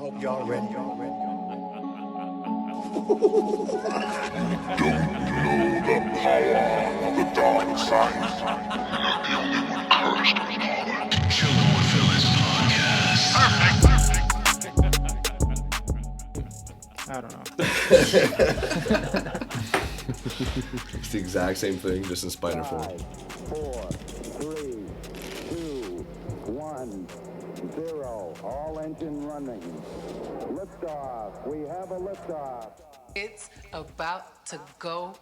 hope y'all ready. Don't know the power of the dark side. You're the only one cursed with knowledge. Chillin' with Phyllis podcast. I don't know. It's the exact same thing, just in spider form. 5, 4, 3, 2, 1, 0. All engine running. Liftoff. We have a liftoff. It's about to go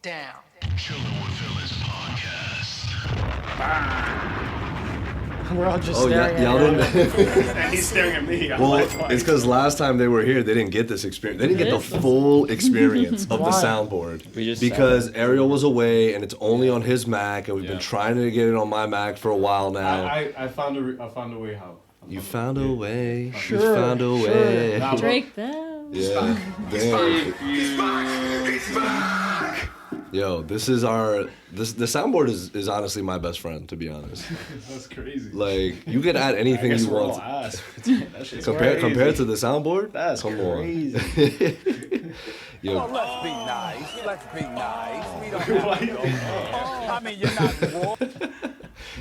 down. Chillin' with Phyllis podcast. We're all just Oh, staring at y'all each other. didn't. And he's staring at me. I'm Well, like, it's because last time they were here, they didn't get this experience. They didn't get the full experience of the Why? soundboard. We just because Ariel was away, and it's only on his Mac, and we've been trying to get it on my Mac for a while now. I found a way how. You found a way. Sure, You found a sure. way. Nah, bro. Drake them. Yeah. Damn. Yo, this is the soundboard is honestly my best friend, to be honest. That's crazy. Like, you can add I anything guess you we're all want. ass. That shit's Compared crazy. to the soundboard? That's Come crazy. on. Yo, Let's be nice. Let's be nice. We don't Why have you- to I mean, you're not war.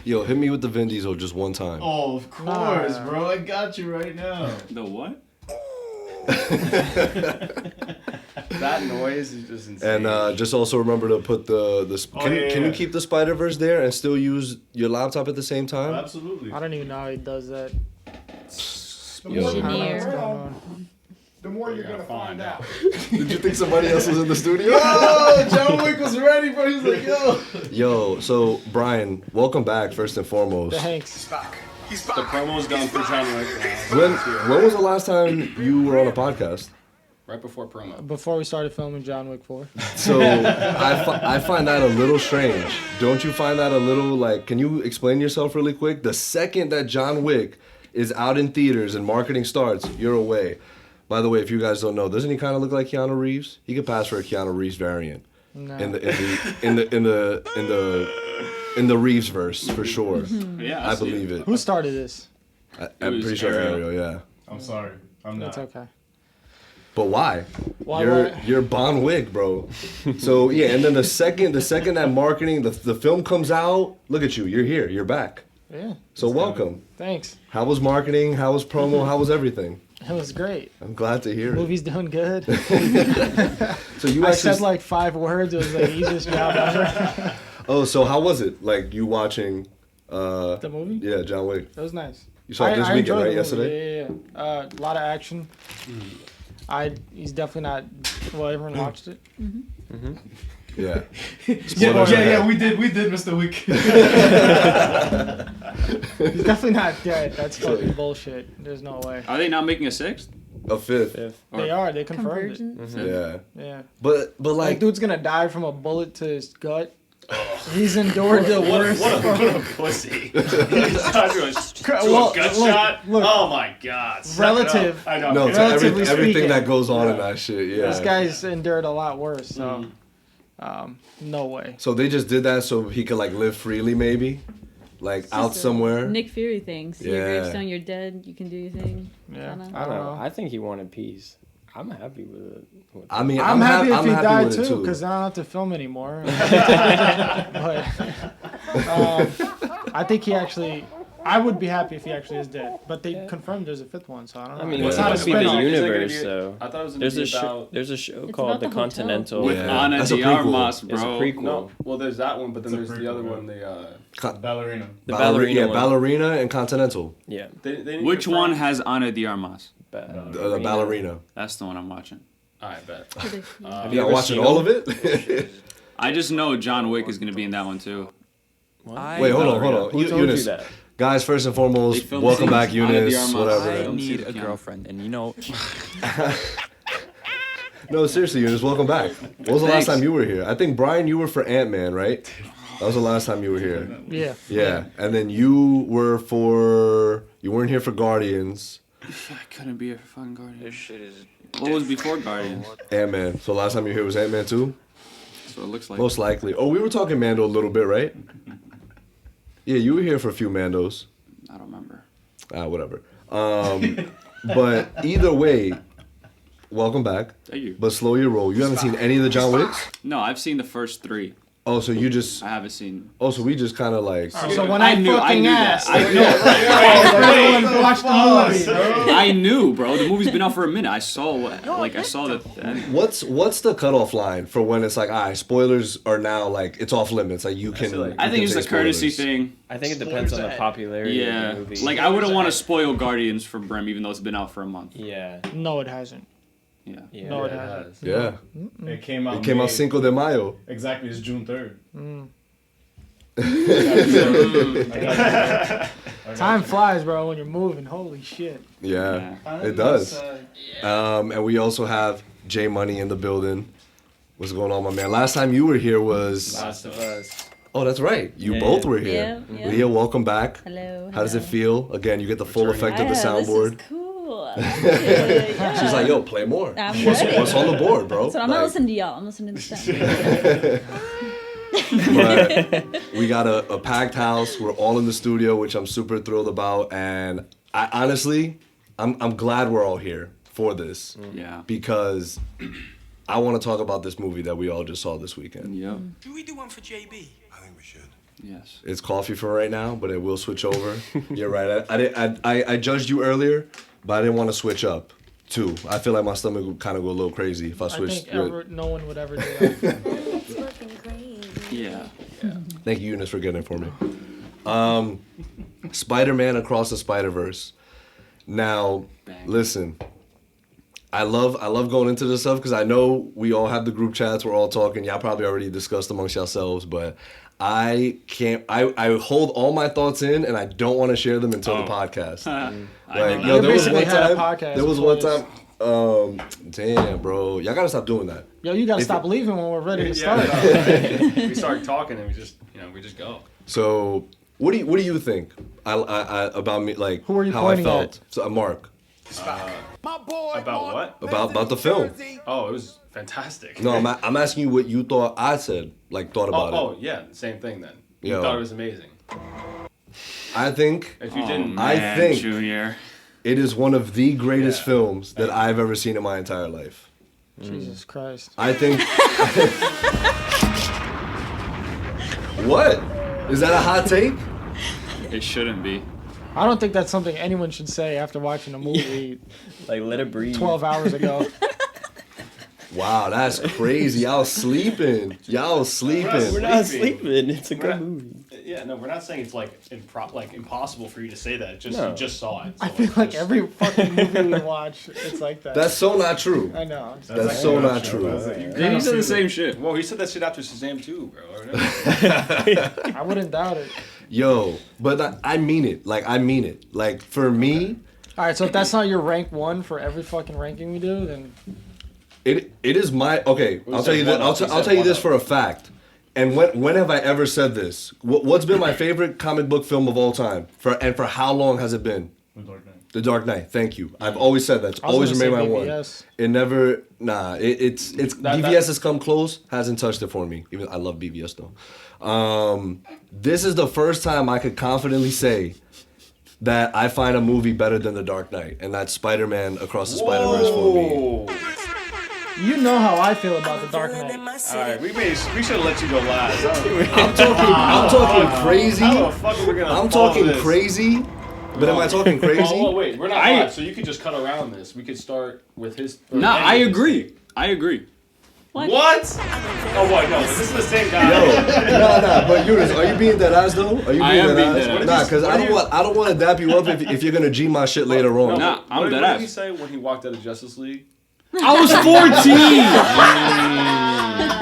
yo, hit me with the Vin Diesel just one time. Oh, of course, bro. I got you right now. The what? That noise is just insane. And just also remember to put can you keep the Spiderverse there and still use your laptop at the same time? Absolutely. I don't even know how he does that. Yo. I don't know what's Engineer. going on. The more you're gonna find out. Did you think somebody else was in the studio? Oh, John Wick was ready, bro. He's like, yo. Yo, so Brian, welcome back first and foremost. Thanks. The promo's done for John Wick. When was the last time you were on a podcast? Right before promo. Before we started filming John Wick 4. So I find that a little strange. Don't you find that a little like? Can you explain yourself really quick? The second that John Wick is out in theaters and marketing starts, you're away. By the way, if you guys don't know, doesn't he kind of look like Keanu Reeves? He could pass for a Keanu Reeves variant No. in the Reeves verse for sure. Yeah, I believe it. Who started this? I'm was pretty sure Ariel. Ariel, yeah. I'm sorry. I'm not. It's okay. But why? Why? You're Bon Wick, bro. So yeah, and then the second that marketing, the film comes out, look at you, you're here, you're back. Yeah. So welcome. Thanks. How was marketing? How was promo? How was everything? It was great. I'm glad to hear it. Movie's doing good. So you I actually said like 5 words. It was the easiest job ever. Oh, so how was it? Like you watching The movie? yeah, John Wick. It was nice. You saw it this weekend, enjoyed right? the movie. Yesterday? Yeah. A lot of action. He's definitely not. Well, everyone watched it. Yeah. Yeah, we did, Mr. Wick. He's definitely not dead. That's fucking bullshit. There's no way. Are they not making a sixth? A fifth. They are. They confirmed it. Convergent. Yeah. Yeah. But Like, like dude's gonna die from a bullet to his gut. He's endured the worst. What a pussy. He's talking to a Well, gunshot. look. Oh my god. Suck it Relative. up. I know. no, I'm to kidding. Relatively everything speaking. that goes on in that shit, yeah. This guy's endured a lot worse. So, no way. So they just did that so he could like live freely, maybe, like out Just a somewhere. Nick Fury thing. See your Yeah. gravestone, you're dead. You can do your thing. Yeah. Kinda. I don't know. I think he wanted peace. I'm happy with it. I mean, I'm happy if he happy died with it too, because I don't have to film anymore. But I think he actually. I would be happy if he actually is dead. But they confirmed there's a 5th one, so I don't know. I mean, Yeah. it's It's not not a be the spin-off. universe, Is it though. I thought it was There's gonna a be show. about. There's a show It's called about The the hotel. Continental. With Yeah. Anna That's a de prequel. Armas, It's a bro. prequel. No, well, there's that one, but then It's a there's the prequel, other yeah. one. Ballerina. The ballerina one. Ballerina and Continental. Yeah. They didn't Which confirm- one has Ana de Armas? The ballerina. That's the one I'm watching. I bet. Could they- Have You ever watching seen all them? of it? I just know John Wick is gonna be in that one too. Wait, hold on. Who told Eunice. you that? Guys, first and foremost, They filmed welcome scenes back, Ana de Eunice. Armas. Whatever. I I need a Keanu. girlfriend, and you know, No, seriously, Eunice, welcome back. What was the last Thanks. time you were here? I think, Brian, you were for Ant-Man, right? That was the last time you were here. Yeah. Yeah, and then you weren't here for Guardians, I couldn't be here for fucking Guardians. This shit is. What was before Guardians? Ant-Man. So last time you were here was Ant-Man too? That's what it looks like. Most likely. Oh, we were talking Mando a little bit, right? Yeah, you were here for a few Mandos. I don't remember. Whatever. But either way, welcome back. Thank you. But slow your roll. You haven't seen any of the John Wicks? No, I've seen the first 3. Oh, so you just... I haven't seen. Oh, so we just kind of like... So when I knew fucking that. asked, I knew. watch the movie, bro. I knew, bro. The movie's been out for a minute. I saw that. What's the cutoff line for when it's like, all right, spoilers are now like it's off limits. Like you can. I think it's a courtesy thing. I think it depends on the popularity of the movie. Like I wouldn't want to spoil Guardians for Brim, even though it's been out for a month. Yeah. No, it hasn't. Yeah. No, it hasn't. Yeah. It came out. It came out Cinco de Mayo. Exactly, it's June 3rd. Time flies, bro, when you're moving. Holy shit. Yeah, it does. And we also have J Money in the building. What's going on, my man? Last time you were here was Last of Us. Oh, that's right. You both were here. Yeah. Leah, welcome back. Hello. How does it feel? Again, you get the full effect of the This soundboard. is cool. I like it. Yeah. She's like, yo, play more. I'm What's ready. on the board, bro? So I'm not Like- listening to y'all. I'm listening to the sound. But we got a packed house. We're all in the studio, which I'm super thrilled about. And I honestly, I'm glad we're all here for this. Yeah. Because I want to talk about this movie that we all just saw this weekend. Yep. Should we do one for JB? I think we should. Yes. It's coffee for right now, but it will switch over. You're right. I judged you earlier, but I didn't want to switch up too. I feel like my stomach would kind of go a little crazy if I I switched. think no one would ever do that. It's fucking crazy. Yeah. Thank you, Eunice, for getting it for me. Spider-Man Across the Spiderverse. Now, listen. I love going into this stuff because I know we all have the group chats. We're all talking. Y'all probably already discussed amongst yourselves, but I can't. I hold all my thoughts in, and I don't want to share them until the podcast. Like, yo, there was one time. There was one time. Damn, bro, y'all gotta stop doing that. Yo, you gotta stop leaving when we're ready to start. We start talking and we just go. So, what do you think? About me, like Who are you how I pointing felt. at? So, Mark. About what? About the film. Oh, it was fantastic. No, I'm asking you what you thought I said. Like thought about it. Oh, yeah, same thing then. You Yo. thought it was amazing. I think. If you didn't, I think Junior. it is one of the greatest films that I've ever seen in my entire life. Jesus Christ. I think. What? Is that a hot take? It shouldn't be. I don't think that's something anyone should say after watching a movie Like, let it breathe. 12 hours ago. Wow, that's crazy. Y'all sleeping. We're not sleeping. It's a We're good not- movie. Yeah, no, we're not saying it's like impossible for you to say that. It's just No. you just saw it. So I feel like every fucking movie we watch, it's like that. That's so not true. I know. That's so not true. Dude, he said the same shit. Well, he said that shit after Shazam 2, bro. I wouldn't doubt it. Yo, but I mean it. Like, I mean it. Like, for me, All right, so if that's not your rank one for every fucking ranking we do, then it is my okay. I'll tell you this. I'll tell you this for a fact. And when have I ever said this? What's been my favorite comic book film of all time? For how long has it been? The Dark Knight. The Dark Knight. Thank you. I've always said that. It's I was always gonna remained my say one. BVS. It never. Nah. It's BVS has come close. Hasn't touched it for me. Even I love BVS though. This is the first time I could confidently say that I find a movie better than The Dark Knight, and that's Spider-Man Across the Spider-Verse for me. you know how I feel about The Dark Knight. Alright, we should have let you go last. I'm talking crazy. How the fuck are we gonna I'm follow talking this? crazy. But am I talking crazy? Oh, wait, we're not live, so you could just cut around this. We could start with his. Nah, I agree. What? Oh, what? No, this is the same guy. Nah. But Eunice, are you being that ass though? Are you I being am that being ass? that ass. Nah, because I don't want to dap you up if you're gonna G my shit later on. Nah, I'm what dead did he ass. say when he walked out of Justice League? I was 14.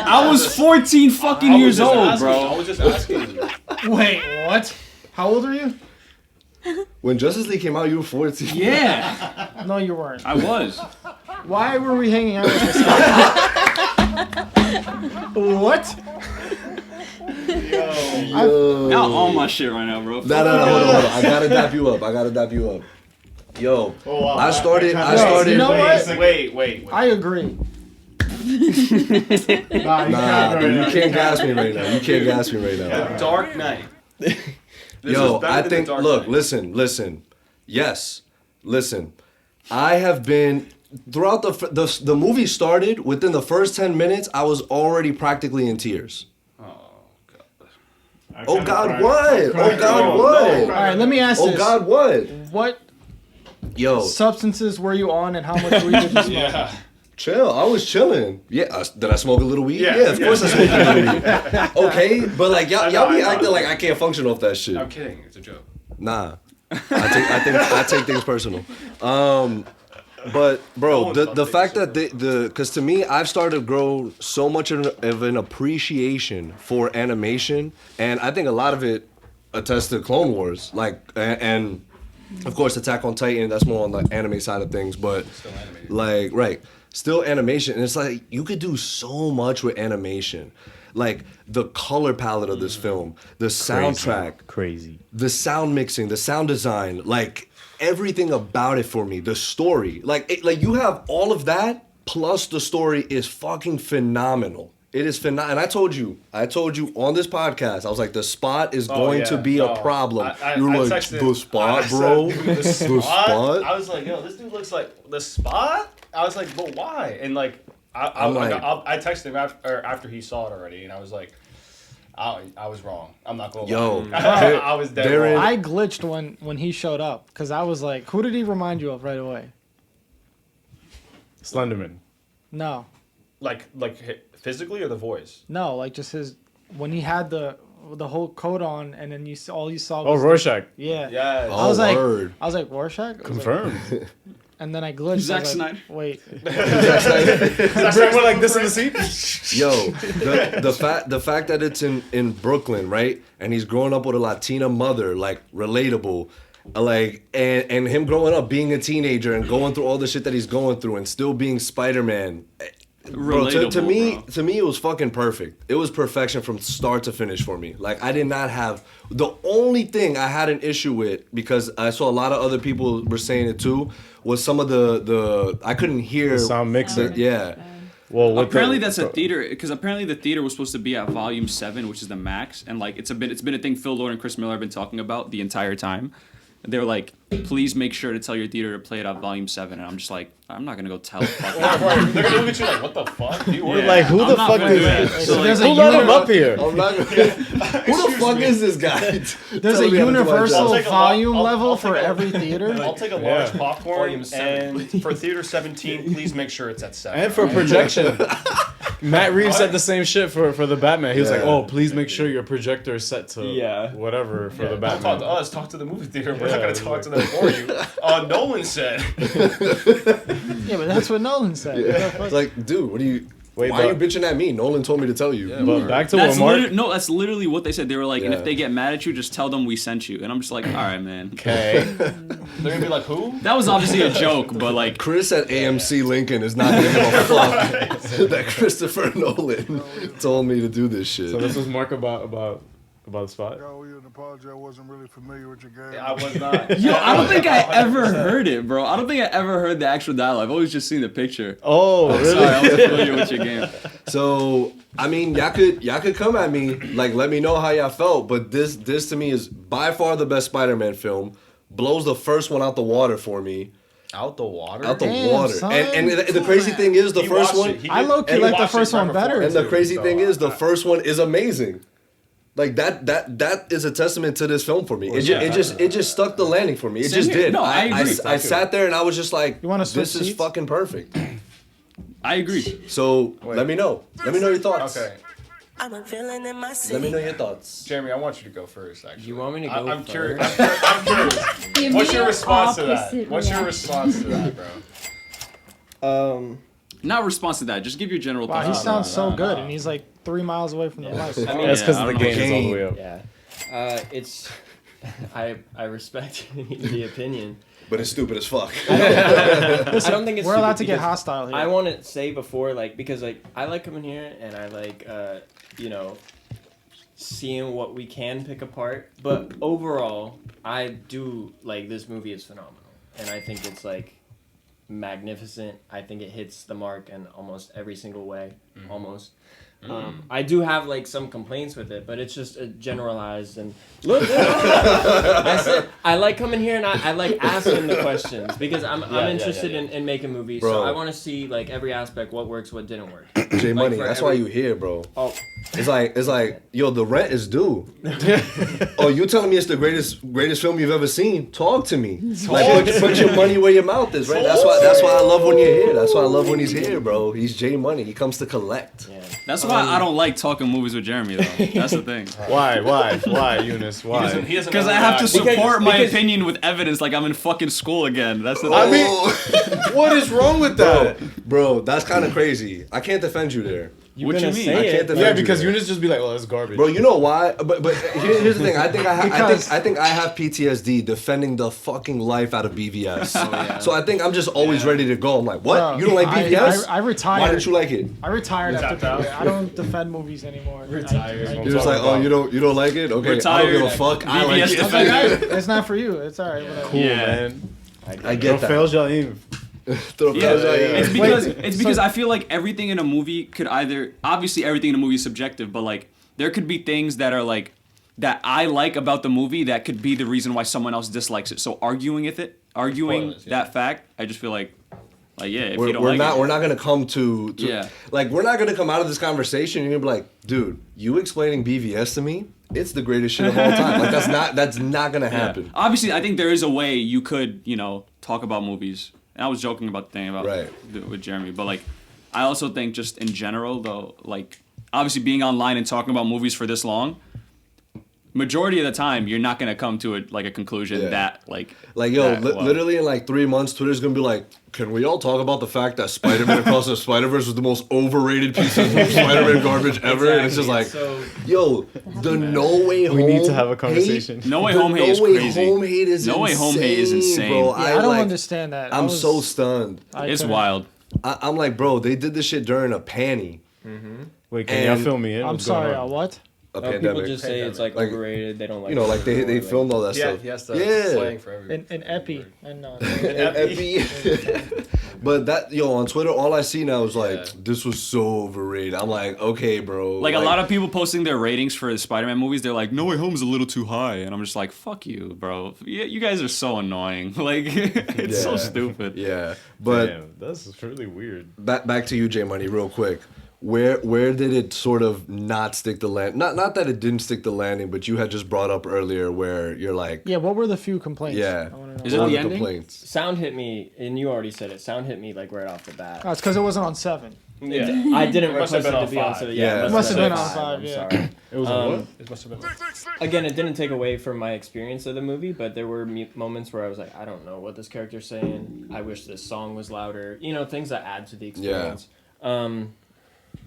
I was 14 fucking years old, I bro. was just asking you. Wait, what? How old are you? When Justice League came out, you were 14. Yeah, No, you weren't. I was. Why were we hanging out with this guy? What? Not all my shit right now, bro. No, hold on. I gotta dap you up. Yo, I started. You know what? Wait. I agree. Nah, dude, you can't gas me right now. Dark Knight. Yo, is better I than think. The Dark Look, Knight. listen. Yes, listen. I have been throughout the movie started within the first 10 minutes. I was already practically in tears. Oh God, what? Oh God, what? All right, let me ask Oh this. God, what? What Yo, substances were you on, and how much weed did you smoke? Yeah. chill. I was chilling. Yeah, did I smoke a little weed? Yeah. Yeah, of course I smoked a little weed. Okay, but like y'all be acting like I can't function off that shit. I'm kidding. It's a joke. Nah, I take things personal. But bro, the fact that because to me, I've started to grow so much of an appreciation for animation, and I think a lot of it attests to Clone Wars, like and of course Attack on Titan. That's more on the anime side of things, but like right, still animation, and it's like you could do so much with animation. Like the color palette of this film, the soundtrack, crazy, the sound mixing, the sound design, like everything about it for me, the story, like you have all of that plus the story is fucking phenomenal. It is phenomenal. And I told you on this podcast, I was like, the spot is going to be a problem. You were like, the spot, bro? The spot? I was like, yo, this dude looks like the spot? I was like, but why? And like, I texted him after he saw it already, and I was like, I was wrong. I'm not going to lie. I was dead wrong. I glitched when he showed up, because I was like, who did he remind you of right away? Slenderman. No. Like physically or the voice? No, like just when he had the whole coat on, and then all you saw Oh, was Rorschach. Yeah. Yes. I was like, word. Rorschach? Confirmed. And then I glitched. Zack I was Snyder. like, wait. We're like this in the seat. Yo, the fact that it's in Brooklyn, right? And he's growing up with a Latina mother, like relatable. Like and him growing up being a teenager and going through all the shit that he's going through and still being Spider-Man. Bro, to me, it was fucking perfect. It was perfection from start to finish for me. Like, I did not have... The only thing I had an issue with, because I saw a lot of other people were saying it too, was some of the I couldn't hear... The sound mixing. Yeah. Well, apparently that's a theater, because apparently the theater was supposed to be at volume 7, which is the max, and like it's been a thing Phil Lord and Chris Miller have been talking about the entire time. They were like, please make sure to tell your theater to play it at volume 7. And I'm just like, I'm not going to go tell a fucking... They're going to look at you like, what the fuck? Like, who the fuck is that? So like, who let him up here? I'm not gonna, who the fuck is this guy? There's a universal volume level for every theater. I'll take a large popcorn, and for theater 17, please make sure it's at 7. And for projection. Matt Reeves said the same shit for the Batman. He was like, oh, please make sure your projector is set to whatever for the Batman. Don't talk to us, talk to the movie theater. We're not going to talk to them for you. Nolan said. Yeah, but that's what Nolan said. Yeah. It's like, dude, what are you... Why are you bitching at me? Nolan told me to tell you. Yeah, but back to what Mark... that's literally what they said. They were like, and if they get mad at you, just tell them we sent you. And I'm just like, all right, man. Okay. They're going to be like, who? That was obviously a joke, but like... Chris at AMC Lincoln is not giving a fuck that Christopher Nolan told me to do this shit. So this was Mark about the spot? I owe you an apology. I wasn't really familiar with your game. Yeah, I was not. Yo, I don't think I ever heard it, bro. I don't think I ever heard the actual dialogue. I've always just seen the picture. Oh, really? Sorry, I wasn't familiar with your game. So, I mean, y'all could come at me, like, let me know how y'all felt, but this to me is by far the best Spider-Man film. Blows the first one out the water for me. Out the water? Out the Damn, water. son. And the crazy thing is, the first one... I low-key like the first one better. And the crazy thing is, the first one is amazing. Like that is a testament to this film for me. It just stuck the landing for me. It just did. No, I agree. I sat there and I was just like, You wanna switch this is seats? fucking perfect. I agree. So let me know. Let me know your thoughts. Okay. I'm a villain in my city. Let me know your thoughts. Jeremy, I want you to go first, actually. You want me to go I'm first? curious. I'm curious. What's your response to that? What's your response to that, bro? Not response to that. Just give your general Wow, thoughts. he sounds so good, and he's like 3 miles away from the mic. I mean, That's because I the don't know. game is all the way up. Yeah. It's... I respect the opinion. But it's stupid as fuck. I don't think it's We're allowed to stupid get because hostile here. I want to say before, like, because like I like coming here and I like you know, seeing what we can pick apart. But overall, I do like this movie is phenomenal, and I think it's like magnificent. I think it hits the mark in almost every single way, almost. I do have like some complaints with it, but it's just a generalized and look. I like coming here and I like asking the questions because I'm interested in making movies. Bro. So I want to see like every aspect, what works, what didn't work. J Money, that's why you here, bro. Oh, it's like, yo, the rent is due. Oh, you telling me it's the greatest film you've ever seen? Talk to me. Like, put your money where your mouth is, right? That's why I love when you're here. That's why I love when he's here, bro. He's J Money. He comes to collect. Yeah. That's why I don't like talking movies with Jeremy, though. That's the thing. Why, Eunice? Why? Because I have to support my opinion with evidence like I'm in fucking school again. That's the thing. I mean, what is wrong with that? Bro, that's kind of crazy. I can't defend you there. What you mean? I can't defend Yeah, you because there. Eunice just be like, "Oh, that's garbage." Bro, you know why? But here's the thing. I think I have PTSD defending the fucking life out of BVS. So I think I'm just always ready to go. I'm like, what? Bro, you don't like BVS? I retired. Why didn't you like it? I retired after I don't defend movies anymore. Retired. You're just like, oh, you don't like it? Okay, Retired. I don't give a fuck. I like BVS it. defender. It's not for you. It's alright. Whatever. Cool, man. I get that. Fail Jaim. It's because I feel like everything in a movie could obviously everything in a movie is subjective, but like there could be things that are like that I like about the movie that could be the reason why someone else dislikes it. So arguing that fact, I just feel like if you don't like it, we're not gonna come to like we're not gonna come out of this conversation and you're gonna be like, dude, you explaining BVS to me, it's the greatest shit of all time. Like that's not gonna happen. Obviously, I think there is a way you could talk about movies. And I was joking about the thing about with Jeremy, but like I also think just in general though, like obviously being online and talking about movies for this long, majority of the time you're not gonna come to a conclusion that literally in like 3 months, Twitter's gonna be like, can we all talk about the fact that Spider-Man Across the Spiderverse was the most overrated piece of Spider-Man garbage ever? And it's just like, the No Way Home. We need to have a conversation. No Way Home hate is crazy. No Way Home hate is insane, bro. I don't understand that. I'm so stunned. It's wild. I'm like, bro, they did this shit during a panty. Wait, can y'all fill me in? I'm sorry, what? A pandemic. People just say it's like overrated. They don't like. Like they filmed all that stuff. Slang for everything. An epi and epi. But that on Twitter, all I see now is like this was so overrated. I'm like, okay, bro. Like a lot of people posting their ratings for the Spider-Man movies, they're like, No Way Home is a little too high, and I'm just like, fuck you, bro. You guys are so annoying. Like it's so stupid. Yeah, but that's really weird. Back to you, J Money, real quick. Where did it sort of not stick the land? Not that it didn't stick the landing, but you had just brought up earlier where you're like, what were the few complaints? Yeah, is it the ending? Complaints? Sound hit me, and you already said it. Sound hit me like right off the bat. Oh, it's because it wasn't on 7. Yeah, I didn't request it to be on 7. Yeah, it must have been on 5. I'm sorry. It was on what? It must have been. Again, it didn't take away from my experience of the movie, but there were moments where I was like, I don't know what this character's saying. I wish this song was louder. Things that add to the experience.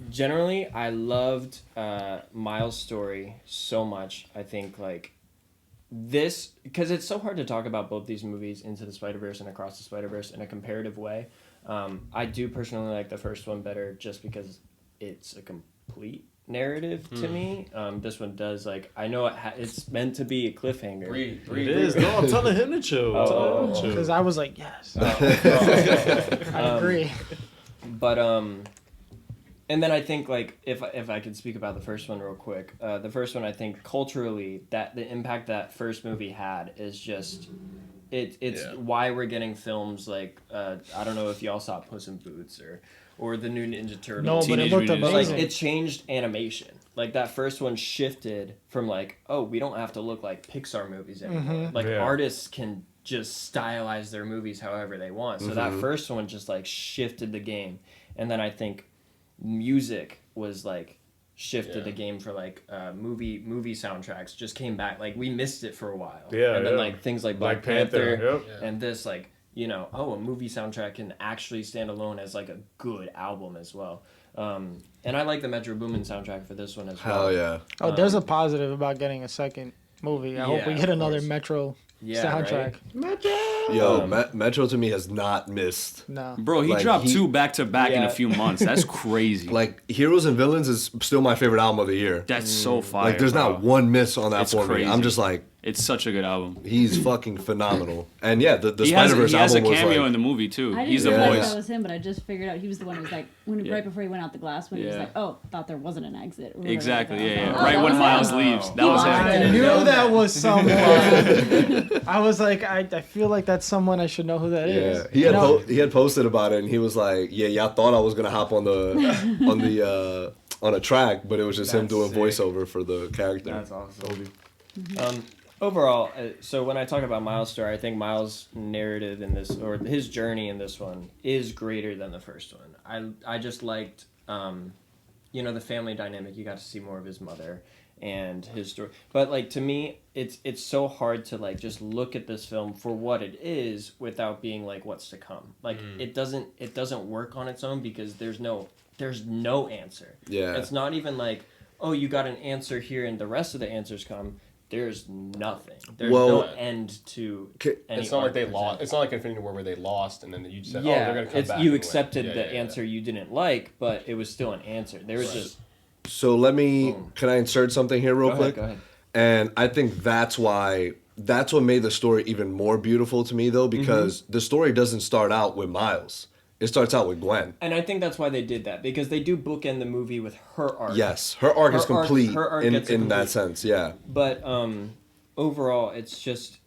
Generally, I loved Miles' story so much. I think like this, because it's so hard to talk about both these movies, Into the Spider-Verse and Across the Spider-Verse, in a comparative way. I do personally like the first one better just because it's a complete narrative to me. This one does, like, I know it's meant to be a cliffhanger. It is. No, I'm telling him to chill. Because I was like, yes. I agree. But and then I think, like, if I could speak about the first one real quick, the first one, I think culturally that the impact that first movie had is just it's why we're getting films like I don't know if y'all saw Puss in Boots or the new Ninja Turtles. No, but it looked amazing. Like, it changed animation. Like, that first one shifted from like, oh, we don't have to look like Pixar movies anymore. Like, artists can just stylize their movies however they want. So that first one just like shifted the game. And then I think music was like shifted the game for like movie soundtracks just came back. Like, we missed it for a while. And then like things like Black Panther and this, like, a movie soundtrack can actually stand alone as like a good album as well. And I like the Metro Boomin soundtrack for this one as well. Hell yeah. Oh, there's a positive about getting a second movie. I hope we get another Metro soundtrack. Right? Yo, Metro to me has not missed. No. Bro, he dropped 2 back-to-back in a few months. That's crazy. Like, Heroes and Villains is still my favorite album of the year. That's so fire. Like, there's not one miss on that for me. I'm just like, It's such a good album. He's fucking phenomenal. And yeah, the He Spiderverse has a album was cameo like, in the movie too. I He's didn't the realize voice. that was him, but I just figured out he was the one who was like, right before he went out the glass, when he was like, oh, thought there wasn't an exit. Or Exactly, whatever. Right that when was Miles him. leaves. That was him. I knew that was someone. I was like, I feel like that's someone I should know who that is. Yeah, he had posted about it, and he was like, "Yeah, y'all thought I was gonna hop on a track, but it was just him doing voiceover for the character." That's awesome. Overall, so when I talk about Miles' story, I think Miles' narrative in this, or his journey in this one, is greater than the first one. I just liked, the family dynamic. You got to see more of his mother and his story. But like, to me, it's so hard to like just look at this film for what it is without being like what's to come. Like it doesn't work on its own because there's no answer. Yeah. It's not even like, oh, you got an answer here and the rest of the answers come. There's nothing. There's no end to any It's not like they arc lost. It's not like Infinity War where they lost and then you said, yeah, oh, they're going to come back. You accepted the answer you didn't like, but it was still an answer. There was just... So can I insert something here real quick? Go ahead. And I think that's what made the story even more beautiful to me, though, because the story doesn't start out with Miles. It starts out with Gwen. And I think that's why they did that, because they do bookend the movie with her arc. Yes, her arc is complete her arc in that sense, yeah. But overall, it's just...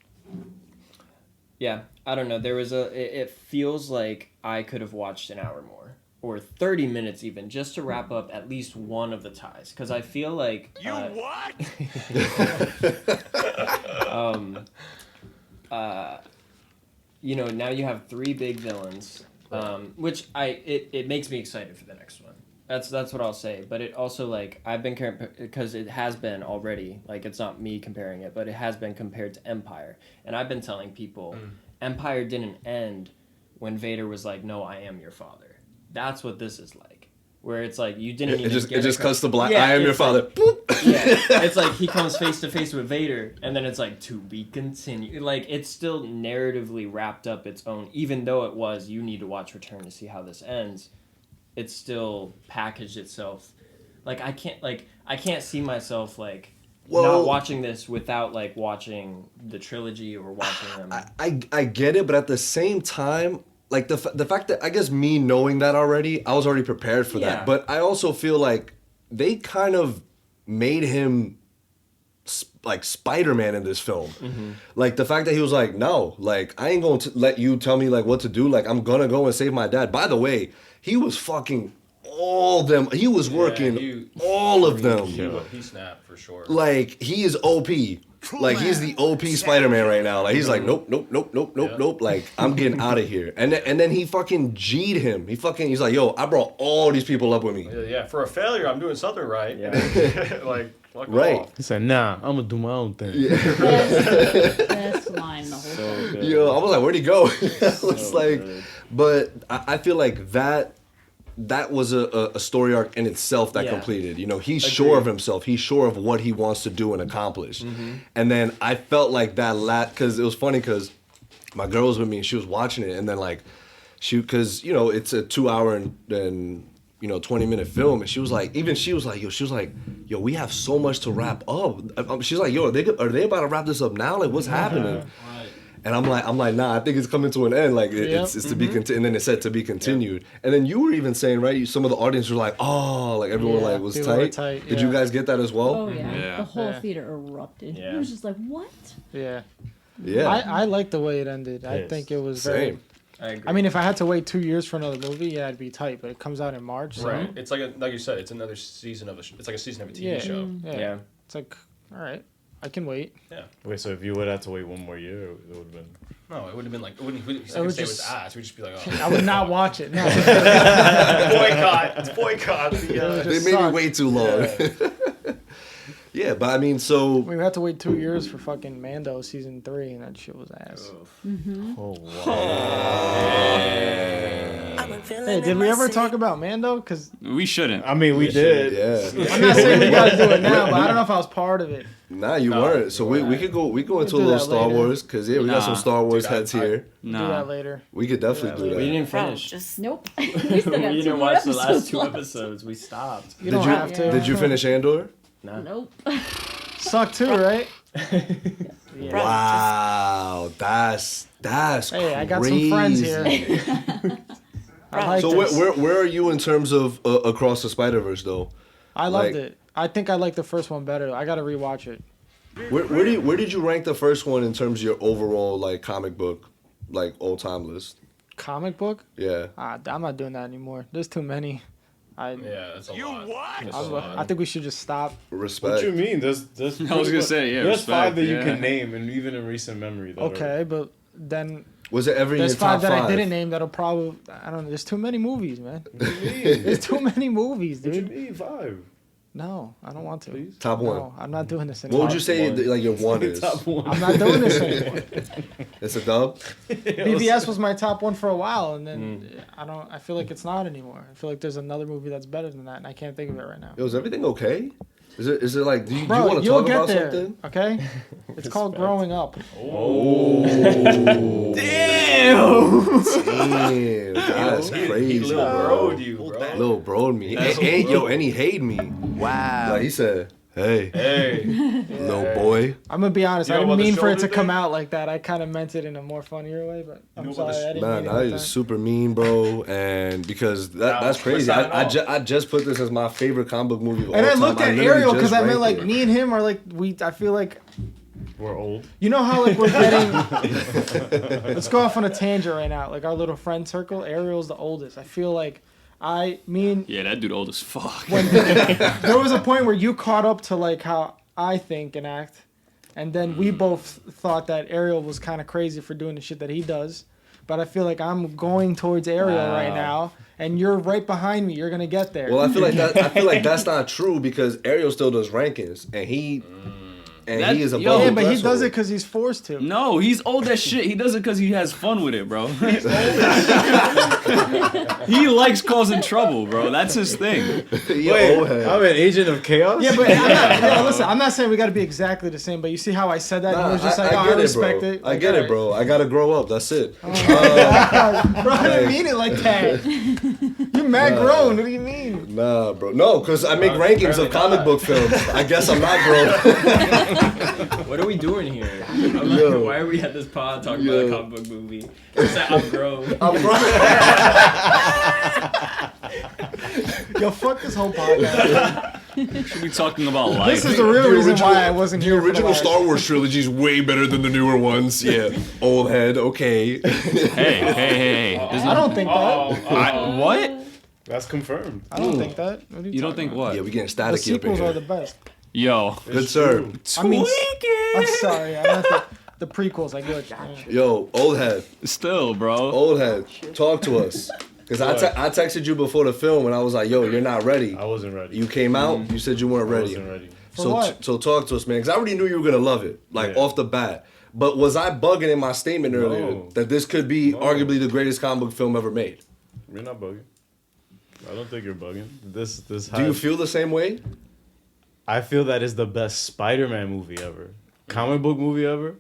Yeah, I don't know. There was it feels like I could have watched an hour more. Or 30 minutes even, just to wrap up at least one of the ties. Because I feel like... You what? Now you have 3 big villains, which it makes me excited for the next one. That's what I'll say. But it also, like, I've been because it has been already, like, it's not me comparing it, but it has been compared to Empire. And I've been telling people, Empire didn't end when Vader was like, no, I am your father. That's what this is like. Where it's like, you didn't even it just cuts the black, I am your father. Like, yeah, it's like he comes face to face with Vader, and then it's like, to be continued. Like, it's still narratively wrapped up its own, even though it was, you need to watch Return to see how this ends. It's still packaged itself. Like, I can't see myself, like, not watching this without, like, watching the trilogy or watching them. I get it, but at the same time, like, the fact that, I guess me knowing that already, I was already prepared for that. But I also feel like they kind of made him like Spider-Man in this film. Like, the fact that he was like, no, like, I ain't going to let you tell me, like, what to do. Like, I'm gonna go and save my dad. By the way, he was fucking all them. He was working all of them. He snapped for sure. Like, he is OP. Like, he's the OP Spider-Man right now. Like, he's like, nope. Like, I'm getting out of here. And then he fucking G'd him. He's like, yo, I brought all these people up with me. Yeah, for a failure, I'm doing something right. Yeah. Like, fuck right. off. He said, nah, I'm gonna do my own thing. Yeah. Best line the whole time. Yo, I was like, where'd he go? But I feel like that was a story arc in itself that completed. You know, he's sure of himself. He's sure of what he wants to do and accomplish. And then I felt like that because it was funny because my girl was with me and she was watching it, and then like because you know it's a 2 hour and 20-minute film, and she was like, yo, we have so much to wrap up. She's like, yo, are they about to wrap this up now? Like, what's happening? Right. And I'm like, nah, I think it's coming to an end. Like, it's to be continued. And then it said to be continued. And then you were even saying, right, some of the audience were like, oh, like everyone like was tight. Did you guys get that as well? Oh, yeah. The whole theater erupted. It was just like, what? Yeah. Yeah. I like the way it ended. I think it was same. I agree. I mean, if I had to wait 2 years for another movie, yeah, it'd be tight. But it comes out in March, so. Right. It's like you said, it's another season it's like a season of a TV show. Yeah. It's like, all right, I can wait. Yeah. Wait, so if you would have to wait 1 more year, it would have been... No, it would have been like, it wouldn't say it was ass. We'd just be like, oh. I would not watch it. No. Boycott. It's boycott. They made me wait too long. Yeah, but I mean, so... We had to wait 2 years for fucking Mando season 3, and that shit was ass. Oh, wow. Hey, did we ever talk about Mando? Because we shouldn't. I mean, we did. Yeah. I'm not saying we gotta do it now, but I don't know if I was part of it. Nah, you weren't. So we could go into a little Star Wars, because we got some Star Wars heads here. Do that later. We could definitely do that. We didn't finish. Nope. We didn't watch the last 2 episodes. We stopped. You don't have to. Did you finish Andor? No. Nope. Suck too, right? Yeah. Wow, that's Hey, I got crazy. some friends here. I like So this. where are you in terms of Across the Spider-Verse though? I loved it. I think I like the first one better. I gotta rewatch it. Where did you rank the first one in terms of your overall like comic book, like all time list? Comic book? Yeah. I'm not doing that anymore. There's too many. Yeah, that's a lot. That's a lot. I think we should just stop. Respect. What you mean? There's I was gonna say, yeah. There's respect, 5 that you yeah. can name, and even in recent memory. That Okay, but then Was it ever in there's your top 5 that 5? I didn't name that'll probably. I don't know. There's too many movies, man. There's too many movies, What dude. you mean 5? No, I don't want to. Please? Top 1. No, I'm not doing this anymore. What would you say like your 1 is? Top 1. I'm not doing this anymore. It's a dub? BVS was my top 1 for a while, and then I feel like it's not anymore. I feel like there's another movie that's better than that, and I can't think of it right now. Yo, is everything okay? Is it like do you Bro, want to you'll talk get about there, something? okay? It's called growing up. Oh. Damn, that's crazy. He little bro'd you, bro. Little bro'd me. And he hate me. Wow. Like he said, hey, little boy. I'm gonna be honest. You know I didn't about the mean for it to shoulder come thing? out like that. I kind of meant it in a more funnier way, but I'm know sorry. about the I didn't Nah, mean it nah, like you're that. super mean, bro. And because that's we're crazy. signing I off. just put this as my favorite comic book movie of all And I time. looked at literally Ariel just because I meant ranked like it. me and him are like I feel like We're old. you know how like we're getting. Let's go off on a tangent right now. Like our little friend circle, Ariel's the oldest. I feel like Yeah, that dude old as fuck. when there was a point where you caught up to like how I think and act, and then we both thought that Ariel was kind of crazy for doing the shit that he does. But I feel like I'm going towards Ariel right now, and you're right behind me. You're gonna get there. Well, I feel like that's not true because Ariel still does rankings, and he is above yeah, the but he threshold. does it because he's forced to. No, he's old as shit. He does it because he has fun with it, bro. He likes causing trouble, bro. That's his thing. Wait, I'm an agent of chaos? Yeah, but listen, I'm not saying we got to be exactly the same, but you see how I said that? and he was just like, I respect it. I get it, bro. I gotta grow up. That's it. Bro, I didn't mean it like that. You're mad grown. What do you mean? Nah, bro. No, because I make rankings of comic book films. I guess I'm not grown. What are we doing here? Yo. Why are we at this pod talking about a comic book movie? It's like, I'm grown. Yo, fuck this whole podcast. Should be talking about life. This is the real reason why I wasn't here. The original Star Wars trilogy is way better than the newer ones. Yeah, old head. Okay. Hey. I don't think that. What? That's confirmed. I don't think that. What are You don't talking think about? what? Yeah, we getting The static up in sequels here. are the best. Yo. Good sir. I mean, I'm sorry. I meant the prequels. I get what you mean. Yo, old head. Still, bro. Old head. Talk to us. Because I texted you before the film and I was like, yo, you're not ready. I wasn't ready. You came out, you said you weren't I ready. wasn't ready. For what? So talk to us, man. Because I already knew you were going to love it, like off the bat. But was I bugging in my statement earlier that this could be arguably the greatest comic book film ever made? You're not bugging. I don't think you're bugging. This Do you feel the same way? I feel that is the best Spider-Man movie ever. Comic book movie ever?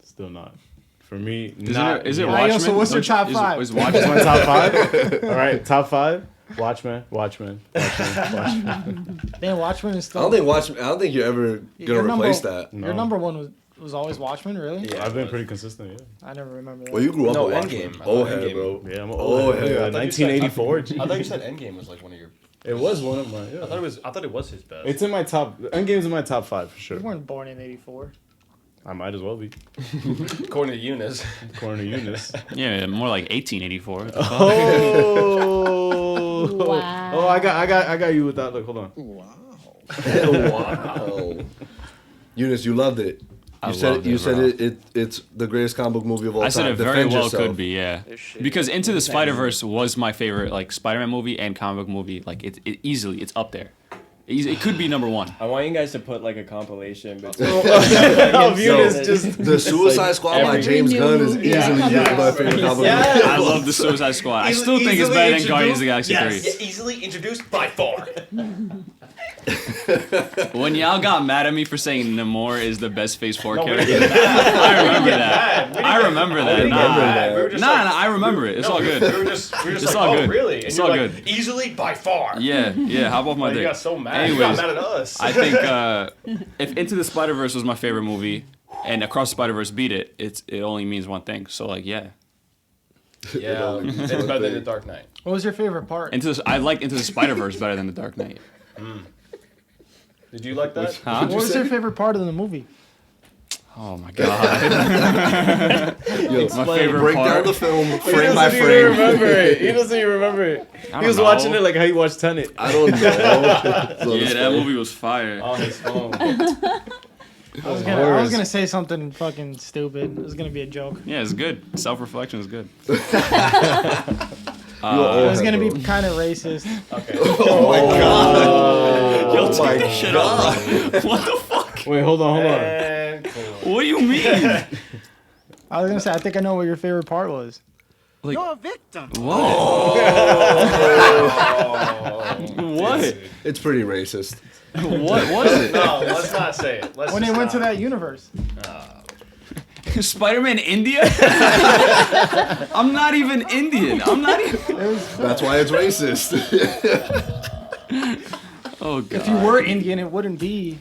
Still not. For me, not. Is it Alright, yo, Watchmen? so what's your top Is 5? Is Is Watchmen? my top 5? All right, top 5. Watchmen. Damn, Watchmen is still. I don't think you're ever Your gonna replace that. Your number one was always Watchmen, really? Yeah, I've been pretty consistent, yeah. I never remember that. Well, you grew up No, with Endgame. Watchmen. I Old thought head, Endgame. bro. Yeah, I'm an Old old head. head. 1984. I thought you said Endgame was like one of your. It was one of my. Yeah. I thought it was his best. It's in my top. Endgame's in my top 5 for sure. You weren't born in '84. I might as well be. According to Eunice. According to Eunice. Yeah, more like 1884. What the fuck? Oh. Wow. Oh, I got you with that. Look, hold on. Wow. Eunice, you loved it. You said it's the greatest comic book movie of all time. I said it very Defend well yourself. could be, yeah. Because Into the Spider-Verse was my favorite, like, Spider-Man movie and comic book movie. Like, it easily, it's up there. It could be number 1. I want you guys to put like a compilation between The Suicide Squad by James Gunn is easily my favorite comic book. I love the Suicide Squad. I still think it's better than Guardians of the Galaxy 3. Yeah, easily introduced by far. When y'all got mad at me for saying Namor is the best Phase 4 character, I remember that. I remember that. Nah, I remember it. It's all good. We were just It's like, all oh, good. really? And It's you're all like, good. easily by far. Yeah, hop off my Like, dick. you got so mad. Anyways, You got mad at us. I think if Into the Spider-Verse was my favorite movie, and Across the Spider-Verse beat it, it only means one thing. So like, yeah. Yeah, it's better than The Dark Knight. What was your favorite part? I like Into the Spider-Verse better than The Dark Knight. Did you like that? Huh? What was your favorite part of the movie? Oh my god! Yo, my favorite break part. down the film He frame by doesn't even frame. remember it. He doesn't even remember it. He was watching it like how you watch Tenet. I don't know. So Yeah, that movie was fire. On his phone. I was gonna say something fucking stupid. It was gonna be a joke. Yeah, it's good. Self-reflection is good. It was gonna be kind of racist. Okay. Oh my god. Yo, take this shit off, bro. What the fuck? Wait, hold on. And cool. What do you mean? I was gonna say I think I know what your favorite part was. Like, You're a victim. what? What? It's pretty racist. What was it? No, let's not say it. Let's When they just went to not. that universe. Spider-Man India? I'm not even Indian. I'm not even. That's why it's racist. Oh god. If you were Indian, it wouldn't be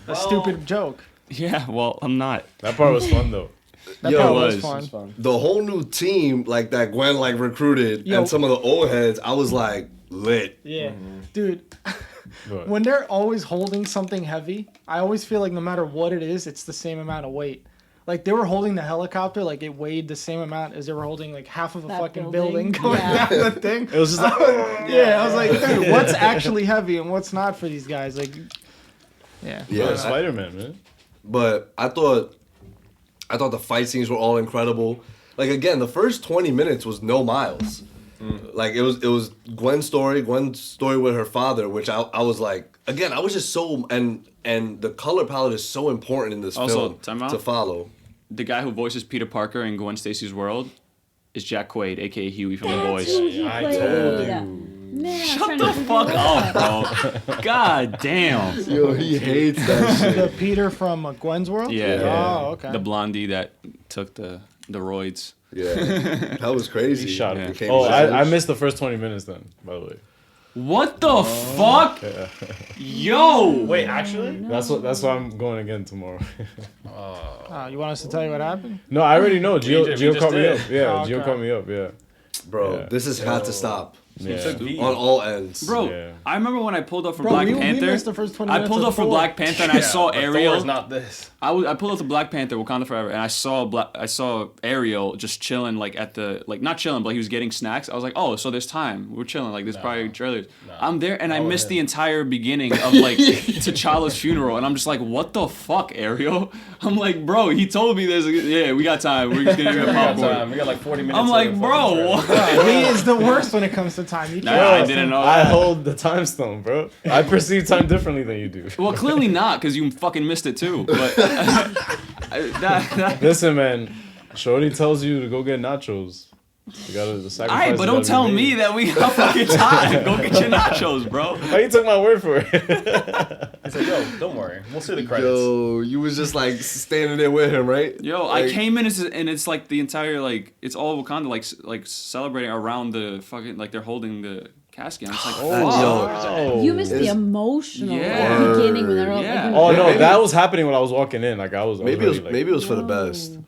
a stupid joke. Yeah, well, I'm not. That part was fun though. That Yo, part it was fun. was. The whole new team, like that Gwen like recruited, Yo. and some of the old heads, I was like lit. Yeah, dude. What? When they're always holding something heavy, I always feel like no matter what it is, it's the same amount of weight. Like they were holding the helicopter, like it weighed the same amount as they were holding like half of a That fucking building. building going Yeah. down the thing. It was just like, Yeah, I was like, dude, what's actually heavy and what's not for these guys? Like, yeah. Yeah, Spider-Man, man. but I thought the fight scenes were all incredible. Like again, the first 20 minutes was no Miles. Like it was Gwen's story with her father, which I was like, again, I was just so and the color palette is so important in this Also, film time out. to follow. The guy who voices Peter Parker in Gwen Stacy's World is Jack Quaid, aka Huey from The Boys. Who he I played. told Man, I was Shut trying to the figure fuck it out. up, bro. God damn. Yo, he hates that shit. The Peter from Gwen's World? Yeah. Oh, okay. The blondie that took the roids. Yeah, that was crazy. He shot Yeah. him. Became Oh, I savage. missed the first 20 minutes then, by the way. What the fuck? Yo! Wait, actually? That's why I'm going again tomorrow. You want us to tell you what happened? No, I already know. Gio just caught me did. up. Yeah, Oh, Gio okay. caught me up. Yeah. Bro, Yeah. this has got to stop Yeah. on all ends. Bro, Yeah. I remember when I pulled up for Bro, Black we Panther. missed the first 20 I minutes pulled of up for Thor. Black Panther and I saw But Ariel. Thor's not this. I pulled up to Black Panther, Wakanda Forever, and I saw Ariel just chilling, like at the not chilling, but he was getting snacks. I was like, oh, so there's time. We're chilling. Like there's probably trailers. I'm there, and I missed the entire beginning of like T'Challa's funeral, and I'm just like, what the fuck, Ariel? I'm like, bro, he told me we got time. We're just gonna get popcorn. We got like 40 minutes. I'm of like, fucking bro, trailer. what? He is the worst when it comes to time. You Nah, can't I didn't know I that. hold the time stone, bro. I perceive time differently than you do. Well, clearly not, because you fucking missed it too. But that Listen, man. Shorty tells you to go get nachos. You gotta sacrifice. Alright, but don't tell me that we got fucking time. Go get your nachos, bro. Why you took my word for it? It's like, yo, don't worry. We'll see the credits. Yo, you was just like standing there with him, right? Yo, I came in and it's like the entire like it's all Wakanda like celebrating around the fucking like they're holding the casket. I'm just like, fuck. You missed the It's- emotional Yeah. beginning when they're all Yeah. like, Oh no, that was happening when I was walking in. Like I was. Maybe already, like, it was for the best.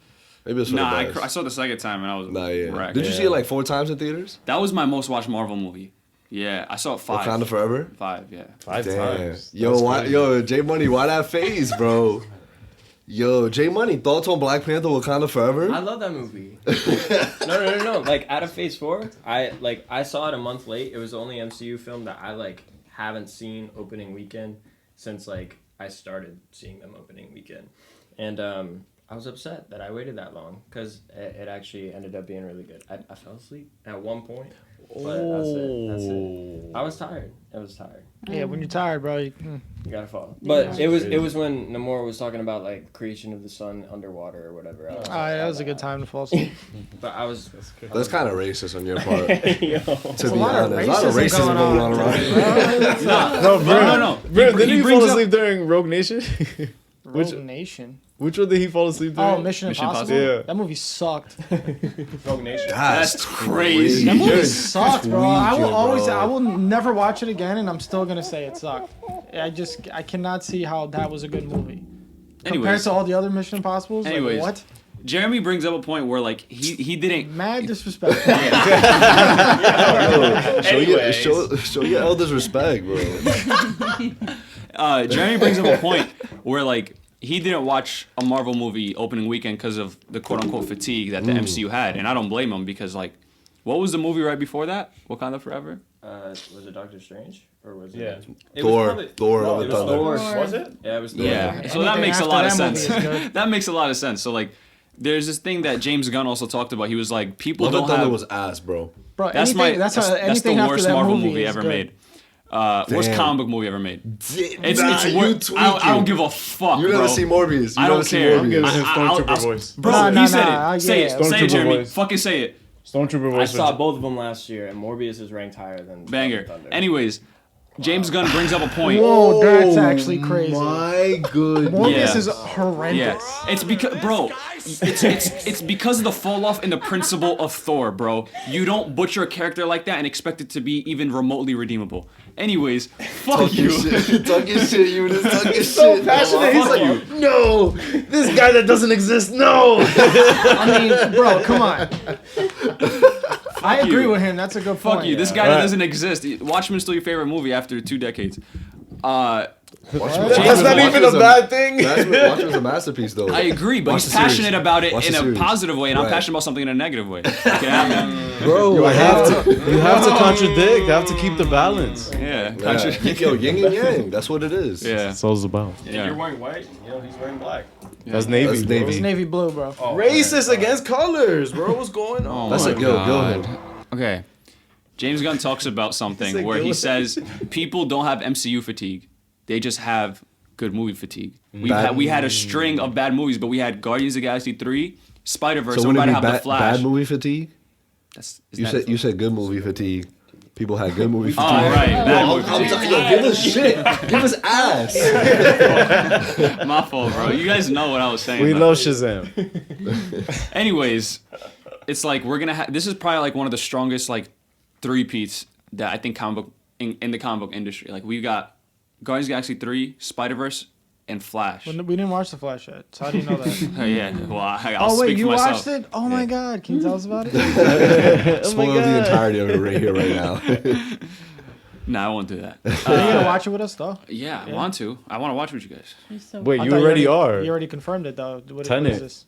Maybe it was for Nah, the best. I saw the second time and I was wrecked. Did you see it like 4 times in theaters? That was my most watched Marvel movie. Yeah, I saw it 5. Wakanda Forever? 5, yeah. 5 Damn. times. Yo, That's why? crazy. Yo, J Money, why that phase, bro? Yo, J Money, thoughts on Black Panther: Wakanda Forever? I love that movie. No. Like out of Phase 4, I saw it a month late. It was the only MCU film that I like haven't seen opening weekend since like I started seeing them opening weekend, and I was upset that I waited that long because it actually ended up being really good. I fell asleep at one point, but that's it. I was tired. Yeah, when you're tired, bro. You gotta fall. But it was when Namor was talking about like creation of the sun underwater or whatever. I was like, that was a good time to fall asleep. But I was. That's kind of racist on your part. Yo. To be honest, a lot of racism going on around. No. Bro, didn't He he brings fall up- asleep during Rogue Nation? Rogue Nation. Which one did he fall asleep during? Oh, Mission Impossible? Yeah. That movie sucked. Rogue Nation. That's crazy. That movie You're sucked, bro. I will tweaking, always, bro. I will never watch it again, and I'm still gonna say it sucked. I cannot see how that was a good movie. compared to all the other Mission Impossibles. Anyways, like, what? Jeremy brings up a point where like he didn't mad disrespect. Show your elders respect, bro. Jeremy brings up a point where like he didn't watch a Marvel movie opening weekend because of the quote unquote fatigue that the MCU had, and I don't blame him because like, what was the movie right before that? Wakanda Forever. Was it Doctor Strange or was it? Thor. Thor. Was it? Yeah, it was Thor. Yeah. So that makes a lot of sense. That makes a lot of sense. So like, there's this thing that James Gunn also talked about. He was like, people Love don't and Thunder have. was ass, bro. Bro, that's anything the worst after that Marvel movie movie ever good. made. Worst comic book movie ever made. It's you I don't give a fuck. You never bro. see Morbius. I don't care. I'm giving his Stormtrooper voice. Bro, he said it. Say it. Stormtrooper Say it, Jeremy. voice. Fucking say it. Stormtrooper I voice. saw both of them last year, and Morbius is ranked higher than Banger. Thunder. Anyways, James Gunn brings up a point. Whoa, that's actually crazy. My good. Morbius is horrendous. Yeah, it's because, bro, it's because of the fall off in the principle of Thor, bro. You don't butcher a character like that and expect it to be even remotely redeemable. Anyways, fuck you. Talking shit, you just talking shit. So passionate. He's like, no, this guy that doesn't exist. No. I mean, bro, come on. I agree with him. That's a good point. Fuck you. This guy that doesn't exist. Watchmen's still your favorite movie after 2 decades. That's not even a bad thing. Watchmen's a masterpiece, though. I agree, but he's passionate about it in a positive way, and I'm passionate about something in a negative way. Bro, you have to contradict. You have to keep the balance. Yeah. Yo, yin and yang. That's what it is. Yeah. That's all it's about. Yeah. You're wearing white. He's wearing black. That's navy. That's navy. It's navy blue, bro. Oh, racist against colors, bro. What's going on? That's a go. Okay. James Gunn talks about something where he says people don't have MCU fatigue. They just have good movie fatigue. We had a string of bad movies, but we had Guardians of the Galaxy 3, Spiderverse, So we're when about it to be have The Flash. bad movie fatigue? You said good movie fatigue. People had good movie fatigue. Oh, right. Bad movie fatigue. Yo, give us shit. Give us ass. My fault, bro. You guys know what I was saying. We love Shazam. Anyways, it's like we're gonna have. This is probably like one of the strongest like three-peats that I think comic book in the comic book industry. Like we've got Guardians of the Galaxy 3, Spider-Verse, and Flash. We didn't watch The Flash yet, so how do you know that? Yeah, well, I'll wait, speak you for myself. watched it? Oh my god, can you tell us about it? Spoil the entirety of it right here, right now. Nah, I won't do that. Are you gonna watch it with us though? Yeah, I want to. I want to watch with you guys. Wait, you already are. You already confirmed it though. What Tenet. is this?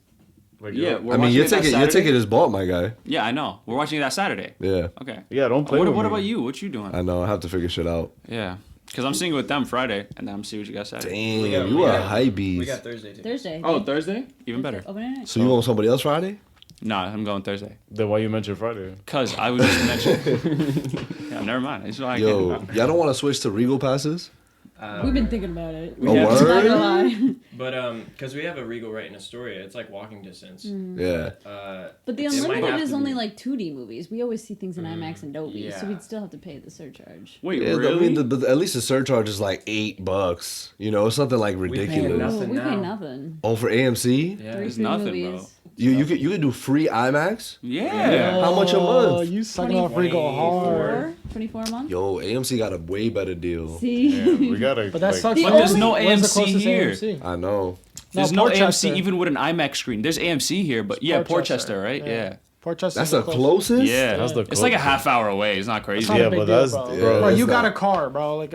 Yeah, I mean, your ticket is bought, my guy. Yeah, I know. We're watching it that Saturday. Yeah. Okay. Yeah, don't play with What me. about you? What you doing? I know. I have to figure shit out. Yeah. Because I'm seeing it with them Friday, and then I'm seeing what you guys Saturday. Damn, you are a high beast. We got Thursday too. Thursday. Oh, Thursday? Even better. Opening night. So you want somebody else Friday? Nah, I'm going Thursday. Then why you mentioned Friday? Because I was just mentioning. Yeah, never mind. It's what I Yo, can't do. y'all don't want to switch to Regal passes? We've been thinking about it. Oh, Not word? gonna lie. But because we have a Regal right in Astoria, it's like walking distance. Yeah. But the It might Unlimited have is to only be. like 2D movies. We always see things in IMAX and Dolby, so Yeah. we'd still have to pay the surcharge. Wait, Yeah, really? I mean, but at least the surcharge is like $8. You know, it's something like pay ridiculous. nothing. We pay now. nothing. Oh, for AMC, Yeah. It's 33 nothing, movies. bro. you could do free IMAX. Yeah. How much a Oh, month? you sucking off Regal hard. 24 a month? Yo, AMC got a way better deal. See? We gotta. But that like, sucks. But for there's us. no Where's the AMC closest here. AMC? I know. There's no Portchester. AMC even with an IMAX screen. There's AMC here, but yeah, Portchester, right? Yeah. Portchester. That's the closest? Yeah. That's the It's like a half hour away. It's not crazy. Not a Yeah, big but deal, that's- bro. yeah, Bro, that's you got not- a car, bro. Like,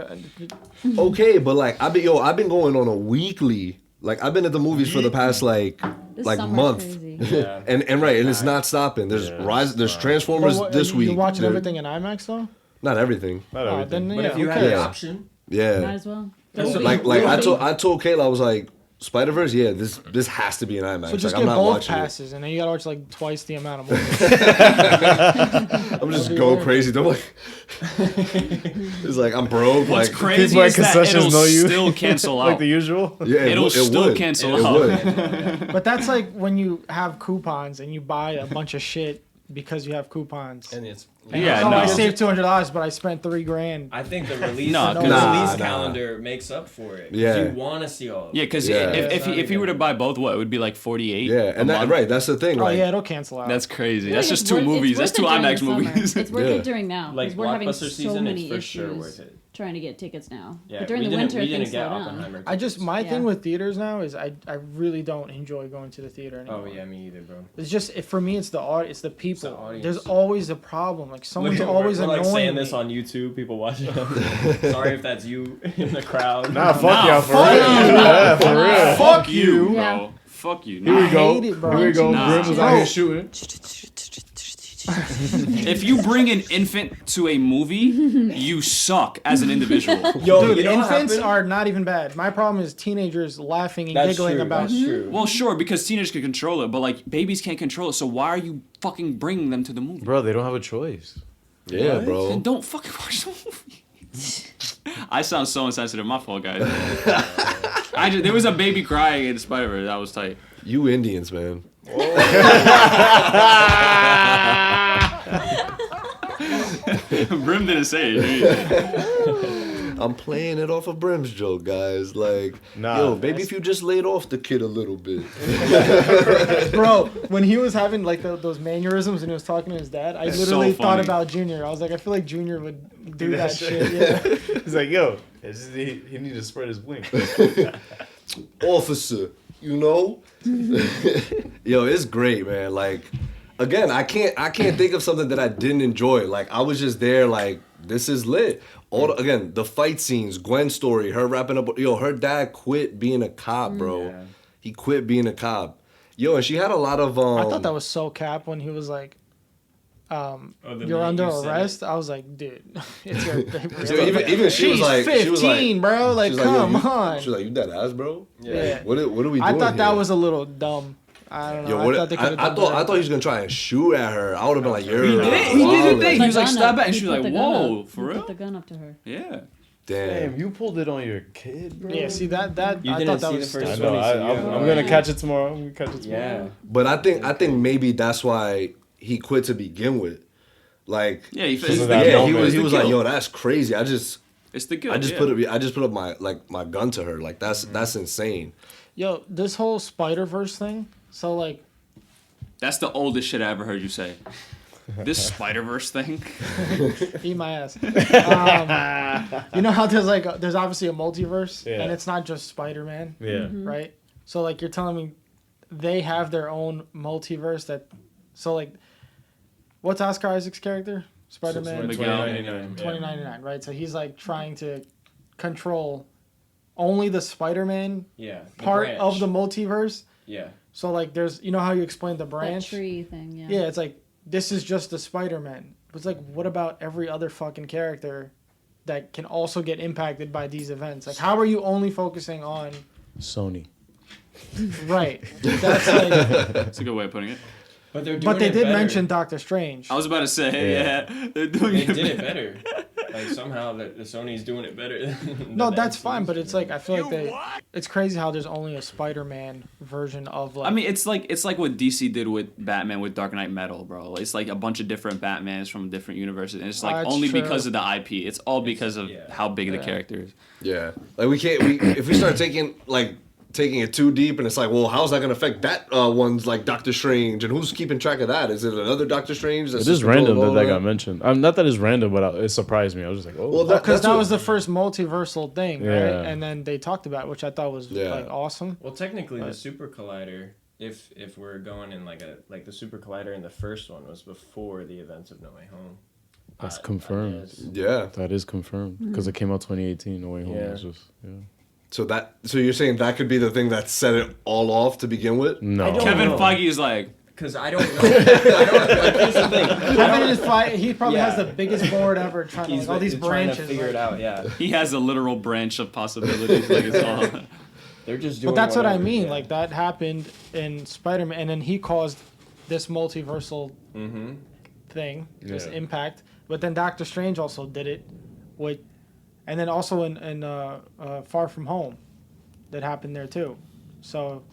Okay, but like I've been going on a weekly. Like I've been at the movies for the past like This like summer's month. crazy. Yeah. And right, and it's not stopping. There's there's Transformers this week. You watching There- everything in IMAX though? Not everything. Not Oh, everything. then But yeah, if you who had the cares? option, Might Yeah. as well. Like I told Kayla, I was like, Spider-Verse, yeah, this has to be an IMAX. So just like, I'm get not both watching passes, and then you gotta watch like twice the amount of movies. it. I'm just go crazy. I'm like, it's like I'm broke. What's like crazy people at is that concessions it'll know you. still cancel out. Like the usual. Yeah, It'll still would. cancel It out. would. But that's like when you have coupons and you buy a bunch of shit because you have coupons. and it's I saved $200, but I spent $3,000. I think the release calendar makes up for it. Yeah, you want to see all of it. Yeah, because if he were to buy both, what it would be like 48. Yeah, and that's the thing. Oh yeah, it'll cancel out. That's crazy. That's just 2 movies. That's 2 IMAX movies. It's worth it during now. Like we're having blockbuster so season, many it's for issues sure worth it. trying to get tickets now. Yeah, but during the winter, things slow down. Oppenheimer thing with theaters now is I really don't enjoy going to the theater anymore. Oh yeah, me either, bro. It's just for me, it's the people. There's always a problem. Like someone's always we're annoying. Like saying this on YouTube, people watching. Sorry if that's you in the crowd. Nah, fuck y'all for real. Yeah, for real. Fuck you, bro. Fuck you. Here we go. Here we go. Grim was out here shooting. If you bring an infant to a movie, you suck as an individual. Yo, dude, infants are not even bad. My problem is teenagers laughing and giggling about. That's true. Well, sure, because teenagers can control it, but like babies can't control it. So why are you fucking bringing them to the movie? Bro, they don't have a choice. Yeah, bro. Then don't fucking watch the movie. I sound so insensitive. My fault, guys. There was a baby crying in Spiderverse. That was tight. You Indians, man. Brim didn't say it. I'm playing it off of Brim's joke, guys. Like, yo, maybe if you just laid off the kid a little bit. Bro, when he was having like those mannerisms and he was talking to his dad, I literally thought about Junior. I was like, I feel like Junior would do that shit. Yeah. He's like, yo, he need to spread his wings. Officer, you know? Yo, it's great, man. Like, again, I can't think of something that I didn't enjoy. Like, I was just there like, this is lit. Again, the fight scenes, Gwen's story, her wrapping up. Yo, her dad quit being a cop, bro. Yeah. He quit being a cop. Yo, and she had a lot of. I thought that was so cap when he was like, "You're under arrest." I was like, "Dude, it's your paper." So even she was like, 15, bro. Like, come on. She was like, "You dead ass, bro." Yeah. Like, what are we doing? I thought that here? was a little dumb. I don't know. Yo, I thought he was gonna try and shoot at her. I would have been like, "You're." He did the thing. He was like, "Stop it," and she was like, "Whoa, for real?" Put the gun up to her. Yeah. Damn, you pulled it on your kid, bro. Yeah, see that you I thought that was the first I know. I'm gonna catch it tomorrow. Yeah. But I think maybe that's why he quit to begin with. Like, he was like, "Yo, that's crazy." It's the guilt. I just put up my gun to her. Like, that's insane. Yo, this whole Spider-Verse thing. So like, that's the oldest shit I ever heard you say. This Spider-Verse thing. Eat my ass. You know how there's obviously a multiverse, and it's not just Spider-Man. Yeah. Mm-hmm. Right. So like, you're telling me they have their own multiverse that. So like, what's Oscar Isaac's character? Spider-Man. 2099. Right. So he's like trying to control only the Spider-Man part of the multiverse. Yeah. So like, there's how you explained the branch. That tree thing. Yeah. Yeah, it's like this is just the Spider-Man. It's like, what about every other fucking character that can also get impacted by these events? Like, how are you only focusing on Sony? Right. That's like. That's a good way of putting it. But they're doing But they it did better. mention Doctor Strange. I was about to say, yeah. They're doing They did it better. Like somehow the Sony's doing it better. No, that's fine, but it's like I feel like it's crazy how there's only a Spider-Man version of like. I mean, it's like what DC did with Batman with Dark Knight Metal, bro. It's like a bunch of different Batmans from different universes, and it's like only because of the IP. It's all because of how big the character is. Yeah, like if we start taking it too deep, and it's like, well, how's that going to affect that one's like Doctor Strange, and who's keeping track of that? Is it another Doctor Strange? It is random that got mentioned. Not that it's random, but it surprised me. I was just like, oh. Well, because that was the first multiversal thing, right? And then they talked about it, which I thought was like awesome. Well, technically, the Super Collider, if we're going in like the Super Collider in the first one was before the events of No Way Home. That's confirmed. Yeah, that is confirmed because it came out 2018. No Way Home was just So you're saying that could be the thing that set it all off to begin with? No. Kevin Feige is like, because I don't know. Here's the thing. Kevin is he probably has the biggest board ever trying to all these branches. To figure it out. Yeah. He has a literal branch of possibilities. Like it's all. They're just doing. But that's what I mean. Like that happened in Spider-Man, and then he caused this multiversal thing, this impact. But then Doctor Strange also did it, and then also in Far From Home, that happened there too. So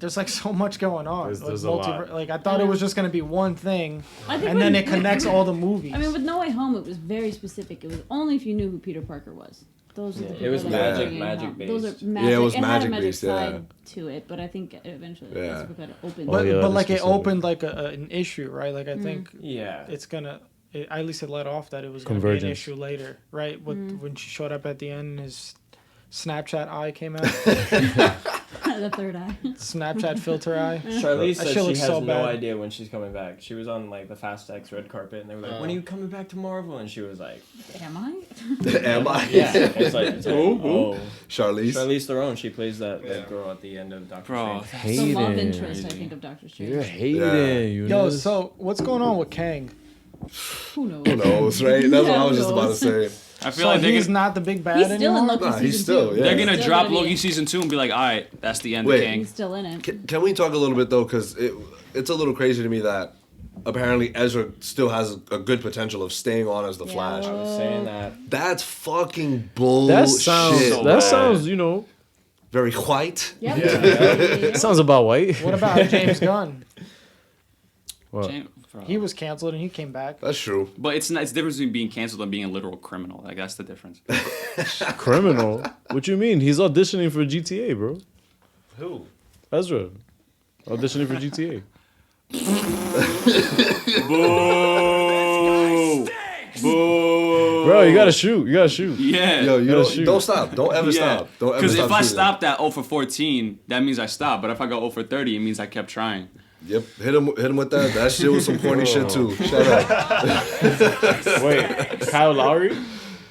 there's like so much going on. There's a lot. Like I thought it was just gonna be one thing, I think and then it connects all the movies. I mean, with No Way Home, it was very specific. It was only if you knew who Peter Parker was. Those are the it was magic based. Those are magic. Yeah, it was had magic a magic based, side to it, but I think eventually Yeah. that's what opened. But, yeah, but like that's it opened like an issue, right? Like I think Yeah. it's gonna. At least it let off that it was gonna be an Convergence. issue later, right? When she showed up at the end, his Snapchat eye came out. The third eye. Snapchat filter eye. Charlize That said shit she looks has so no bad. idea when she's coming back. She was on like the Fast X red carpet, and they were like, "When are you coming back to Marvel?" And she was like, Am I? Am I? "Yeah." It's like oh, Charlize. Charlize Theron. She plays that girl at the end of Doctor Bro, Strange. The love Hating. interest, I think, of Doctor Strange. You're hating. Yeah. Yo, so what's going on with Kang? Who knows? Who knows, right? That's what I was Who just about to knows? say. I feel So like he's not the big bad He's still in anymore. Loki Nah, season he's still, 2. yeah. they're gonna Still drop gonna be- Loki season 2 and be like, all right, that's the end Wait. of King. He's still in it. Can we talk a little bit though, because it's a little crazy to me that apparently Ezra still has a good potential of staying on as the Flash. I was saying that. That's fucking bullshit. That sounds. So That bad. sounds. You know. very white. Yep. It sounds about white. What about James Gunn? What? Bro. He was canceled and he came back. That's true. But it's not. It's the difference between being canceled and being a literal criminal. Like that's the difference. Criminal? What you mean? He's auditioning for GTA, bro. Who? Ezra. Auditioning for GTA. Boo! Boo! Bro, you gotta shoot. You gotta shoot. Yeah. Yo, you Gotta don't, shoot. don't stop. Don't ever stop. Don't ever Because stop if I shooting. stopped at 0 for 14, that means I stopped. But if I go 0 for 30, it means I kept trying. Yep, hit him with that. That shit was some corny shit too. Shut up. Wait, Kyle Lowry?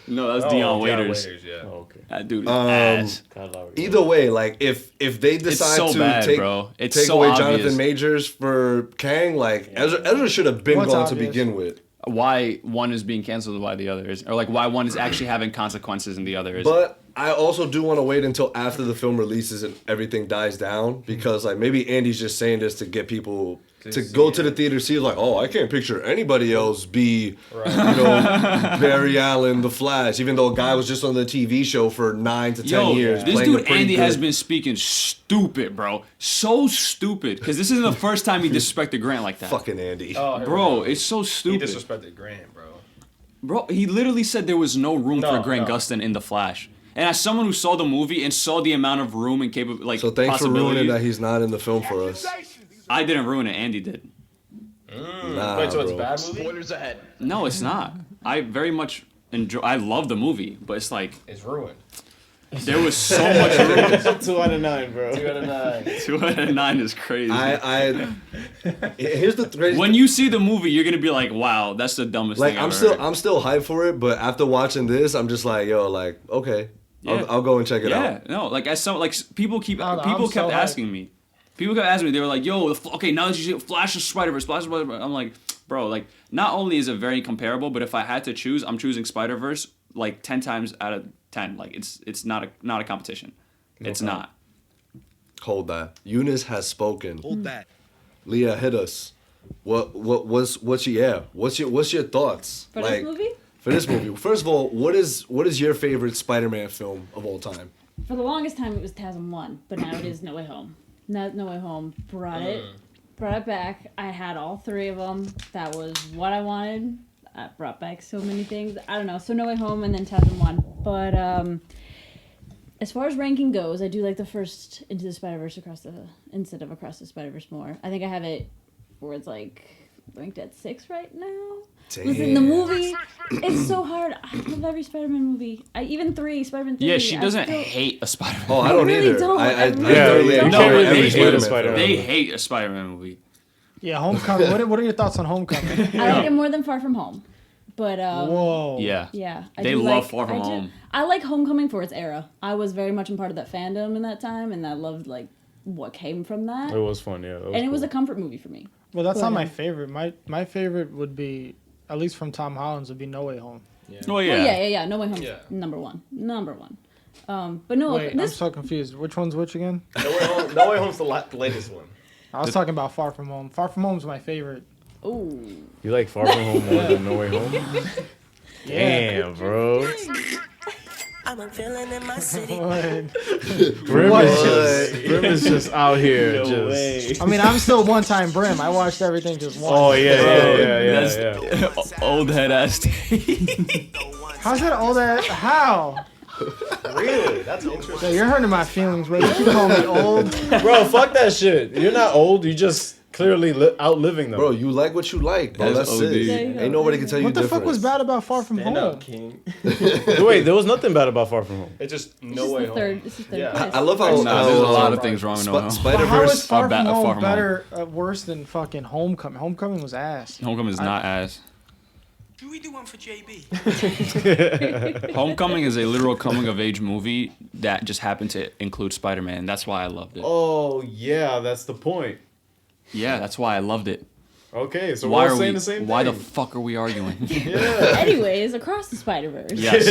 No, that's Oh, Deion Deion Waiters. yeah. Oh, okay. That dude is ass. Kyle Lowry. Either way, like if they decide so to bad, take bro. It's take so away obvious. Jonathan Majors for Kang, like Ezra should have been What's gone to obvious? begin with. Why one is being canceled and why the other is, or like why one is actually having consequences and the other is. But I also do want to wait until after the film releases and everything dies down, because like maybe Andy's just saying this to get people to go to the theater, see like, oh, I can't picture anybody else be, you know, Barry Allen, the Flash, even though a guy was just on the TV show for 9 to 10 Yo, years. this playing a dude pretty Andy good- has been speaking stupid, bro. So stupid. Because this isn't the first time he disrespected Grant like that. fucking Andy. Oh, here we Bro, go. it's so He stupid. disrespected Grant, bro. Bro, he literally said there was no room for No, Grant no. Gustin in The Flash. And as someone who saw the movie and saw the amount of room and like So thanks for ruining possibilities, that he's not in the film for us. I didn't ruin it. Andy did. Nah, Wait, so it's a bro. bad movie? Spoilers ahead. No, it's not. I very much enjoy. I love the movie, but it's like It's ruined. there was so much room. 2 out of 9, bro. 2 out of 9. 2 out of 9 is crazy. Here's the crazy. When you see the movie, you're gonna be like, "Wow, that's the dumbest Like thing." I'm still hyped for it, but after watching this, I'm just like, yo, like okay, Yeah. I'll go and check it Yeah, out. no, like as some like people keep I'm people so kept hyped. asking me. People kept asking me. They were like, "Yo, okay, now that you see Flash of Spiderverse, Flash of Spiderverse," I'm like, bro, like not only is it very comparable, but if I had to choose, I'm choosing Spiderverse like 10 times out of 10. Like it's not a competition. It's not. Hold that. Eunice has spoken. Hold that. Leah, hit us. What's your thoughts? For this movie? For this movie. First of all, what is your favorite Spider-Man film of all time? For the longest time, it was TASM 1, but now it is No Way Home. No Way Home brought it back. I had all 3 of them. That was what I wanted. I brought back so many things. I don't know. So No Way Home and then TASM 1. But as far as ranking goes, I do like the first Into the Spider-Verse instead of Across the Spider-Verse more. I think I have it where it's like ranked at 6 right now. Listen, the movie, it's so hard. I love every Spider-Man movie. Even 3, Spider-Man 3. Yeah, she doesn't hate a Spider-Man. Oh, I don't really either. don't. I really thoroughly don't. enjoy No, every they hate Spider-Man a Spider-Man. film. They hate a Spider-Man movie. Yeah, Homecoming. What are your thoughts on Homecoming? I like it more than Far From Home. But Whoa. Yeah. yeah, They love Far From Home. I like Homecoming for its era. I was very much a part of that fandom in that time, and I loved like what came from that. It was fun, yeah. And it was a comfort movie for me. Well, that's Go not my ahead. favorite. My favorite would be, at least from Tom Holland's, would be No Way Home. Oh Oh, yeah. No Way Home, Yeah. number one. But no, Wait, I'm this so confused. Which one's which again? No Way Home's the latest one. I was talking about Far From Home. Far From Home's my favorite. ooh. You like Far From Home more than No Way Home? Damn, bro. I'm a villain in my city. Brim is just out here. I mean, I'm still one-time Brim. I watched everything just once. Oh yeah. That's old head ass. How's that old ass? How? Really? That's interesting. Yeah, you're hurting my feelings, bro. You keep calling me old. Bro, fuck that shit. You're not old. You just clearly outliving them. Bro, you like what you like, bro. That's OD. it. Ain't nobody can tell you What the different. fuck was bad about Far From Stand Home? up, King. Wait, there was nothing bad about Far From Home. It's just It's No just Way the Home. third. It's the third Yeah. place. I love how Nah, there's a lot of things wrong with No Way Home. But how is Spider-Verse. Far From Far Home From better, worse than fucking Homecoming? Homecoming was ass. Homecoming is not ass. Can we do one for JB? Homecoming is a literal coming of age movie that just happened to include Spider-Man. That's why I loved it. Oh yeah, that's the point. Yeah, that's why I loved it. Okay, so Why we're all are saying we? the same thing. Why the fuck are we arguing? Anyways, Across the Spider-Verse. Yes.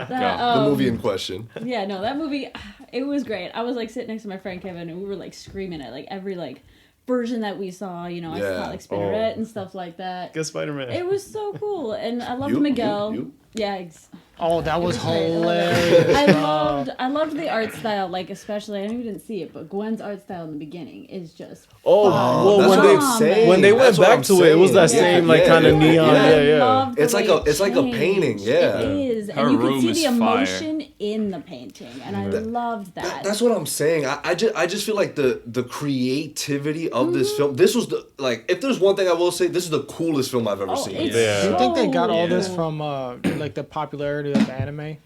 The movie in question. Yeah, no, that movie, it was great. I was like sitting next to my friend Kevin, and we were like screaming at like every like version that we saw. You know, I saw like Spiderette and stuff like that. Good Spider-Man. It was so cool, and I loved You? Miguel. You? Yeah. Oh, that was great. hilarious. I loved the art style, like especially I know you didn't see it, but Gwen's art style in the beginning is just well, that's when what they I'm saying. when they went That's what back I'm to it, it was that saying. same like kind of neon. I loved the It's like way a- it's like a changed. painting, yeah. It is, Her and you could room see is the fire. emotion in the painting, and I loved that. That's what I'm saying. I just feel like the creativity of this film. This was the like. If there's one thing I will say, this is the coolest film I've ever seen. It's Yeah. Do you think they got all so this cool. from like the popularity of anime?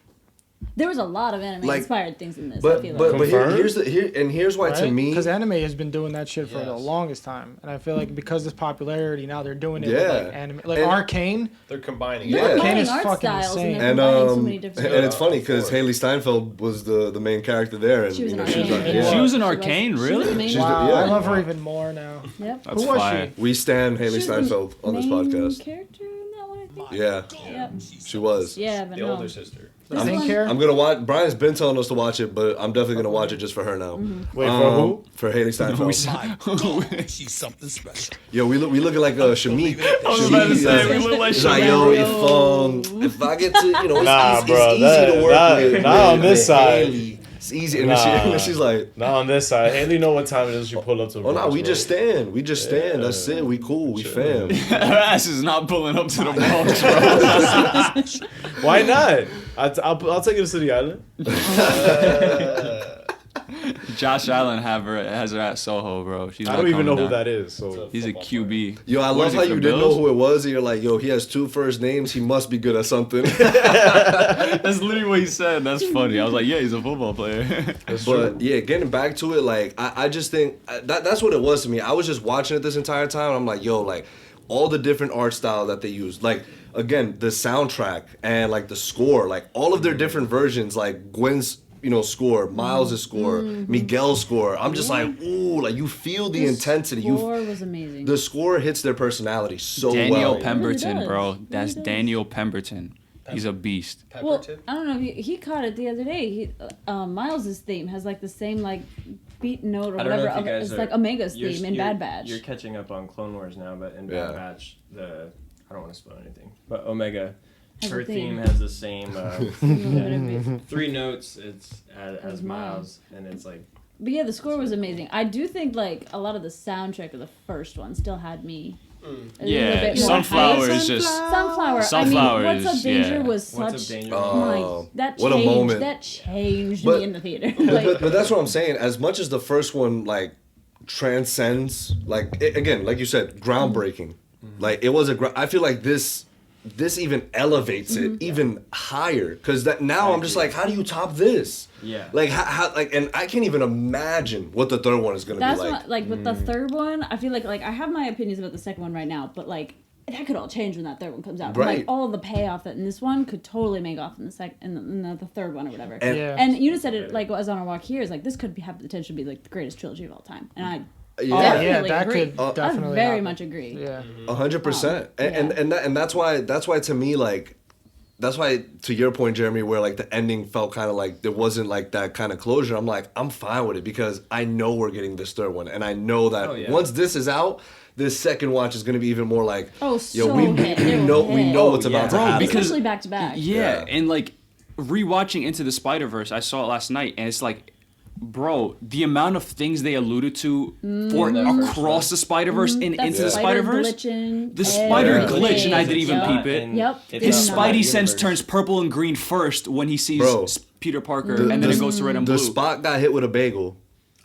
There was a lot of anime Like, inspired things in this. I But feel but, like. but here, Confirmed? here's why to me. Because anime has been doing that shit for the Yes. longest time, and I feel like because of popularity, now they're doing it Yeah. with like anime, like And- Arcane. They're combining Yeah. it. They're Arcane combining is art fucking styles insane. and they're And combining so many different. and it's funny because Haley Steinfeld was the main character there, and She was you in know, she was Arcane. like, yeah. She was in She Arcane, was really? the main She's the- Wow, yeah. I love her even more now. Yep. That's Who was fire. she? We stand Haley She was the Steinfeld on this main podcast. character in that one, I think. Yeah, Yep. she was. Yeah, but The no. older sister. The This main one- character. I'm gonna watch. Brian's been telling us to watch it, but I'm definitely gonna watch it just for her now. Wait, for who? For Haley Steinfeld. She's something special. Yo, we looking like Shamik. I was about to say, we look like He's like, yo, if I get to, you know, Nah, it's bro, easy to work that- with. not on with this side. Haley. It's easy, and Nah. she's like, Not on this side. Haley know what time it is. She pull up to the oh no, Bronx, we bro. just stand. We just stand. That's it. We cool. We fam. Her ass is not pulling up to the Bronx, bro. Why not? I'll take you to the island. Josh Allen has her at Soho, bro. She's I not don't even know coming who down. that is. So He's a QB. Yo, I What love is he how for you didn't Bills? know who it was, and you're like, yo, he has 2 first names. He must be good at something. That's literally what he said. That's funny. I was like, yeah, he's a football player. But yeah, getting back to it, like I just think that's what it was to me. I was just watching it this entire time. And I'm like, yo, like all the different art style that they use, like again the soundtrack and like the score, like all of their different versions, like Gwen's score, Miles' score, Miguel's score. I'm just like, ooh, like you feel the intensity. The score was amazing. The score hits their personality so Daniel well. Pemberton, does. bro. It really That's does. Daniel Pemberton. He's a beast. Well, I don't know. He caught it the other day. Miles's theme has like the same like beat note or I don't know whatever. if you guys It's are- like Omega's you're- theme in you're- Bad Batch. You're catching up on Clone Wars now, but in Yeah. Bad Batch, I don't want to spoil anything, but Omega, Has a her theme theme. has the same Whatever. 3 notes. It's as As Miles, and it's like But yeah, the score was amazing. I do think like a lot of the soundtrack of the first one still had me. a little Yeah, bit more Sunflower hyped. is just. Sunflower. Sunflower I mean, What's is- Up Danger yeah. was What's Up such. Danger? Oh, that what a changed. moment. That changed But- me in the theater. But that's what I'm saying. As much as the first one like transcends, like again, like you said, groundbreaking. Like it was I feel like this even elevates it even higher because that now I'm just like, how do you top this? Yeah. Like how like, and I can't even imagine what the third one is gonna That's be like. what, like with the third one, I feel like I have my opinions about the second one right now, but like that could all change when that third one comes out. Right. Like all the payoff that in this one could totally make off in the third one or whatever. And- Yeah. And you just said it like as on our walk here is like this could have the potential to be like the greatest trilogy of all time, and I Yeah. definitely that agree. could definitely I very happen. much agree. Yeah. 100%. And that's why to me like that's why to your point, Jeremy, where like the ending felt kind of like there wasn't like that kind of closure. I'm like, I'm fine with it because I know we're getting this third one, and I know that once this is out, this second watch is gonna be even more like, Oh, yo, so we hit. They were know hit. what's about to Bro, happen. because- Especially back to back. Yeah, and like rewatching Into the Spider-Verse, I saw it last night, and it's like, bro, the amount of things they alluded to for across the Spider-Verse and Into the Spider-Verse. The spider glitch, and I didn't even peep it. Yep. His Spidey sense turns purple and green first when he sees Peter Parker, and then it goes to red and blue. The Spot got hit with a bagel.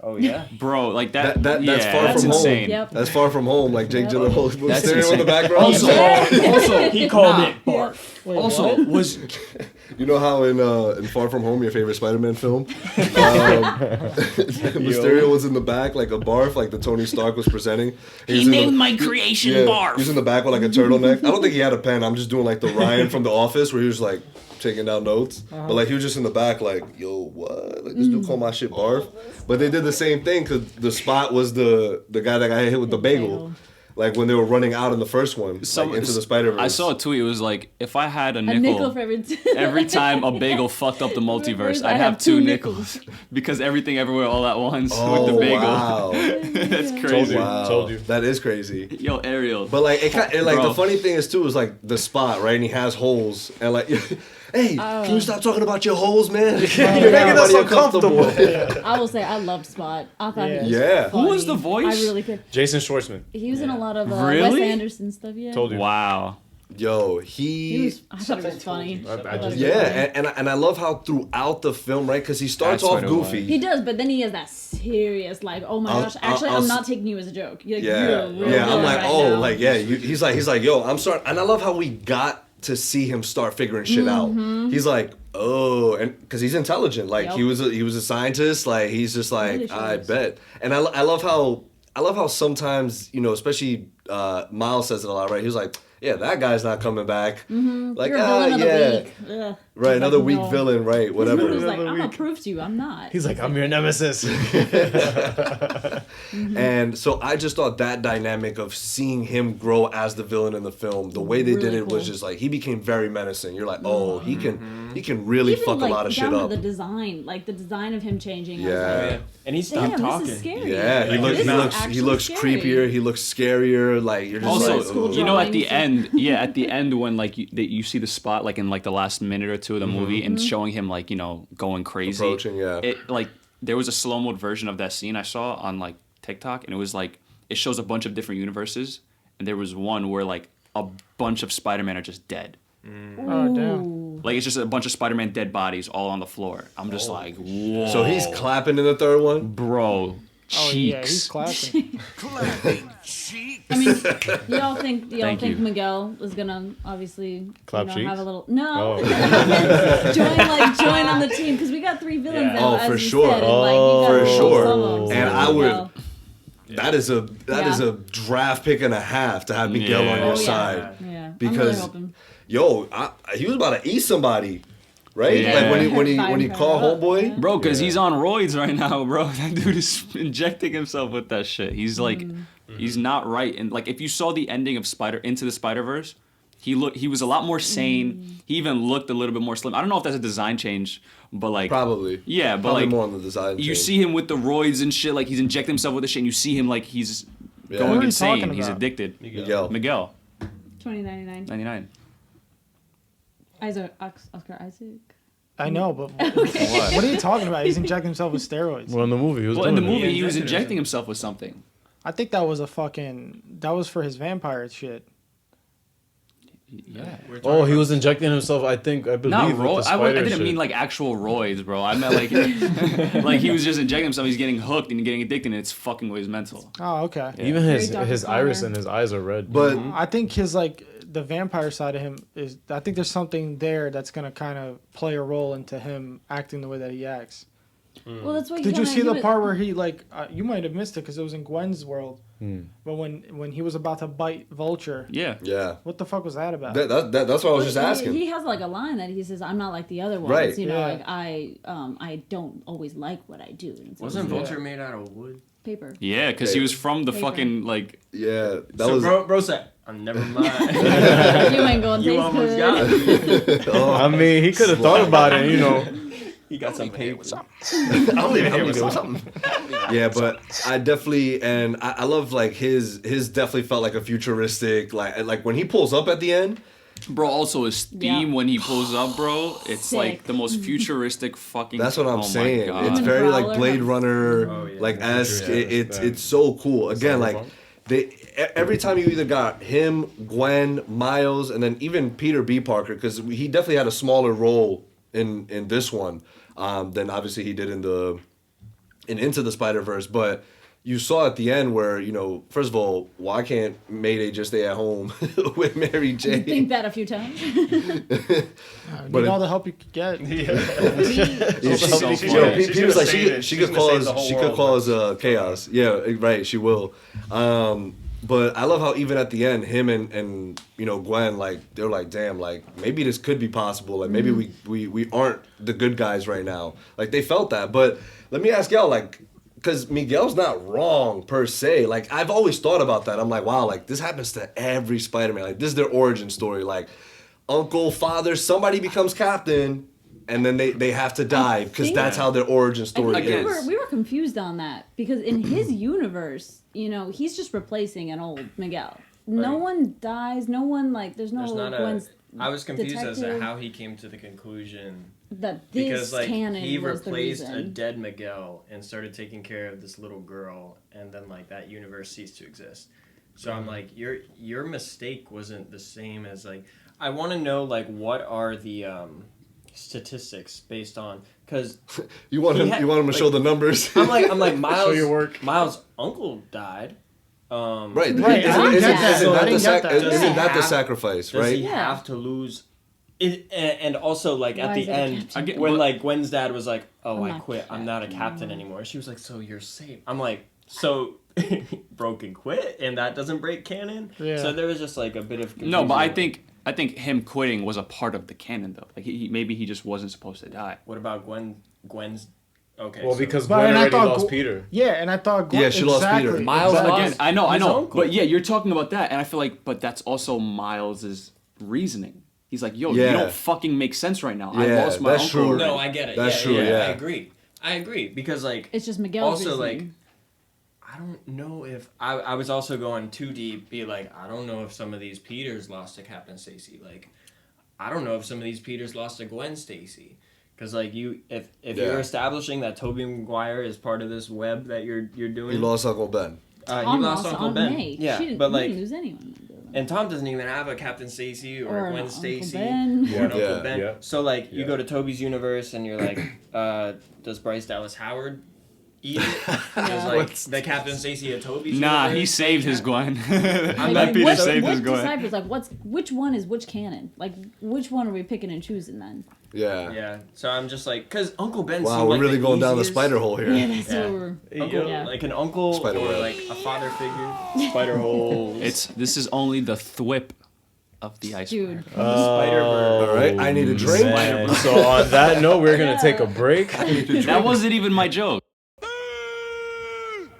Oh yeah, bro, like that. That's far from insane. home. Yep. That's far from home. Like Jake Gyllenhaal was That's staring in the insane. background. Also, he called it barf. Wait, also what? was You know how in Far From Home, your favorite Spider-Man film, Mysterio was in the back like a barf, like the Tony Stark was presenting. he named my creation barf. He was in the back with like a turtleneck. I don't think he had a pen. I'm just doing like the Ryan from The Office where he was like taking down notes. But like he was just in the back like, yo, what? Like this dude called my shit barf. But they did the same thing because the Spot was the guy that got hit with the bagel. Like when they were running out in the first one, like Into the Spider-Verse. I saw a tweet. It was like, if I had a nickel, nickel for every time a bagel fucked up the multiverse, I'd have 2 nickels because everything everywhere all at once with the bagel. Wow. That's crazy. Told you. That is crazy. Yo, Ariel. But like, the funny thing is too is like the Spot, right? And he has holes, and like, hey, can you stop talking about your holes, man? You're making us uncomfortable. I will say I loved Spot. I thought he was Who was the voice? I really could. Jason Schwartzman. He was in a lot of Wes Really? Anderson stuff. Yeah. Told you. Wow. Yo, He was. I thought it was funny. and I love how throughout the film, right? Because he starts off goofy. He does, but then he has that serious, like, oh my gosh, actually, I'm not taking you as a joke. Like, Yeah, you're real I'm like, right oh, now. like, yeah. He's like, yo, I'm starting, and I love how we got to see him start figuring shit out. He's like, oh, and because he's intelligent, like he was a scientist, like he's just like, Really I shows. bet, and I love how sometimes, you know, especially Miles says it a lot, right? He's like, yeah, that guy's not coming back. Like, You're a villain of the week. Ugh. Right, He's another like, weak no. villain, right? Whatever. He was like, I'm gonna prove to you, I'm not. He's like, I'm your nemesis. And so I just thought that dynamic of seeing him grow as the villain in the film, the way they did Really it was cool. just like he became very menacing. You're like, oh, he can really Even, fuck like, a lot of shit down to up. the design, like the design of him changing. I was Yeah. like, And he stopped damn, talking. This is scary. Yeah, he This is looks actually scary. creepier. He looks scarier. Like you're just Also, like, school "Ugh." you know, at the drawings. end, at the end when like you see the Spot like in like the last minute or two of the movie and showing him like, you know, going crazy. Approaching, yeah. It like there was a slow mo version of that scene I saw on like TikTok, and it was like it shows a bunch of different universes, and there was one where like a bunch of Spider-Man are just dead. Oh damn. Like it's just a bunch of Spider-Man dead bodies all on the floor. I'm just like, whoa. So he's clapping in the third one. bro. Oh yeah, he's Cheeks. clapping. I mean, y'all think Thank you. Miguel is gonna obviously Clap have cheeks? a little no Oh. join on the team because we got 3 villains Yeah. now. Oh, as for you sure. said, and, like, you For gotta sure. some of them, And so I would- Miguel- That is a draft pick and a half to have Miguel on Yeah. your Oh, yeah. side. Yeah, I'm really Because hoping. yo, he was about to eat somebody, right? Yeah. Like when he called homeboy. Bro, because he's on roids right now, bro. That dude is injecting himself with that shit. He's like, he's not right. And like, if you saw the ending of Into the Spider-Verse, he was a lot more sane. He even looked a little bit more slim. I don't know if that's a design change, but like Probably. yeah, but Probably like more on the design. you change. see him with the roids and shit. Like he's injecting himself with the shit, and you see him like he's Yeah. going What are you insane. talking He's about? addicted. Miguel. Miguel, 2099. 99. Oscar Isaac. I know, but what are you talking about? He's injecting himself with steroids. Well, in the movie, he was Well, in the doing it. movie, he was injecting himself with something. I think that was that was for his vampire shit. Yeah. Oh, he was injecting himself. I believe. Not with roids. the I spider didn't shit. mean like actual roids, bro. I meant like like he was just injecting himself. He's getting hooked and getting addicted, and it's fucking with his mental. Oh, okay. Even Very his Dr. iris Connor. and his eyes are red. But I think his like the vampire side of him is. I think there's something there that's gonna kind of play a role into him acting the way that he acts. Well, that's what. Did you see the part where he like? You might have missed it because it was in Gwen's world. But when he was about to bite Vulture, Yeah. what the fuck was that about? That's what I was just asking. He has like a line that he says, "I'm not like the other ones." Right. You know, Yeah. like I don't always like what I do. And so Wasn't it's Vulture made out of wood? paper? Yeah, because he was from the Paper. fucking like. Yeah, that So was. bro said, never mind. You ain't going to You taste almost good. got it. I mean, he could have thought about it, you know. He got some paper. I'll leave it here with something. Yeah, but I definitely and I love like his definitely felt like a futuristic like when he pulls up at the end Bro, also his theme when he pulls up, bro, it's Sick. like the most futuristic fucking. That's what I'm saying. My God. It's And the very like Prowler Blade has- Runner, like esque. It's so cool. Again, like every time you either got him, Gwen, Miles, and then even Peter B. Parker, because he definitely had a smaller role in this one than obviously he did in Into the Spider-Verse, but. You saw at the end where, you know, first of all, why can't Mayday just stay at home with Mary Jane? You think that a few times? Need all the help you could get. Peter's like she could cause chaos. Yeah, right. She will. But I love how even at the end, him and you know Gwen, like they're like, damn, like maybe this could be possible. Like maybe we aren't the good guys right now. Like they felt that. But let me ask y'all, like. Because Miguel's not wrong per se. Like I've always thought about that. I'm like, wow, like this happens to every Spider-Man. Like this is their origin story. Like uncle, father, somebody becomes captain, and then they have to die because that's how their origin story is. We were confused on that because in his universe, you know, he's just replacing an old Miguel. No one dies. No one there's no Gwen's I was confused as to detective. how he came to the conclusion that this because like canon he was the replaced reason. a dead Miguel and started taking care of this little girl, and then like that universe ceased to exist. So I'm like, your mistake wasn't the same as like. I want to know like what are the statistics based on because you want him to show the numbers. I'm like Miles. Show your work. Miles' uncle died. Right. Isn't that the sacrifice, Does right? he have to lose? And also, like, Why at is the it a end, captain? when, like, Gwen's dad was like, oh, I'm I not quit. I'm not a captain captain anymore. She was like, so you're safe. I'm like, so broke and quit? And that doesn't break canon? Yeah. So there was just, like, a bit of confusion. No, but I think him quitting was a part of the canon, though. Like, maybe he just wasn't supposed to die. What about Gwen's... Okay, well, because But- Gwen and I already thought lost Gwen- Peter. Yeah, and I thought Yeah, she lost Peter. Miles But lost again, I know. his uncle. But yeah, you're talking about that, and I feel like, but that's also Miles's reasoning. He's like, yo, you Yeah. don't fucking make sense right now. I Yeah, lost my that's uncle. true. already. No, I get it. That's true, yeah. I agree. Because, like... It's just Miguel's also, like... reasoning. I don't know if... I was also going too deep, be like, I don't know if some of these Peters lost to Captain Stacy. Like, I don't know if some of these Peters lost to Gwen Stacy. Because, like, if you're establishing that Tobey Maguire is part of this web that you're doing... He lost Uncle Ben. He lost Uncle Aunt Ben. May. Yeah, She didn't, but, he like... didn't lose anyone. And Tom doesn't even have a Captain Stacy or Or Gwen Uncle Stacy Ben. or an Uncle Yeah. Ben. Yeah. So, like, you Yeah. go to Toby's universe and you're like, does Bryce Dallas Howard eat it? Does, like, the Captain Stacy of Toby's Nah, universe he saved his Gwen. I'm That like, Peter what- saved what his Gwen. deciphers, like, which one is which canon? Like, which one are we picking and choosing then? Yeah. Yeah, so I'm just like, because Uncle Ben Wow, seemed we're like really the going down the easiest- spider hole here. Yeah, that's Yeah. what we're... Uncle, Yeah. like an uncle Spider or web. like a father figure. Spider hole. This is only the thwip of the iceberg. Dude. Spider-Verse. All right, I need a drink. Man. So on that note, we're gonna take a break. That wasn't even my joke.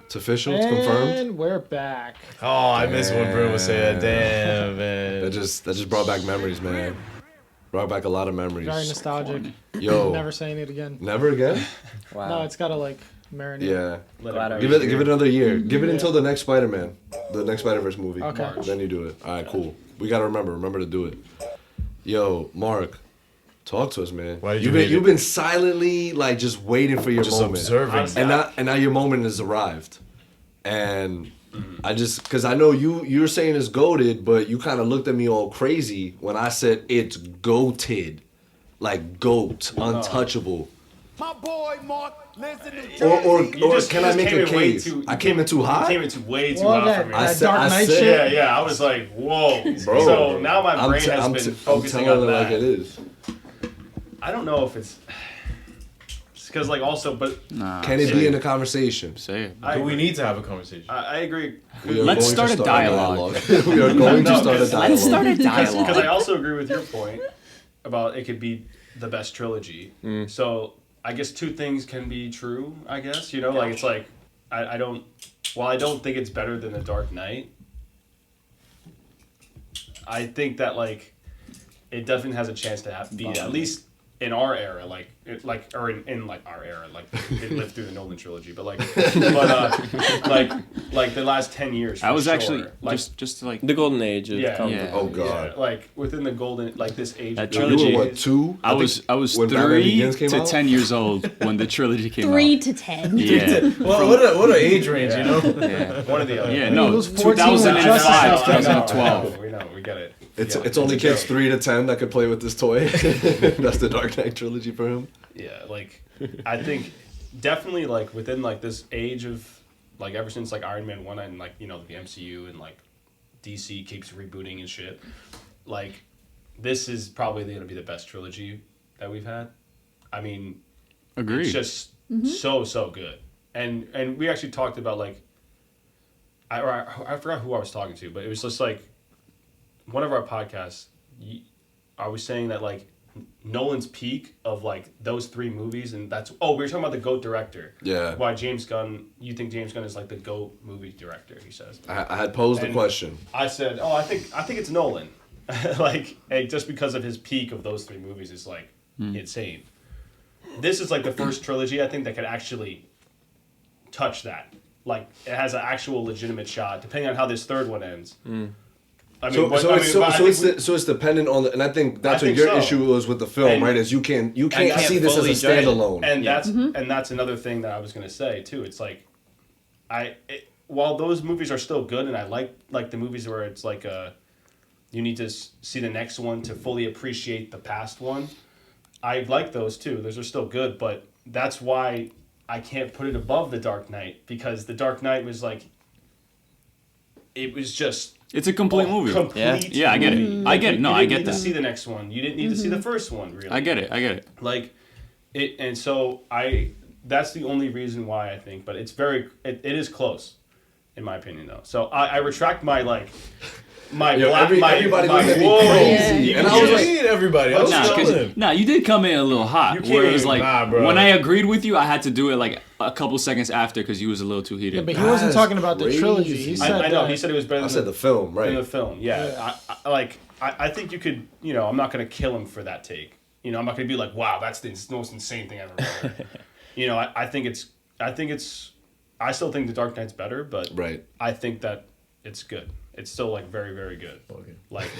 It's official. It's confirmed. And we're back. Oh, I miss when Bruno was saying, "Damn, man." That just brought back memories, man. Brought back a lot of memories. Very nostalgic. Yo, Never saying it again. never again. Wow. No, it's gotta like marinate. Yeah. Glad I Give was it here. another year. Give it until the next Spider-Man, the next Spider-Verse movie. Okay. Then you do it. All right, cool. We gotta remember to do it. Yo, Mark, talk to us, man. Why did you hate you've it? been silently like just waiting for your Just moment, observing. and now your moment has arrived, and I just because I know you're saying it's goated, but you kind of looked at me all crazy when I said it's goated, like goat, untouchable. My boy Mark lives in New Jersey. Or just- can you I just make came a in way case? too- I came in too hot. You came into way too Well, hot that, for me. that said- Dark I Knight said- shit. Yeah, I was like, whoa. Bro, So now my brain has I'm been focusing telling on it that. like it is. I don't know if it's because like also, but Nah, Can it say be in the conversation? Say it. I Do we agree. need to have a conversation? I agree. We are Let's going to start a dialogue. We are going to No, start a let's dialogue. Let's start a Because I dialogue. also agree with your point about it could be the best trilogy. So I guess two things can be true. I guess like it's like I don't. While I don't think it's better than The Dark Knight, I think that like it definitely has a chance to be at least in our era, or in like our era, like it lived through the Nolan trilogy, but like the last 10 years. I was actually just like the golden age of comic book. Oh god. Yeah, like within the golden, like this age. That of trilogy. You were what, 2? I was 3 to 10 years old when the trilogy came out. 3 to 10. Yeah. Well, what an age range, you know? Yeah. One of the other. Yeah, It no, was 14 2005, with 2012. We know, we get it. It's only kids 3 to 10 that could play with this toy. That's the Dark Knight trilogy for him. Yeah, like I think definitely like within like this age of like ever since like Iron Man 1 and like the MCU and like DC keeps rebooting and shit. Like this is probably going to be the best trilogy that we've had. I mean, Agreed. It's just so good. And we actually talked about like I forgot who I was talking to, but it was just like one of our podcasts. I was saying that like Nolan's peak of like those 3 movies, and we were talking about the GOAT director. Yeah. Why you think James Gunn is like the GOAT movie director? He says. I had posed the question. I said, I think it's Nolan, like just because of his peak of those 3 movies is like insane. This is like the first trilogy I think that could actually touch that. Like it has an actual legitimate shot, depending on how this third one ends. I mean, so it's dependent on and I think that's what your issue was with the film, right? Is you can't see this as a standalone, and that's another thing that I was gonna say too. It's like, while those movies are still good, and I like the movies where it's like you need to see the next one to fully appreciate the past one. I like those too; those are still good, but that's why I can't put it above the Dark Knight, because the Dark Knight was like, it was just. It's a complete movie. Yeah, I get it. I get it. No, I get that. You didn't need to see the next one. You didn't need to see the first one, really. I get it. Like, and so that's the only reason why I think, but it is close, in my opinion, though. So I retract my like, everybody looked at me crazy. Yeah. And I was like, everybody. You did come in a little hot. Where it was like, when I agreed with you, I had to do it like a couple seconds after because you was a little too heated. Yeah, but he wasn't talking about the trilogy. He said I know. He said it was better. I said the film, right? In the film, yeah. I think you could. I'm not gonna kill him for that take. I'm not gonna be like, wow, that's the most insane thing I've ever heard. I think it's. I still think The Dark Knight's better, but I think that it's good. It's still like very, very good. Okay. Like,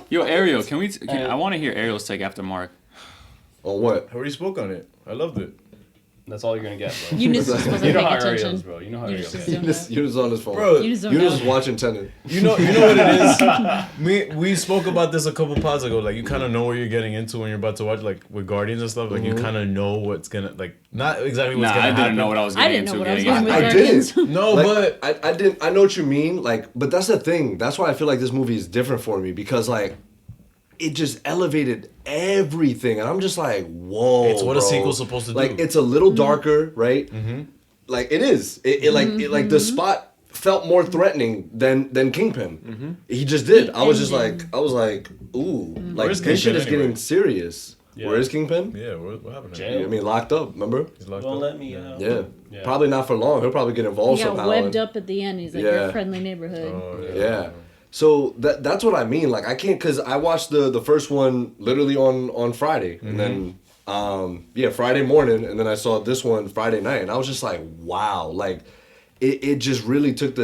yo, Ariel, I want to hear Ariel's take after Mark. On what? I already spoke on it. I loved it. That's all you're gonna get, bro. You just wasn't paying attention. Bro. You know how Ariel is. You was on his phone. Bro, you was watching Tenet. You know what it is? We spoke about this a couple pods ago. Like, you kind of know what you're getting into when you're about to watch, like, with Guardians and stuff. Like, you kind of know what's gonna, like, not exactly what's gonna happen. I didn't know what I was getting into. I didn't. No, like, but... I didn't. I know what you mean. Like, but that's the thing. That's why I feel like this movie is different for me. Because, like, it just elevated everything, and I'm just like, whoa. It's what a sequel's supposed to do. Like, it's a little darker, right? Mm-hmm. Like, it is. It like the Spot felt more threatening than Kingpin. Mm-hmm. He just did. I was like, ooh, like this shit is getting serious. Yeah. Where is Kingpin? Yeah, what happened? I mean, locked up. Remember? He's locked up. Let me out. Yeah, probably not for long. He'll probably get involved somehow. He got webbed up at the end. He's like, your friendly neighborhood. Oh, yeah. So that's what I mean. Like, I can't, because I watched the first one literally on Friday. And then, Friday morning. And then I saw this one Friday night. And I was just like, wow. Like, it just really took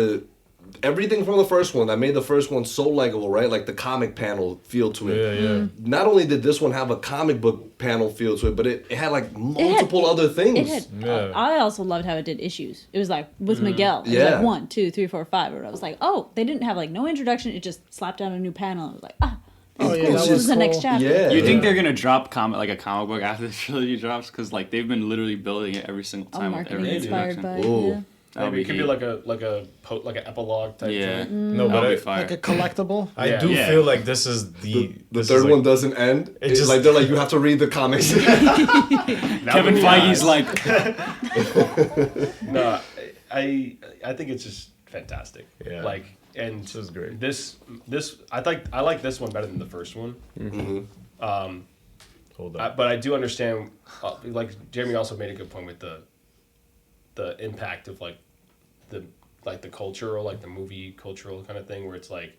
everything from the first one that made the first one so likable, right? Like the comic panel feel to it. Yeah. Not only did this one have a comic book panel feel to it, but it had like multiple other things. I also loved how it did issues. It was like with Miguel. It was like 1, 2, 3, 4, 5. And I was like, oh, they didn't have like no introduction. It just slapped down a new panel. I was like, this is the next chapter. Yeah. You think they're gonna drop a comic book after the trilogy drops? Because like they've been literally building it every single time. Marketing inspired by Maybe it could be like an epilogue type thing. No, but like a collectible. I do feel like this is the third one doesn't end. It's just like they're like, you have to read the comics. Kevin Feige's like, no, I think it's just fantastic. Yeah. Like, and this is great. This I like this one better than the first one. Mm-hmm. Hold on. But I do understand. Like Jeremy also made a good point with the impact of like the cultural, like the movie cultural kind of thing, where it's like,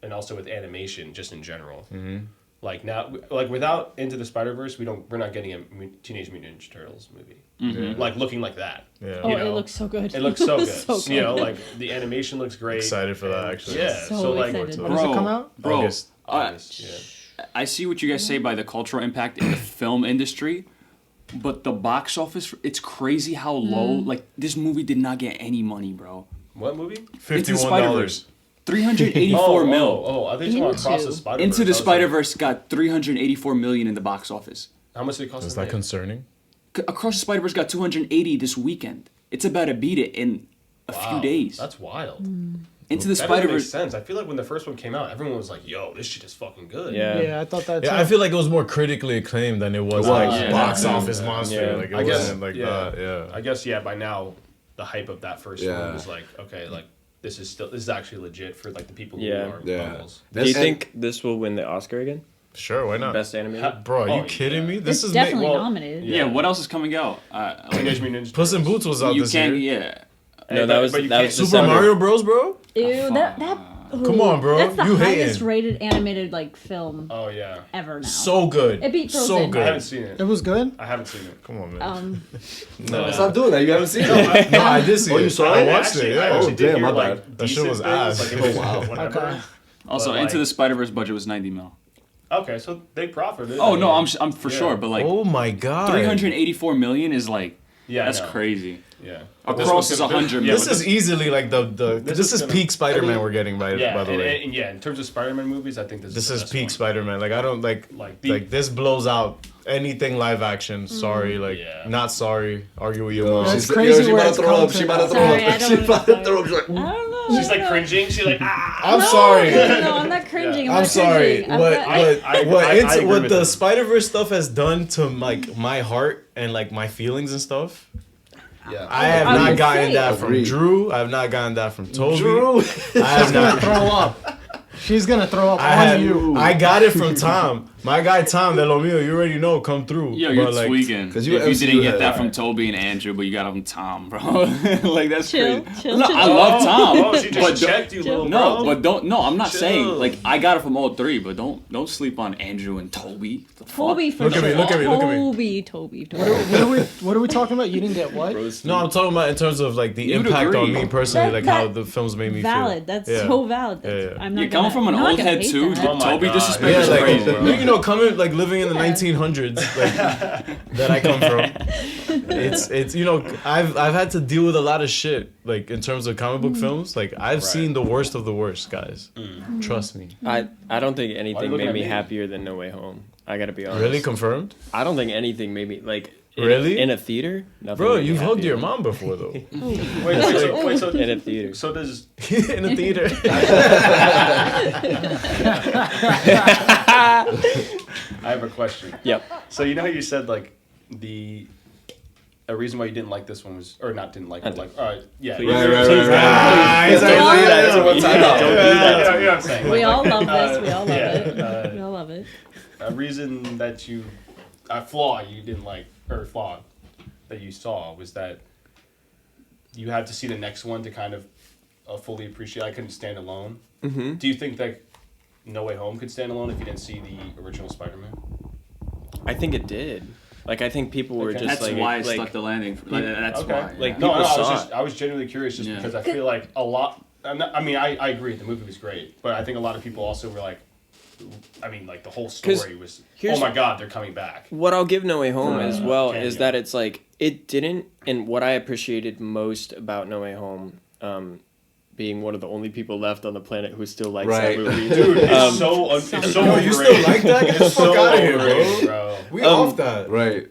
and also with animation just in general. Mm-hmm. Like now, like without Into the Spider-Verse, we're not getting a Teenage Mutant Ninja Turtles movie. Yeah. Like looking like that. Yeah. Oh, it looks so good. It looks so good. So good. You know, like the animation looks great. Excited for that, actually. Yeah. So like, excited. When does it come out? Bro, August, yeah. I see what you guys say by the cultural impact in the film industry, but the box office, it's crazy how low. Like, this movie did not get any money, bro. What movie? $51. 384 mil. Oh, I think it's about Across the Spider-Verse. Into the Spider-Verse got 384 million in the box office. How much did it cost? Is that concerning? Across the Spider-Verse got 280 this weekend. It's about to beat it in a few days. That's wild. Into the That Spider-Verse. makes sense. I feel like when the first one came out, everyone was like, "Yo, this shit is fucking good." Yeah, I thought that. Yeah, I feel like it was more critically acclaimed than it was like box office monster. Yeah. Like it I guess, wasn't like that. Yeah. I guess by now, the hype of that first one was like, okay, like this is actually legit for like the people who are bubbles. Do you think this will win the Oscar again? Sure, why not? Best animated? Bro, are you kidding me? This is definitely nominated. Yeah, what else is coming out? Puss in Boots was out this year. Yeah. No, that was Super Mario Bros, bro. Ew, that. Come on, bro. That's the You highest hating. rated animated like film. Oh yeah. Ever now. So good. It beat Frozen. So good. I haven't seen it. It was good. I haven't seen it. Come on, man. No, stop doing that. You haven't seen it. No, I did see it. Oh, you saw I it? watched it. Yeah. Oh, damn, my bad. That shit was ass. Like, it was, whatever. Okay. Also, But, Into like- the Spider-Verse budget was 90 mil. Okay, so they profited. Oh no, I'm for sure, but like, Oh my god. 384 million is like, Yeah, I that's know. crazy. Yeah. Across is 100 mil. This is easily like the this is gonna- peak Spider-Man we're getting by the way. And in terms of Spider-Man movies, I think this This the is best peak one. Spider-Man. Like I don't like this blows out anything live action. Sorry, like not sorry. Argue with your mom. That's crazy She where about it's to throw come up. to She about to now. throw Sorry, I up. don't She wanna about to start. throw up. She's like, I don't know. She's like cringing. She's like, ah. I'm sorry. No, I'm not cringing. I'm I'm not sorry. cringing. What I agree what with the him. Spider-Verse stuff has done to like my heart and like my feelings and stuff. Yeah. I have I'm not gonna gotten say that it. from Agreed. Drew. I have not gotten that from Toby. Drew. I have not. Throw up. She's gonna throw up I, on had, you. I got it from Tom. My guy Tom, de lo mío, you already know, come through. Yo, you're But, like, tweaking. 'cause you If you MCU didn't get head. that from Toby and Andrew, but you got it from Tom, bro. Like that's Chill, crazy. chill, No, chill, I chill. love Tom. Oh, she but just checked you, little No, bro. but don't. No, I'm not Chill. saying like I got it from all three, but don't sleep on Andrew and Toby. The fuck? Toby for Look at sure. me, look at me, look at me. Toby. What are we talking about? You didn't get what? No, I'm talking about in terms of like the You'd impact on agree. me personally, like how That- the films made me Valid. feel. That's Yeah. so valid. Yeah, yeah. I'm not You're coming gonna- from an I'm not old gonna head hate too. that. Oh my Toby God. disrespect Yeah, is like crazy, bro. you know, coming like living in the Yeah. 1900s, like that I come from. It's you know, I've had to deal with a lot of shit, like in terms of comic book films. Like I've seen the worst of the worst, guys. Trust me. I don't think Why anything you looking made at me me? happier than No Way Home. I gotta be honest. Really confirmed, I don't think anything made me like. Really? In a theater? Nothing bro. made me You've hugged happier. your mom before though. Wait, so In a theater. so does In a theater. I have a question. Yep. So you know how you said like a reason why you didn't like this one was, or not didn't like, but like, yeah. Please. Right. He's like, Don't do that. It's a one-time out. You know what I'm saying? We Like, all love this. We all love yeah, it. We all love it. a reason that a flaw you didn't like, or flaw that you saw was that you had to see the next one to kind of fully appreciate. I couldn't stand alone. Mm-hmm. Do you think that No Way Home could stand alone if you didn't see the original Spider-Man? I think it did. Like, I think people were Okay. just That's like... why it like, stuck the landing. That's Okay. why. Like, yeah. people saw it. I was genuinely curious just Yeah. because I feel like a lot. I agree. The movie was great, but I think a lot of people also were like, like the whole story was. here's- Oh my God, they're coming back. What I'll give No Way Home For, as well cameo. is that it's like, it didn't... And what I appreciated most about No Way Home... being one of the only people left on the planet who still likes Right. that movie. Dude, it's so Yo, you still like that? Get the It's fuck so out of here, overrated, bro. bro. We off that. Right.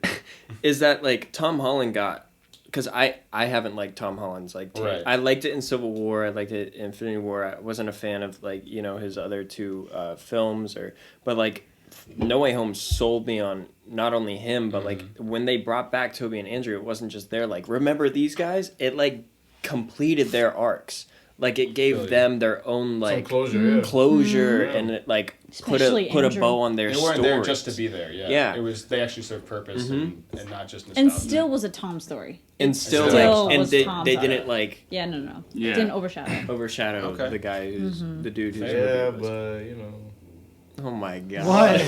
Is that like Tom Holland got... Because I haven't liked Tom Holland's like take. Right. I liked it in Civil War. I liked it in Infinity War. I wasn't a fan of like his other two films but like No Way Home sold me on not only him but like when they brought back Toby and Andrew, it wasn't just their like remember these guys. It like completed their arcs. Like it gave them their own like closure, yeah. and it like Especially put a Andrew. bow on their They story. weren't there just to be there. Yeah. Yeah. It was. They actually served purpose and not just nostalgia. And still was a Tom story. And still Still like and was they Tom's didn't like Yeah, no. Yeah. Didn't overshadow. overshadow Okay. the guy who's the dude who's Yeah, but you know. Oh my god. What?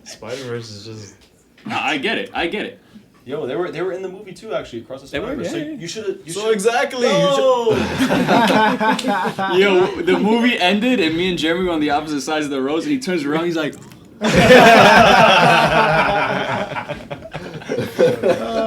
Spider-Verse is just. No, I get it. Yo, they were in the movie too, actually, across the Spider-Verse. Yeah. So you should. So exactly. No! Yo, the movie ended and me and Jeremy were on the opposite sides of the roads and he turns around, he's like,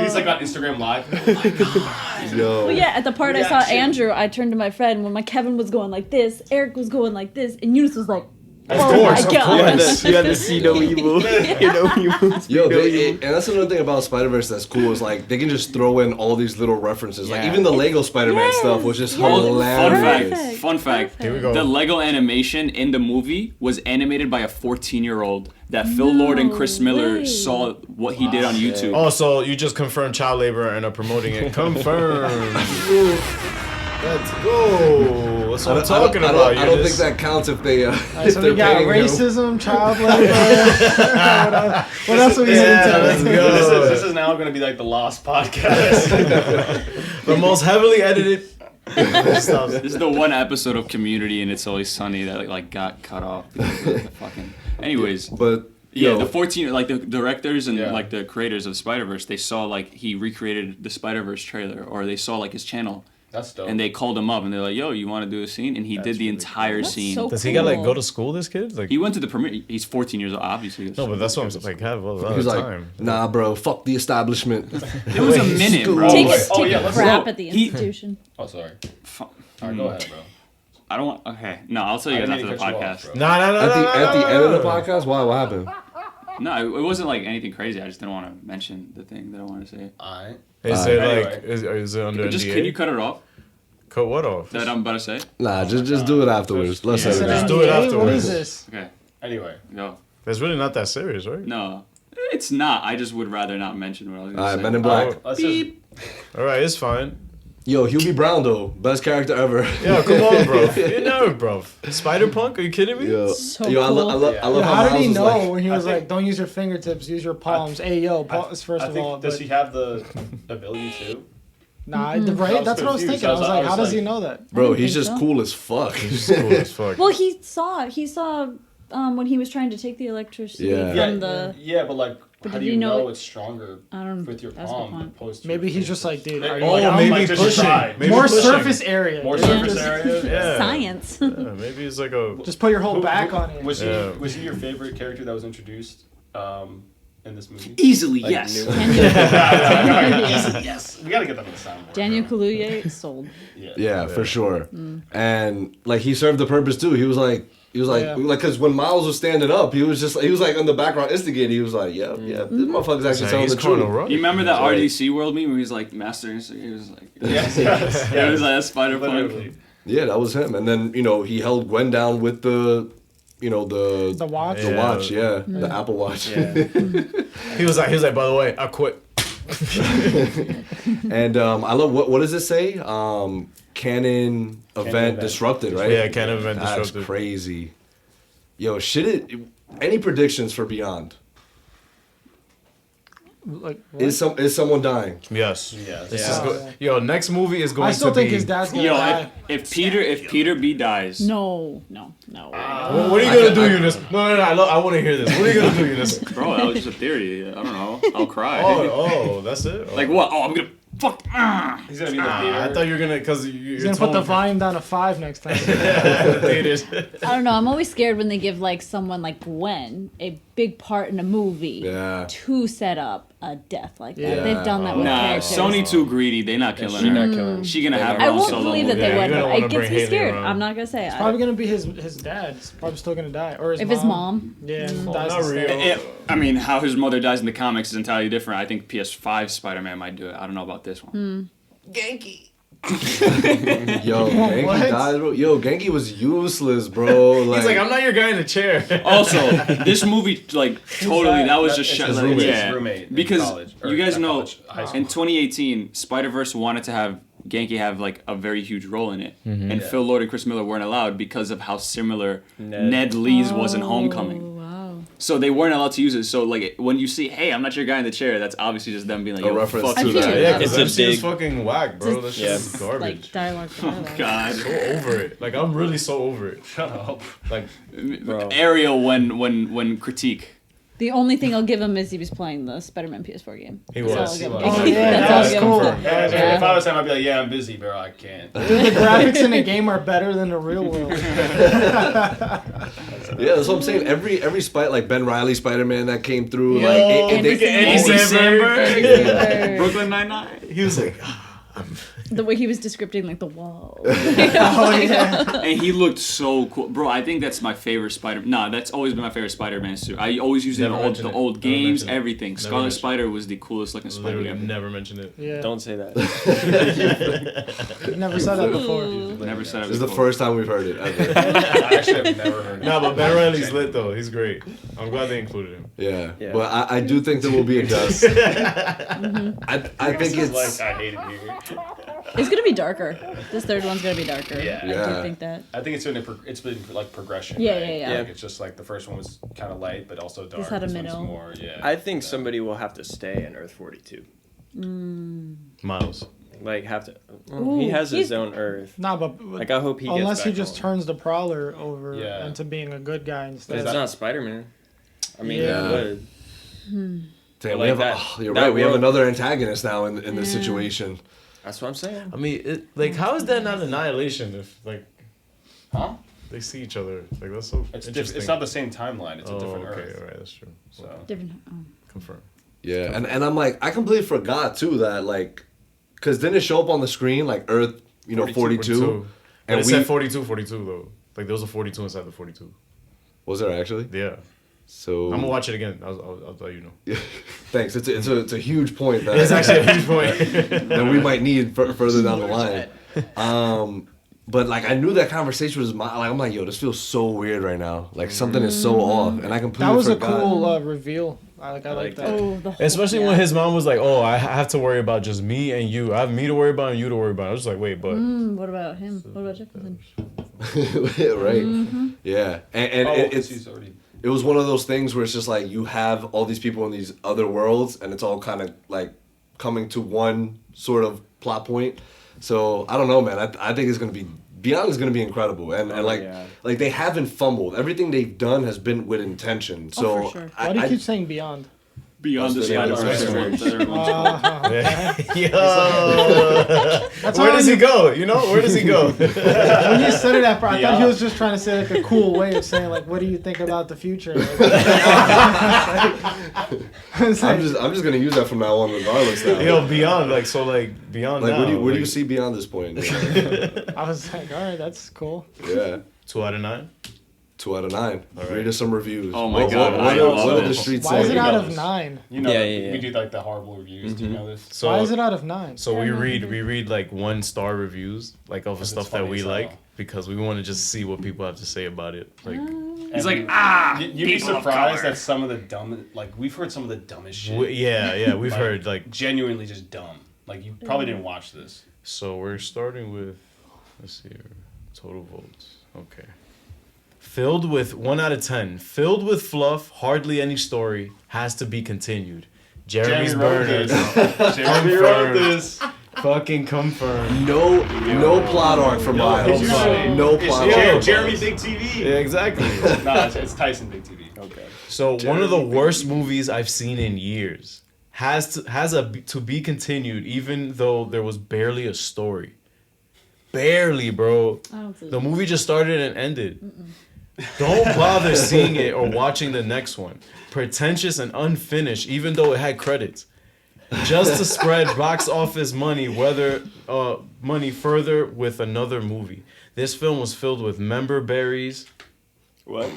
He's like on Instagram Live. Oh my god. Yo. Well, yeah, at the part I saw Andrew, I turned to my friend when my Kevin was going like this, Eric was going like this, and Eunice was like, Of oh course, my of god. course. You had to see no evil. Hear no evil. Yo, and that's another thing about Spider-Verse that's cool is like they can just throw in all these little references, like Yeah. even the Lego Spider-Man stuff, which is hilarious. Fun fact. Here we go. The Lego animation in the movie was animated by a 14-year-old that Phil Lord and Chris Miller way. saw what he did on YouTube. Oh, so you just confirmed child labor and are promoting it. Confirmed. Let's go. That's what I'm talking about. I don't think that counts if they. If So they're we got paying racism, child labor. What else are we let's into? go. This is now going to be like the Lost podcast. The most heavily edited stuff. This is the one episode of Community and It's Always Sunny that like got cut off. Because of the fucking... Anyways. But yeah, yo, the 14, like the directors and Yeah. like the creators of Spider-Verse, they saw like he recreated the Spider-Verse trailer, or they saw like his channel. That's dope. And they called him up and they're like, "Yo, you want to do a scene?" And he did the entire That's scene. so Does he got like cool. go to school? This kid like He went to the premiere. He's 14 years old, obviously. no, but that's what I'm saying. Like have a lot he's of like, time. nah, bro, fuck the establishment. It was a minute, bro. Take Wait, a, take a let's crap go. at the He- institution. Oh, sorry. Fu- All right, go ahead, bro. I don't want. Okay, no, I'll tell you I guys didn't after the mean to cut you podcast. off, bro. No. At the end of the podcast, why? What happened? No, it wasn't like anything crazy. I just didn't want to mention the thing that I want to say. All right. Is it Anyway. like is it under Just NDA? can you cut it off? cut what off? That I'm about to say. Nah, just do it afterwards. Let's Yeah. say Just that. do it What afterwards. is this? Okay, Anyway. go. It's really not that serious, right? No, it's not. I just would rather not mention what I was All going right, to say. Men in Black. Let's just, All right, it's fine. Yo, Hubie Brown though, best character ever. Yeah, come on, bro. You know, bro. Spider-Punk? Are you kidding me? Yo, So yo, I cool. love Yo, how how did Miles he was know like, when he was I think- like, "Don't use your fingertips, use your palms"? Hey, yo, palms first I of think, all. does But he have the ability to? nah, Mm-hmm. right? I was That's what I was confused. thinking. I was like, how does he like- know that? bro, don't he's think just so. cool as fuck. He's cool as fuck. Well, he saw when he was trying to take the electricity Yeah. from the. Yeah, but like, But how did do you you know know it- it's stronger I don't. with your That's a good palm point. opposed to Maybe your he's just like, dude, fingertips? are you Oh, like, I'm maybe like, just pushing. try. Maybe more pushing. surface area. More dude. surface Just- area? Yeah. Science. Yeah, maybe it's like a. Just put your whole Who- back who- on it. Was he Yeah. was he your favorite character that was introduced in this movie? Easily, Like, yes. new- Daniel, Yes, we gotta get that on the soundboard. Daniel Kaluuya sold. Yeah, for sure. And like he served the purpose too. He was like, Yeah. because when Miles was standing up, he was like on the background instigating. He was like, yeah, this motherfucker's actually telling he's the calling a truth. run. You remember that Sorry. RDC World meme where he's like master? He was like, Yes, it was like a Spider-Punk. Literally. Yeah, that was him. And then he held Gwen down with the watch. the watch, the Apple Watch. He was like, by the way, I quit. And I love what does it say? Canon event disrupted, right? Yeah, canon event That's disrupted. crazy. Yo, any predictions for Beyond? Like, what? Is someone dying? Yes. Yes. This Yeah. is Yo, next movie is going I still to think be. his dad's gonna Yo, die. if Peter B dies, No. What are you gonna do, Eunice? No. I want to hear this. What are you gonna do, Eunice? bro, that was just a theory. I don't know. I'll cry. Oh, that's it. Oh. Like what? Oh, I'm gonna fuck. He's gonna be in the theater. I thought you were gonna because you're He's gonna put the volume down to 5 next time. theaters. I don't know. I'm always scared when they give like someone like Gwen a big part in a movie Yeah. to set up a death like that. Yeah. They've done that with Nah, characters. Sony too greedy. They not killing She her. not killing. She gonna have her I own won't solo believe that movie. they Yeah, would, you're gonna but wanna it gets bring me Haley scared. around. I'm not gonna say it. Probably gonna be his dad. He's probably still gonna die, or his If mom. his mom. Yeah, dies not instead. real. I mean, how his mother dies in the comics is entirely different. I think PS5 Spider-Man might do it. I don't know about this one. Yo, Genki What? died, bro. Yo, Genki was useless, bro. He's like, I'm not your guy in the chair. Also, this movie, like, totally, that was just It's shot. his like, roommate. yeah, His roommate in because college, or you guys not know, college, high school. in 2018, Spider-Verse wanted to have Genki have like a very huge role in it, and Yeah. Phil Lord and Chris Miller weren't allowed because of how similar Ned Lee's was in Homecoming. Wow. So they weren't allowed to use it. So like when you see, hey, I'm not your guy in the chair, that's obviously just them being like, A yo, reference fuck to you. that. Yeah, because It's a MC is dig. fucking whack, bro. That shit Yeah. is garbage. Like dialogue. God. So over it. Like I'm really so over it. Shut up. Like Bro. Ariel when critique. The only thing I'll give him is he was playing the Spider-Man PS4 game. He That's all was. I'll give him. Oh, yeah, That's that all I'll was give him. cool. Yeah, if I was him, I'd be like, yeah, I'm busy, bro. I can't. Dude, the graphics in the game are better than the real world. Yeah, that's what I'm saying. Every like Ben Riley Spider-Man that came through, like Andy Samberg. Brooklyn Nine-Nine. he was like, The way he was descripting like the wall. Oh yeah. And he looked so cool, bro. I think that's my favorite Spider. Nah, that's always been my favorite Spider-Man suit. I always use it in Never all mention the it. old Never games, mention it. everything. Never Scarlet mention Spider was the coolest looking Spider literally ever. never mentioned it. Yeah. Don't say that. You never said that before. Never said it. This is the before. first time we've heard it ever. I actually have never heard of Nah, but Ben it. Riley's lit though. He's great. I'm glad they included him. Yeah. Yeah. But I do think there will be a dust. I think It's it's like, I hate it here. It's gonna be darker. This third one's gonna be darker. Yeah. I Yeah. do think that. I think it's been like progression. Yeah, right? yeah, yeah. Like, it's just like the first one was kind of light, but also dark. This had a This one's middle. more, yeah. I think somebody will have to stay in Earth 42. Miles. Like have to. Ooh, he has his he's- own Earth. Nah, but Like I hope he gets unless he back just home. turns the Prowler over Yeah. into being a good guy But instead. it's not Spider-Man. I mean, Yeah. it would. damn, like we have that- you're that right. We have world- another antagonist now in this situation. That's what I'm saying. I mean, how is that not annihilation if like Huh? they see each other? Like that's so It's interesting. it's not the same timeline. It's a different okay, Earth. all right, that's true. So Different. Confirm. Yeah, and I'm like, I completely forgot too that like, cause didn't it show up on the screen like Earth, 42, But and it said 42 though. Like there was a 42 inside the 42. was there actually? Yeah. So I'm gonna watch it again. I'll let you know. Thanks. It's a huge point that It's actually a huge point. that we might need further down the line. But like I knew that conversation was I'm like, yo, this feels so weird right now. Like something is so off, and I completely That was forgot. a cool reveal. I like that. Oh, the whole, Especially when his mom was like, "Oh, I have to worry about just me and you. I have me to worry about and you to worry about." I was just like, "Wait, but What about him? What about Jefferson? Right? Yeah, and he's already. it was one of those things where it's just like you have all these people in these other worlds, and it's all kind of like coming to one sort of plot point. So I don't know, man. I think it's gonna be Beyond is gonna be incredible, and like yeah. like they haven't fumbled. Everything they've done has been with intention. So Oh, for sure. Why do you keep saying Beyond? Beyond the That's the Spider-Verse. yo, That's where how does he go? Where does he go? When you said it, I thought he Beyond. was just trying to say like a cool way of saying like, what do you think about the future? It's I'm like- just gonna use that from now on, regardless. Now. Yo, beyond beyond. Like, now, where do you like, see beyond this point? I was like, all right, that's cool. Yeah, 2 out of 9? 2 out of 9. All right. Read us some reviews. Oh my God, What I are, love what are it. the streets Why is saying? it out know of this. 9? You know, Yeah. we do like the horrible reviews. Do you know this? So, Why is it out of 9? So we read like 1-star reviews like of the Because stuff it's that funny we as like hell. because we want to just see what people have to say about it. Like He's like, You'd be people of surprised color. that some of the dumb, like we've heard some of the dumbest shit. we've Like, heard like genuinely just dumb. Like you probably didn't watch this. so we're starting with let's see here, total votes. Okay. Filled with 1 out of 10. Filled with fluff, hardly any story, has to be continued. Jeremy's wrote burners. this. Jeremy wrote this. Fucking confirmed. No plot arc for Miles. No plot arc. Jeremy Big TV. Yeah, exactly. Nah, it's Tyson Big TV. Okay. So one of the worst movies I've seen in years has to be continued, even though there was barely a story. Barely, bro. I don't see The that. movie just started and ended. Don't bother seeing it or watching the next one. Pretentious and unfinished, even though it had credits. Just to spread box office money, money further with another movie. This film was filled with member berries. What?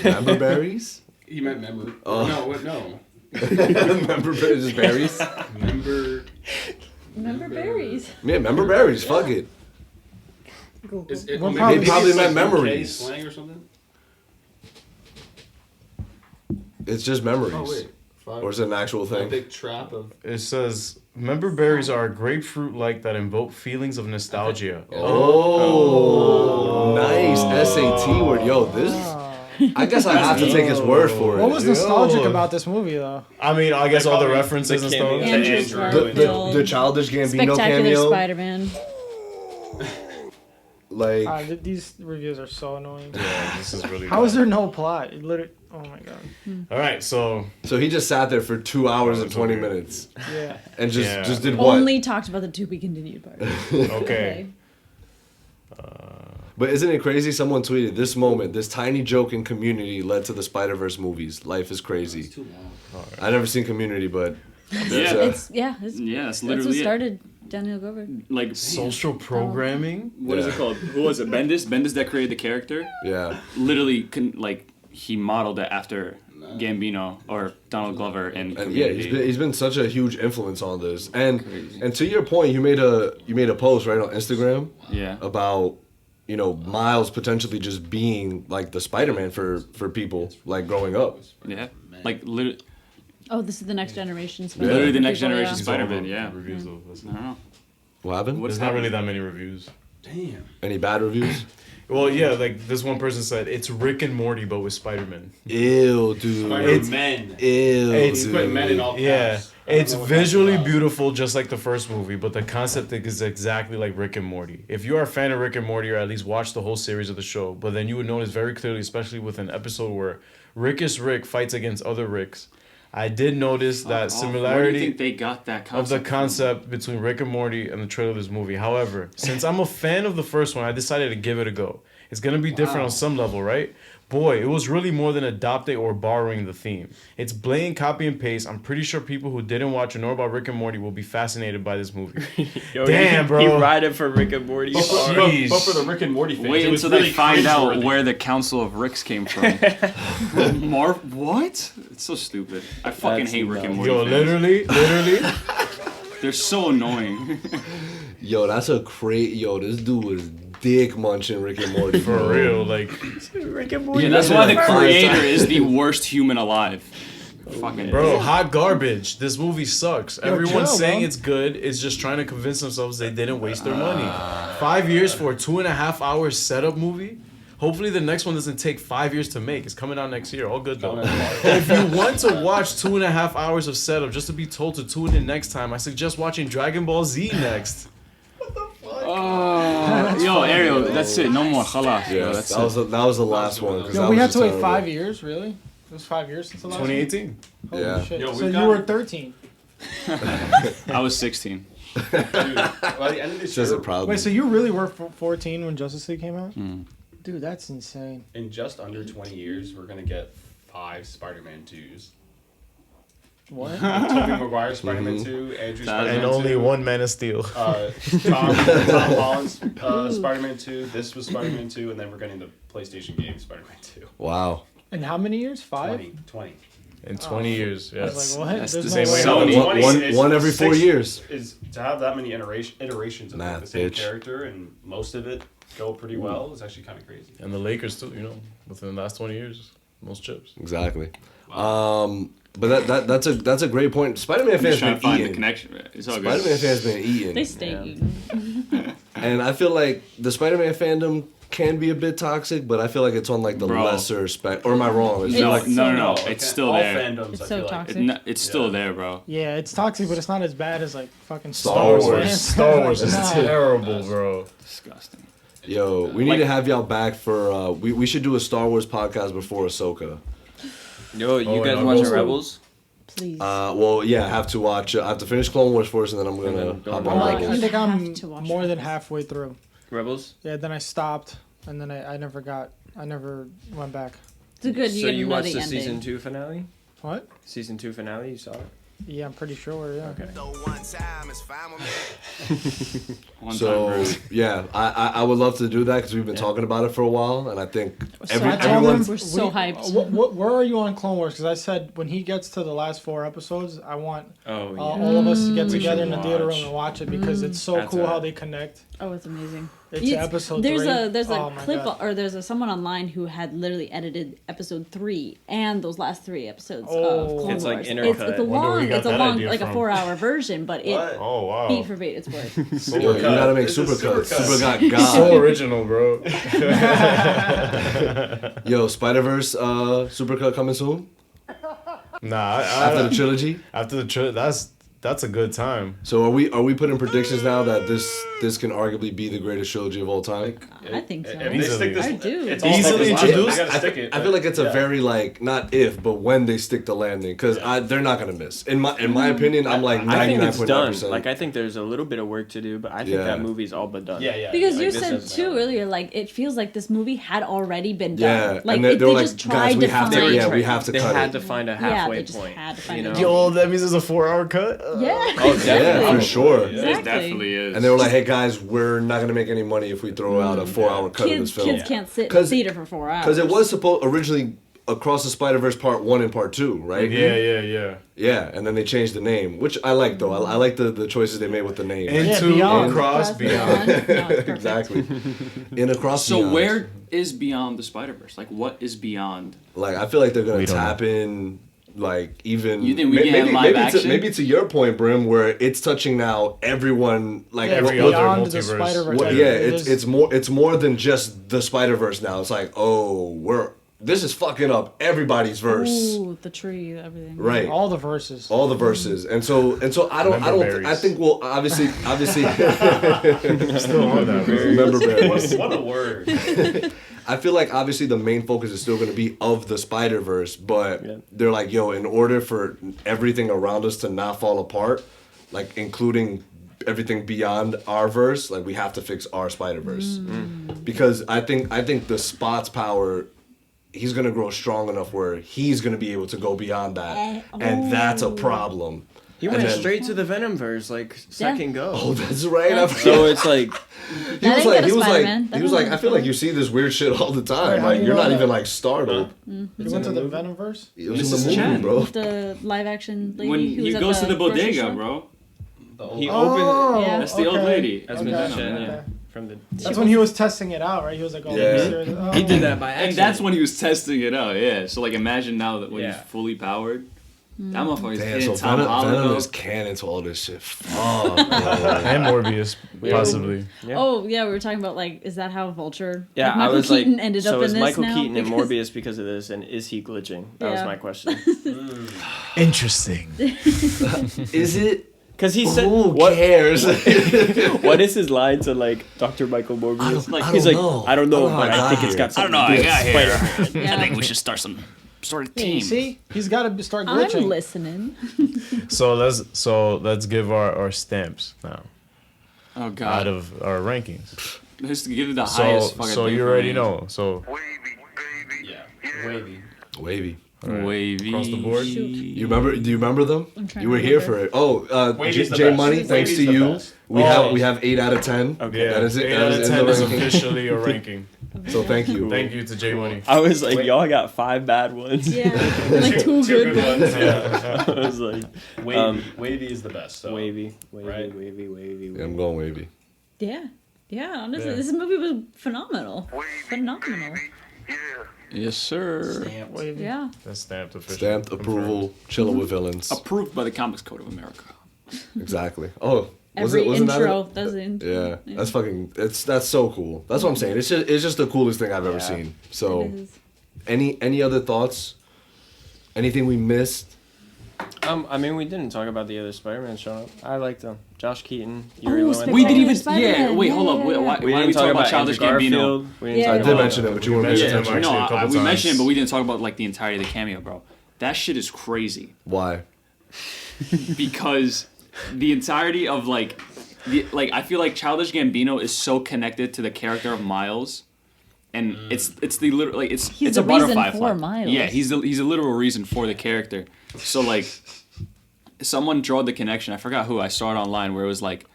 Member berries? He meant member. No, what? No. Member berries? Just berries? Member. Remember berries. Yeah, member berries. Fuck it. Is it, Well, maybe They probably it's meant like UK memories. slang or something. It's just memories. Oh wait. Or is it an actual A thing? big trap of. It says, member berries are grapefruit-like that invoke feelings of nostalgia. Oh, nice SAT word. Yo, this I guess I have to take his word for it. What was nostalgic about this movie, though? I mean, I guess all the references and stuff. Andrew's Garfield, The childish Gambino Spectacular cameo. Spider-Man. Like these reviews are so annoying. Yeah, this is really. How is there no plot? It literally. Oh my god. All right, so he just sat there for 2 hours and 20 minutes. Yeah. And just did what? Only talked about the to be continued part. Okay. But isn't it crazy? Someone tweeted this moment, this tiny joke in Community led to the Spider-Verse movies. Life is crazy. Too long. I never seen Community, but That's That's literally what it. started Daniel Glover. Like social programming. What is it called? Who was it? Bendis that created the character. Yeah. Literally, he modeled it after Gambino or Donald Glover in And yeah, Community. he's been such a huge influence on this. And to your point, you made a post right on Instagram. Yeah. About Miles potentially just being like the Spider-Man for people like growing up. Yeah. Like literally. Oh, this is the next generation. Literally the next People, generation yeah. Spider-Man. Yeah. Reviews of I don't know. What happened? There's not really that many reviews. Damn. Any bad reviews? Well, yeah, like this one person said, it's Rick and Morty, but with Spider-Man. Ew, dude. Spider-Man. Ew, It's dude. Put men in all caps. Yeah, I don't it's know what visually that's about. beautiful, just like the first movie, but the concept is exactly like Rick and Morty. If you are a fan of Rick and Morty, or at least watch the whole series of the show, but then you would notice very clearly, especially with an episode where Rickish Rick fights against other Ricks, I did notice that Where do you similarity think they got that of concept the concept between Rick and Morty and the trailer of this movie. However, since I'm a fan of the first one, I decided to give it a go. It's gonna be different on some level, right? Boy, it was really more than adopting or borrowing the theme. It's blatant copy and paste. I'm pretty sure people who didn't watch or know about Rick and Morty will be fascinated by this movie. Yo, Damn, bro. He ride it for Rick and Morty. But Jeez. for the Rick and Morty fans, Wait it was until they really find out cringeworthy. where the Council of Ricks came from. What? It's so stupid. I fucking That's hate Rick and Morty. Yo, fans. literally. They're so annoying. Yo, that's a this dude was dick munching Rick and Morty. For bro. real, like. Rick and Morty. Yeah, that's been why like the 5 creator times. is the worst human alive. Fucking Bro, hot garbage. This movie sucks. Everyone's chill, saying bro. it's good. It's just trying to convince themselves they didn't waste their money. 5 years for a 2.5 hour setup movie. Hopefully the next one doesn't take 5 years to make. It's coming out next year. All good though. If you want to watch 2.5 hours of setup just to be told to tune in next time, I suggest watching Dragon Ball Z next. yo, Ariel, that's it. No more. Khalas. Yeah, Yo, that's that was the last one. 'cause Yo, that we was had just to wait terrible. 5 years, really? It was 5 years since the last one? 2018. Holy Yeah. shit. Yo, So we've you got- were 13. I was 16. Dude, by the end of this Says year, it proudly. Wait, so you really were 14 when Justice League came out? Mm. Dude, that's insane. in just under 20 years, we're gonna get 5 Spider-Man 2s. What? Tobey Maguire Spider-Man 2, Andrew Spider-Man And only 2, one Man of Steel. Tom Holland's Spider-Man 2. This was Spider-Man 2, and then we're getting the PlayStation game Spider-Man 2. Wow. In how many years? 5? 20. In 20 years, I yeah. was like, what? That's There's the no way. same way. Sony. One every 4 years. Is to have that many iterations of Math, the same bitch. character, and most of it go pretty well. Is actually kind of crazy. And the Lakers too, within the last 20 years, most chips. Exactly. But that's a great point. Spider-Man I'm just fans trying to been find the eating. connection. It's all Spider-Man good. fans been eating. They stay eating. And I feel like the Spider-Man fandom can be a bit toxic, but I feel like it's on like the Bro. lesser spec. Or am I wrong? Is it No, like no. Okay. It's still All there. fandoms, It's I so feel like. toxic. It's still there, bro. Yeah, it's toxic, but it's not as bad as like fucking Star Star Wars. Wars. man. Star Wars is Nah. terrible, bro. Disgusting. Yo, we need to have y'all back for we should do a Star Wars podcast before Ahsoka. Yo, you Oh, guys and watching also- Rebels? Please. Well, yeah, I have to watch. I have to finish Clone Wars first, and then I'm gonna then go hop to on I'm like, Rebels. I think Have I'm to watch more than Rebels. halfway through. Rebels? Yeah, then I stopped, and then I never went back. It's a good. You So get to you know watched the the ending. season 2 finale? What? Season 2 finale, you saw it? Yeah, I'm pretty sure. Yeah. Okay. One So time, bro. yeah, I would love to do that because we've been talking about it for a while, and I think So I told everyone's him, We're so hyped. Where are you on Clone Wars? Because I said when he gets to the last 4 episodes, I want Oh, yeah. all of us to get We together should in the theater room watch. and watch it because it's so That's cool a- how they connect. Oh, it's amazing. It's episode there's 3. There's a Oh my clip God. or there's someone online who had literally edited episode 3 and those last 3 episodes Oh. of Clone It's like Wars. intercut. It's a Wonder where long, you got it's a that long, idea like a from. 4-hour version, but it Oh wow. beat for beat its word. You gotta make supercuts. Super got God. So original, bro. Yo, Spider-Verse supercut coming soon? Nah, After the trilogy? After the trilogy, that's a good time. So are we putting predictions now that this can arguably be the greatest trilogy of all time? I think so. If they stick this, I do. It's Easily all introduced? They gotta stick it. I feel like it's a very like not if but when they stick the landing because they're not gonna miss. In my opinion, I'm like I think it's 99.9%. done. Like I think there's a little bit of work to do, but I think Yeah. that movie's all but done. Yeah. Because Like, you this said doesn't too matter. earlier, like it feels like this movie had already been Yeah, done. Like and they they were like, just guys, tried we to have to- find. yeah, we have to They cut had it. to find a Yeah, halfway they just point. had to find you a know? Yo, that means it's a 4-hour cut. Yeah. Oh, definitely. Yeah, for sure. It Exactly. definitely is. And they were like, "Hey guys, we're not gonna make any money if we throw out a 4-hour cut of this film." Kids can't sit in 'Cause- theater for 4 hours. Because it was supposed originally Across the Spider-Verse Part 1 and Part 2, right? Yeah. Yeah, and then they changed the name, which I like though. I like the choices they made with the name. Into Beyond. Across Beyond. No, it's perfect. Exactly. In Across So Beyond. where is beyond the Spider-Verse? Like, what is beyond? Like, I feel like they're gonna We don't tap in, like, even. You think we get live action? Maybe to your point, Brim, where it's touching now everyone, like Every what- other Beyond the multiverse. Spider-Verse. what- yeah, it's more than just the Spider-Verse now. It's like, oh, this is fucking up everybody's verse. Ooh, the tree, everything. Right. all the verses. All the verses, and so I don't. Member I think we'll obviously. Still on that, bro. Remember berries. What a word. I feel like obviously the main focus is still going to be of the Spider-Verse, but they're like, yo, in order for everything around us to not fall apart, like including everything beyond our verse, like we have to fix our Spider-Verse. Because I think the Spot's power, he's going to grow strong enough where he's going to be able to go beyond that, and that's a problem. He And went then- straight to the Venomverse, like second go. Oh, that's right. So it's like He was ain't like, got a he was Spider-Man. like, That he was like, doesn't I feel like you see this weird shit all the time. Wait, how Like do you you're know not that? even like startled. You went to the Venomverse? It was Mrs. in the movie, Chen. bro. The live action lady When who he was at goes to the grocery bodega, store? bro. he Oh, opened Yeah. That's the old lady. That's Okay. Venom, Chen, yeah. yeah, from the. That's when he was testing it out, right? He was like, oh, Yeah. let me see it. Oh. He did that by And accident. that's when he was testing it out, yeah. So like imagine now that when Yeah. he's fully powered. That motherfucker's Damn, hitting so Tom Holland. Venom though. is canon to all this shit. Fuck, bro. And Morbius, possibly. Yeah. Oh yeah, we were talking about like, is that how Vulture? Yeah, like, I Michael was Keaton like, ended so up is in this Michael now? Keaton and Because- Morbius because of this, and is he glitching? That was Yeah. my question. Interesting. Is it? Because he said, Who "What cares? What is his line to like Dr. Michael Morbius? I He's don't like, know. I don't know, I don't know but how I I think got it's here. got something to do with Spider-Man." Yeah. I think we should start some sort of Yeah, you team. see? He's got to start I'm glitching. listening. So let's give our stamps now Oh out god. of our rankings. Just to give it the So highest fucking so thing you for already me. know. So Yeah. Wavy. Wavy. alright. Wavy. Across the board. Shoot. You remember? Do you remember them? I'm trying You were to here remember. for it. Oh, Wavy's the J best. Money. Thanks Wavy's to the you. best. We Oh. have 8 out of 10. Okay. Yeah, That is it. 8 That out is of in 10 the is ranking. officially a ranking. So thank you. Thank you to J Money. I was like, Wait. y'all got 5 bad ones. Yeah, like two good ones. Yeah. I was like, Wavy. Wavy is the best. So. wavy. Right. Yeah, I'm going wavy. Yeah, yeah. Honestly, Yeah. this movie was phenomenal. Phenomenal. Yes, sir. Yeah. That's stamped official. Stamped approval. Chilling with villains. Approved by the Comics Code of America. Exactly. Oh, Every wasn't that intro it? does the intro. Yeah, that's fucking. That's so cool. That's what I'm saying. It's just the coolest thing I've ever Yeah. seen. So, It is. any other thoughts? Anything we missed? I mean, we didn't talk about the other Spider-Man showing up. I liked them. Josh Keaton, Yuri Oh, Lowenthal. We didn't even. Spider-Man. Yeah. Wait. Hold up. Yeah, Wait, yeah, why, yeah. We why didn't are we talk talking about about Childish Andrew Gambino? Garfield. We didn't Yeah. talk I did about mention it, but you weren't mentioned paying him attention. actually No, a couple we times. mentioned it, but we didn't talk about like the entirety of the cameo, bro. That shit is crazy Why? because the entirety of like I feel like Childish Gambino is so connected to the character of Miles, and it's the literal like it's He's a the reason butterfly for fly. Miles. Yeah, he's a literal reason for the character. So like, someone drew the connection. I forgot who. I saw it online where it was like,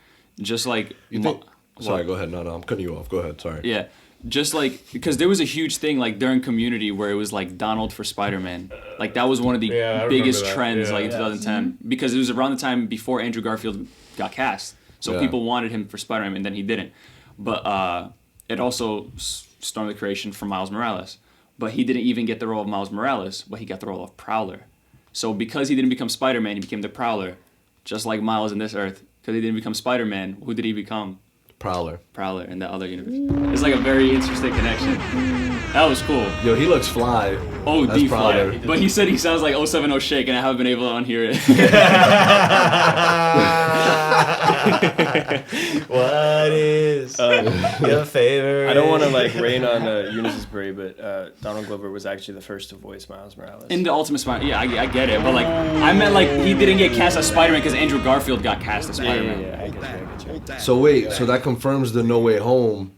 just like You think? Sorry, go ahead. No, I'm cutting you off. Go ahead. Sorry. yeah. Just like, because there was a huge thing like during Community where it was like Donald for Spider-Man. Like that was one of the Yeah, I remember biggest that. trends Yeah. like in 2010 because it was around the time before Andrew Garfield got cast. So Yeah. people wanted him for Spider-Man and then he didn't. But it also stormed the creation for Miles Morales. But he didn't even get the role of Miles Morales, but he got the role of Prowler. So because he didn't become Spider-Man, he became the Prowler, just like Miles in this Earth. Because he didn't become Spider-Man, who did he become? Prowler in the other universe. It's like a very interesting connection. That was cool. Yo, he looks fly. Oh, That's D fly. Prowler. But he said he sounds like 070 Shake, and I haven't been able to unhear it. What is your favorite? I don't want to like rain on Eunice's parade, but Donald Glover was actually the first to voice Miles Morales. In the Ultimate Spider, yeah, I get it, but like I meant like he didn't get cast as Spider-Man because Andrew Garfield got cast as Spider-Man. Yeah, I get you. So wait, so that confirms the No Way Home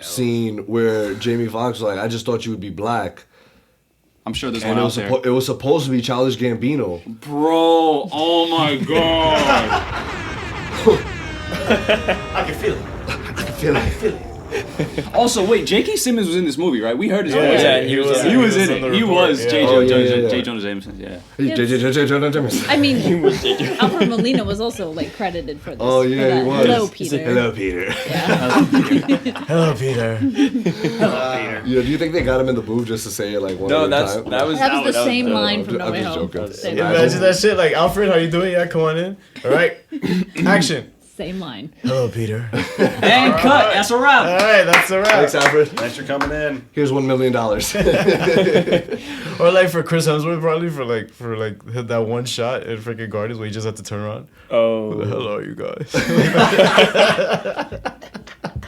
scene where Jamie Foxx was like, I just thought you would be black. I'm sure there's and one out there. It was supposed to be Childish Gambino. Bro, oh my god. I can feel it. I feel it. Also, wait, J.K. Simmons was in this movie, right? We heard his voice. Yeah, he was in it. He was J. Jonah Jameson. Yeah. I mean, Alfred Molina was also like credited for this. Oh yeah, he was. Hello, Peter. Hello, Peter. Hello, Peter. Yeah, do you think they got him in the booth just to say it like one No, at a time? that was the same line from No I'm Way just Home. joking. Same Imagine that shit. Like, Alfred, how you doing? Yeah, come on in. All right, action. Same line. Hello, Peter. And cut. That's a wrap. All right, that's a wrap. Thanks, Alfred. Thanks for coming in. Here's $1 million. Or like for Chris Hemsworth, probably for that one shot in freaking Guardians where you just have to turn around. Oh. Who the hell are you guys?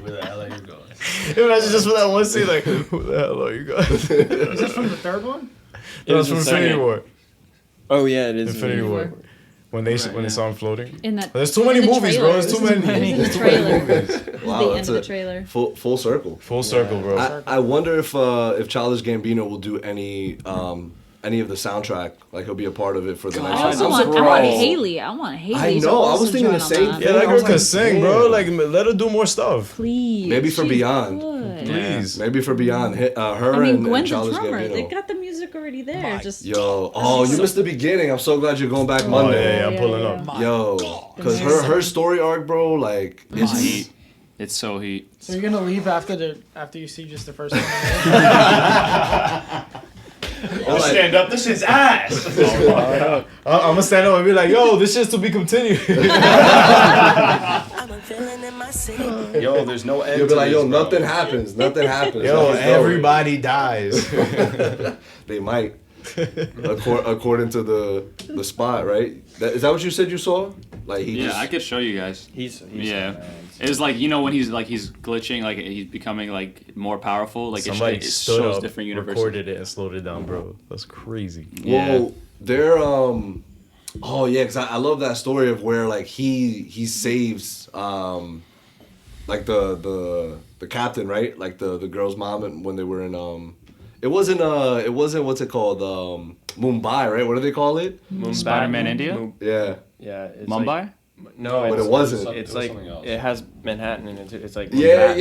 Where the hell are you going? Imagine just for that one scene, like, who the hell are you guys? Is this from the third one? It was from Infinity War. Oh yeah, it is. Infinity War. When they saw him floating. In that, There's too many movies, bro. There's too many. It was in the trailer. Wow, the that's end of the trailer. Full circle. Full circle, bro. I wonder if Childish Gambino will do any of the soundtrack. Like he'll be a part of it for the next. I also want Haley. I want Haley. I know. I was thinking the same thing. Yeah, that girl can sing, bro. Like, let her do more stuff. Please. Maybe for Beyond. Please. Maybe for Beyond. Her I mean, and Gwen's a Childish drummer. Gambino. They got the music already there. You missed the beginning. I'm so glad you're going back Monday. Yeah, I'm pulling up. Yo, because her story arc, bro, like it's heat. It's so heat. So you're gonna leave after you see just the first one? I'll stand up. This is ass. I'm gonna stand up and be like, yo, this shit's to be continued. Yo, there's no end. You'll be like, to yo, this, nothing bro. happens. Nothing happens. Yo, Like, everybody dies. They might. According to the spot, right? Is that what you said you saw? Like I could show you guys. He's It's like when he's glitching, like he's becoming like more powerful. Like Somebody it stood shows up, different universes. recorded it, and slowed it down, bro. That's crazy. Well, they're oh yeah, because I love that story of where like he saves like the captain, right? Like the girl's mom, and when they were in it wasn't what's it called, Mumbai, right? What do they call it? Spider-Man India. Yeah. It's Mumbai. Like, no, but it wasn't. It's like it has Manhattan in it. It's like Yeah.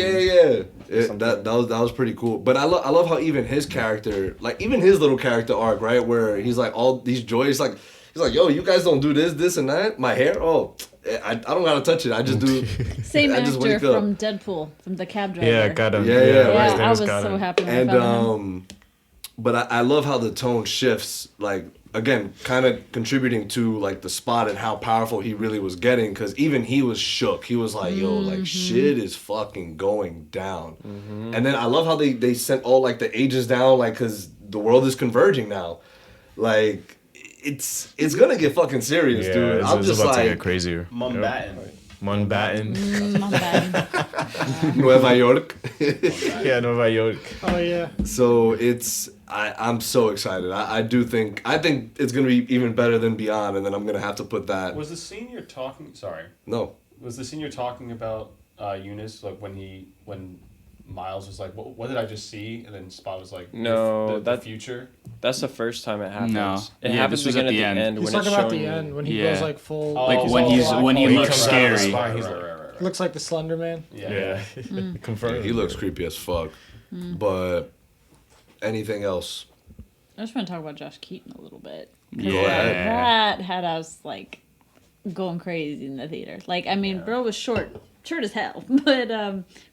That was pretty cool. But I love how even his character, like even his little character arc, right, where he's like all these joys, like he's like, yo, you guys don't do this and that. My hair, I don't gotta touch it. I just do. Same actor from Deadpool, from the cab driver. Yeah, got him. Yeah. I was so happy when I found him. But I love how the tone shifts, like, again, kind of contributing to, like, the spot and how powerful he really was getting, because even he was shook. He was like, yo, like, shit is fucking going down. And then I love how they sent all, like, the ages down, like, because the world is converging now. Like, it's gonna get fucking serious, dude. I'm just about like... to get crazier. Mumbai. Nueva York. Yeah, Nueva York. Oh yeah. So I'm so excited. I think it's gonna be even better than Beyond, and then I'm gonna have to put that. Was the scene you're talking? Sorry. No. Was the scene you're talking about Eunice, like when Miles was like, what did I just see? And then Spot was like, no, the future. That's the first time it happens. No. It happens this was again at the end. He's talking about the end when he goes like full. Like when he looks scary. Looks like the Slender Man. Yeah. Confirmed. He looks creepy as fuck. But anything else? I just want to talk about Josh Keaton a little bit. Yeah. That had us like going crazy in the theater. Like, I mean, bro was short short as hell. But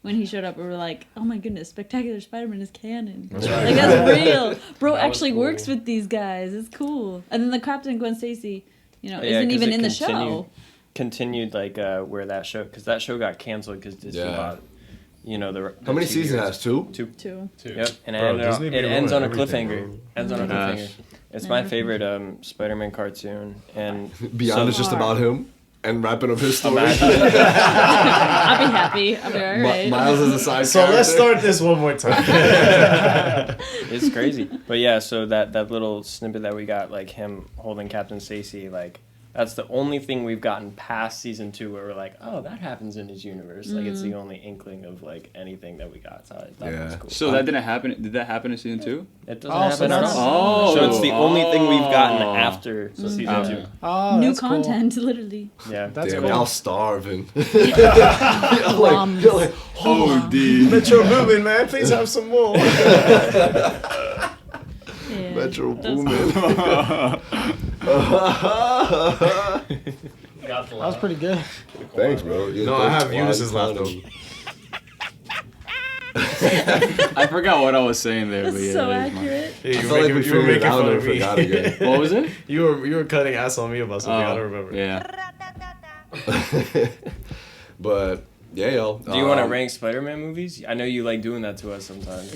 when he showed up, we were like, oh my goodness, Spectacular Spider-Man is canon. That's Like, right. that's real. Bro That was actually cool. works with these guys. It's cool. And then the Captain Gwen Stacy, Yeah, isn't 'cause even it in the show. Continued like where that show, because that show got canceled because Disney Yeah. bought, the How many 2 seasons years. has? 2? Two. Yep, and Bro, it, Disney be it ends on ruining a everything, cliffhanger. bro. Ends on a Gosh. cliffhanger. It's my favorite Spider-Man cartoon, and Beyond is just far. about him and wrapping up his story. I'll be happy. I'll be alright. Miles is a side So let's character. start this one more time. it's crazy. But yeah, so that little snippet that we got, like him holding Captain Stacy, like that's the only thing we've gotten past season 2 where we're like, oh, that happens in his universe. Like it's the only inkling of like anything that we got. So I thought that was cool. So that didn't happen. Did that happen in season 2? It doesn't Oh, happen so at that's- all. Oh. So it's the only thing we've gotten Oh. after season 2. Oh, New that's cool. content, literally. Yeah, That's Damn, cool. y'all starving. Crumbs. you're like, Oh, dude. Metro Boomin, man, please have some more. Yeah. Metro That's Boomin. Got the That was pretty good. Thanks, bro. Yeah, No, I thanks have for Eunice's laugh, clowning. I forgot what I was saying there. But That's yeah, so that is mine. accurate. Yeah, I felt like we figured it out and forgot again. What was it? You were cutting ass on me about something. I don't remember. Yeah. But yeah, y'all. Do you want to rank Spider-Man movies? I know you like doing that to us sometimes.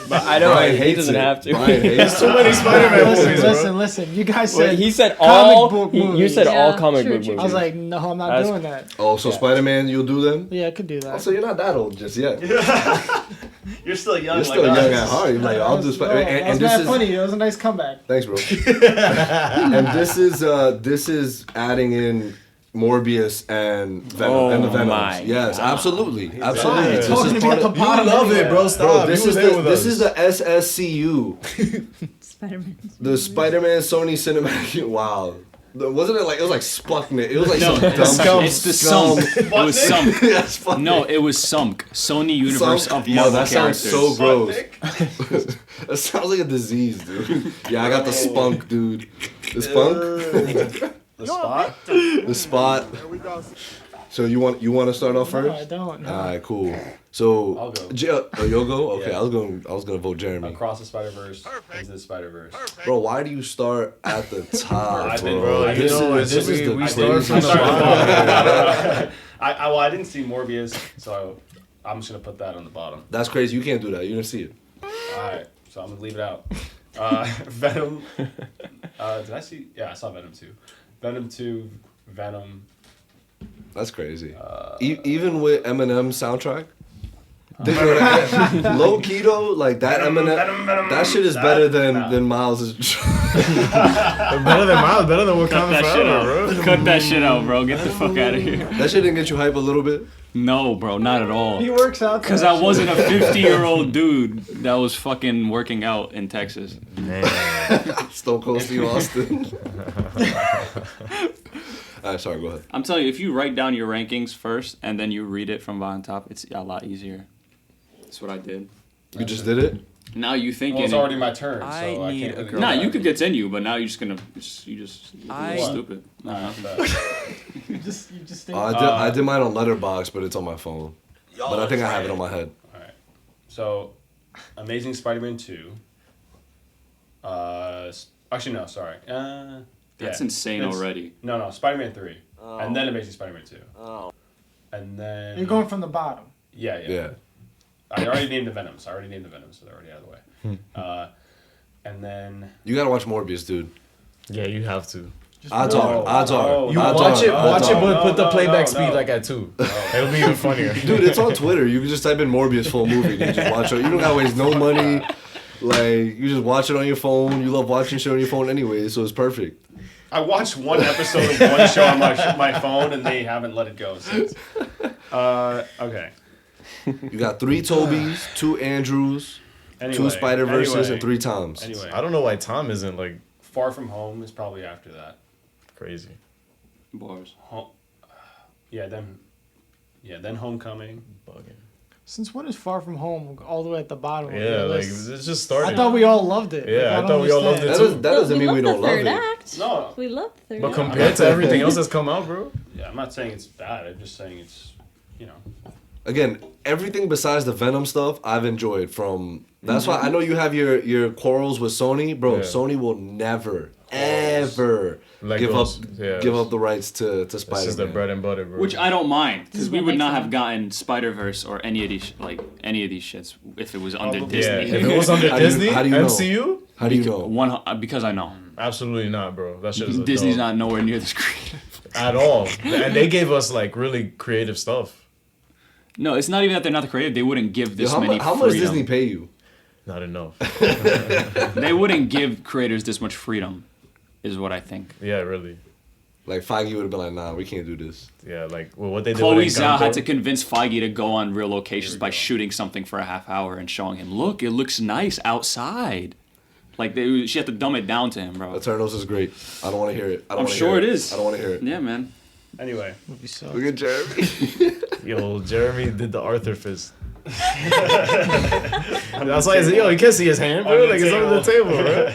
But I Brian know he hates doesn't it. have to. Brian hates There's too many Spider-Man movies, bro. Listen. You guys Wait, said he said comic all. book You movies. said all Yeah, comic true, book true, movies. I was like, no, I'm not That's- doing that. Oh, so Spider-Man, you'll do them? Yeah, I could do that. Oh, so you're not that old just yet. You're still young. You're still like young us. at heart. You're like, I'll do that Spider-Man. was And mad this is funny. It was a nice comeback. thanks, bro. And this is adding in Morbius and Venom Oh and the Venoms. my Yes, God. absolutely, Right. absolutely. This Talking is to me part at of. the You bottom love it, anyway. bro. Stop. Bro, this You is were there with this us. is the SSCU, Spider-Man. the Spider-Man Sony Cinematic. Wow, wasn't it like it was like Sputnik? It was like No, some dumb Scum. shit. It's the Sunk. It was Sunk. Yeah, Sputnik. No, it was Sunk. Sony Universe Sunk? of Yo, Marvel that sounds characters. so gross. That sounds like a disease, dude. Yeah, I got the spunk, dude. The spunk? The spot. The spot. So you want to start off No, I first? don't. All right, cool. So I'll go. you'll go. Okay, Yeah. I was gonna vote Jeremy. Across the Spider-Verse, into the Spider-Verse. Bro, why do you start at the top, I've bro? been- bro, you This know, is it's- this is the we crazy start from the shit. bottom. I didn't see Morbius, so I'm just gonna put that on the bottom. That's crazy. You can't do that. You didn't see it. All right, so I'm gonna leave it out. Venom. Did I see? Yeah, I saw Venom 2. Venom 2, Venom. That's crazy. Even with Eminem's soundtrack. Low key though, like that Venom, Eminem, Venom, Venom, that shit is that- better no. than Miles's. Better than Miles, better than Cut Wakanda that shit Forever, out. bro. Cut that shit out, bro. Get the fuck out of here. That shit didn't get you hype a little bit. No, bro, not at all. He works out. Because I wasn't a 50-year-old dude that was fucking working out in Texas. Stone Cold Steve Austin. Alright, sorry, go ahead. I'm telling you, if you write down your rankings first and then you read it from bottom top, it's a lot easier. That's what I did. You just did it? Now you thinking. Well, it's already my turn, so I I need can't a really girl. Nah, go you back. could continue, but now you're just gonna, you just I- stupid. Nah, Nah. not bad. You just think. I did mine on Letterboxd, but it's on my phone. But I think I have it on my head. Alright. So, Amazing Spider-Man 2. Actually, no, sorry. That's yeah. insane It's- already. No, Spider-Man 3. And then Amazing Spider-Man 2. And then... You're going from the bottom. Yeah. Yeah. I already named the Venoms. so they're already out of the way. And then... You gotta watch Morbius, dude. Yeah, you have to. Odds are. You odds watch are, it, odds are. but put the playback no. speed like at 2. It'll be even funnier. Dude, it's on Twitter. You can just type in Morbius full movie and you just watch it. You don't gotta waste no money. Like, you just watch it on your phone. You love watching shit on your phone anyway, so it's perfect. I watched one episode of one show on my phone, and they haven't let it go since. Okay. You got 3 Tobys, 2 Andrews, 2 Anyway, Spider-Verses, and 3 Toms. Anyway, I don't know why Tom isn't like Far From Home is probably after that. crazy. Bars. Yeah, then Homecoming. Bugging. Since when is Far From Home all the way at the bottom? of Yeah, your like list? it's just started. I thought we all loved it. Yeah, Like, I thought we all loved understand. it too. That doesn't mean we don't love third it. act. No. We love the third But act. compared to everything else that's come out, bro. Yeah, I'm not saying it's bad. I'm just saying it's, you know. Again, everything besides the Venom stuff, I've enjoyed. That's why I know you have your quarrels with Sony, bro. Yeah. Sony will never, ever give up the rights to Spider-Man. This is the bread and butter, bro. Which I don't mind, because we would not have gotten Spider-Verse or any of these shits if it was under Disney. If it was under Disney, how do you know? MCU. How do you know? Because I know. Absolutely not, bro. That shit is Disney's adult. not nowhere near this creative At all, and they gave us like really creative stuff. No, it's not even that they're not creative. They wouldn't give this many. How much Disney pay you? Not enough. They wouldn't give creators this much freedom, is what I think. Yeah, really. Like Feige would have been like, nah, we can't do this. Yeah, like what they did. Chloe Zhao had to convince Feige to go on real locations by shooting something for a half hour and showing him, look, it looks nice outside. Like she had to dumb it down to him, bro. Eternals is great. I don't want to hear it. I'm sure it is. I don't want to hear it. Yeah, man. Anyway, look at Jeremy. Yo, Jeremy did the Arthur fist. That's why I said, yo, you can't see his hand, bro. Like it's under the table, bro.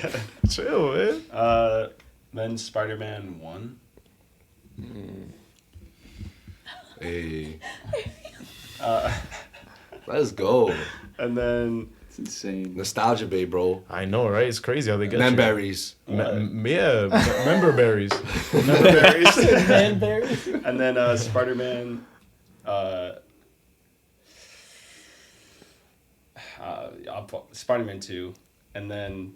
Chill, man. Then Spider-Man 1. Hey. Let's go. And then it's insane. Nostalgia Bay, bro. I know, right? It's crazy how they get Manberries. Member berries. Member berries. Manberries. And then Spider-Man. Spider-Man 2, and then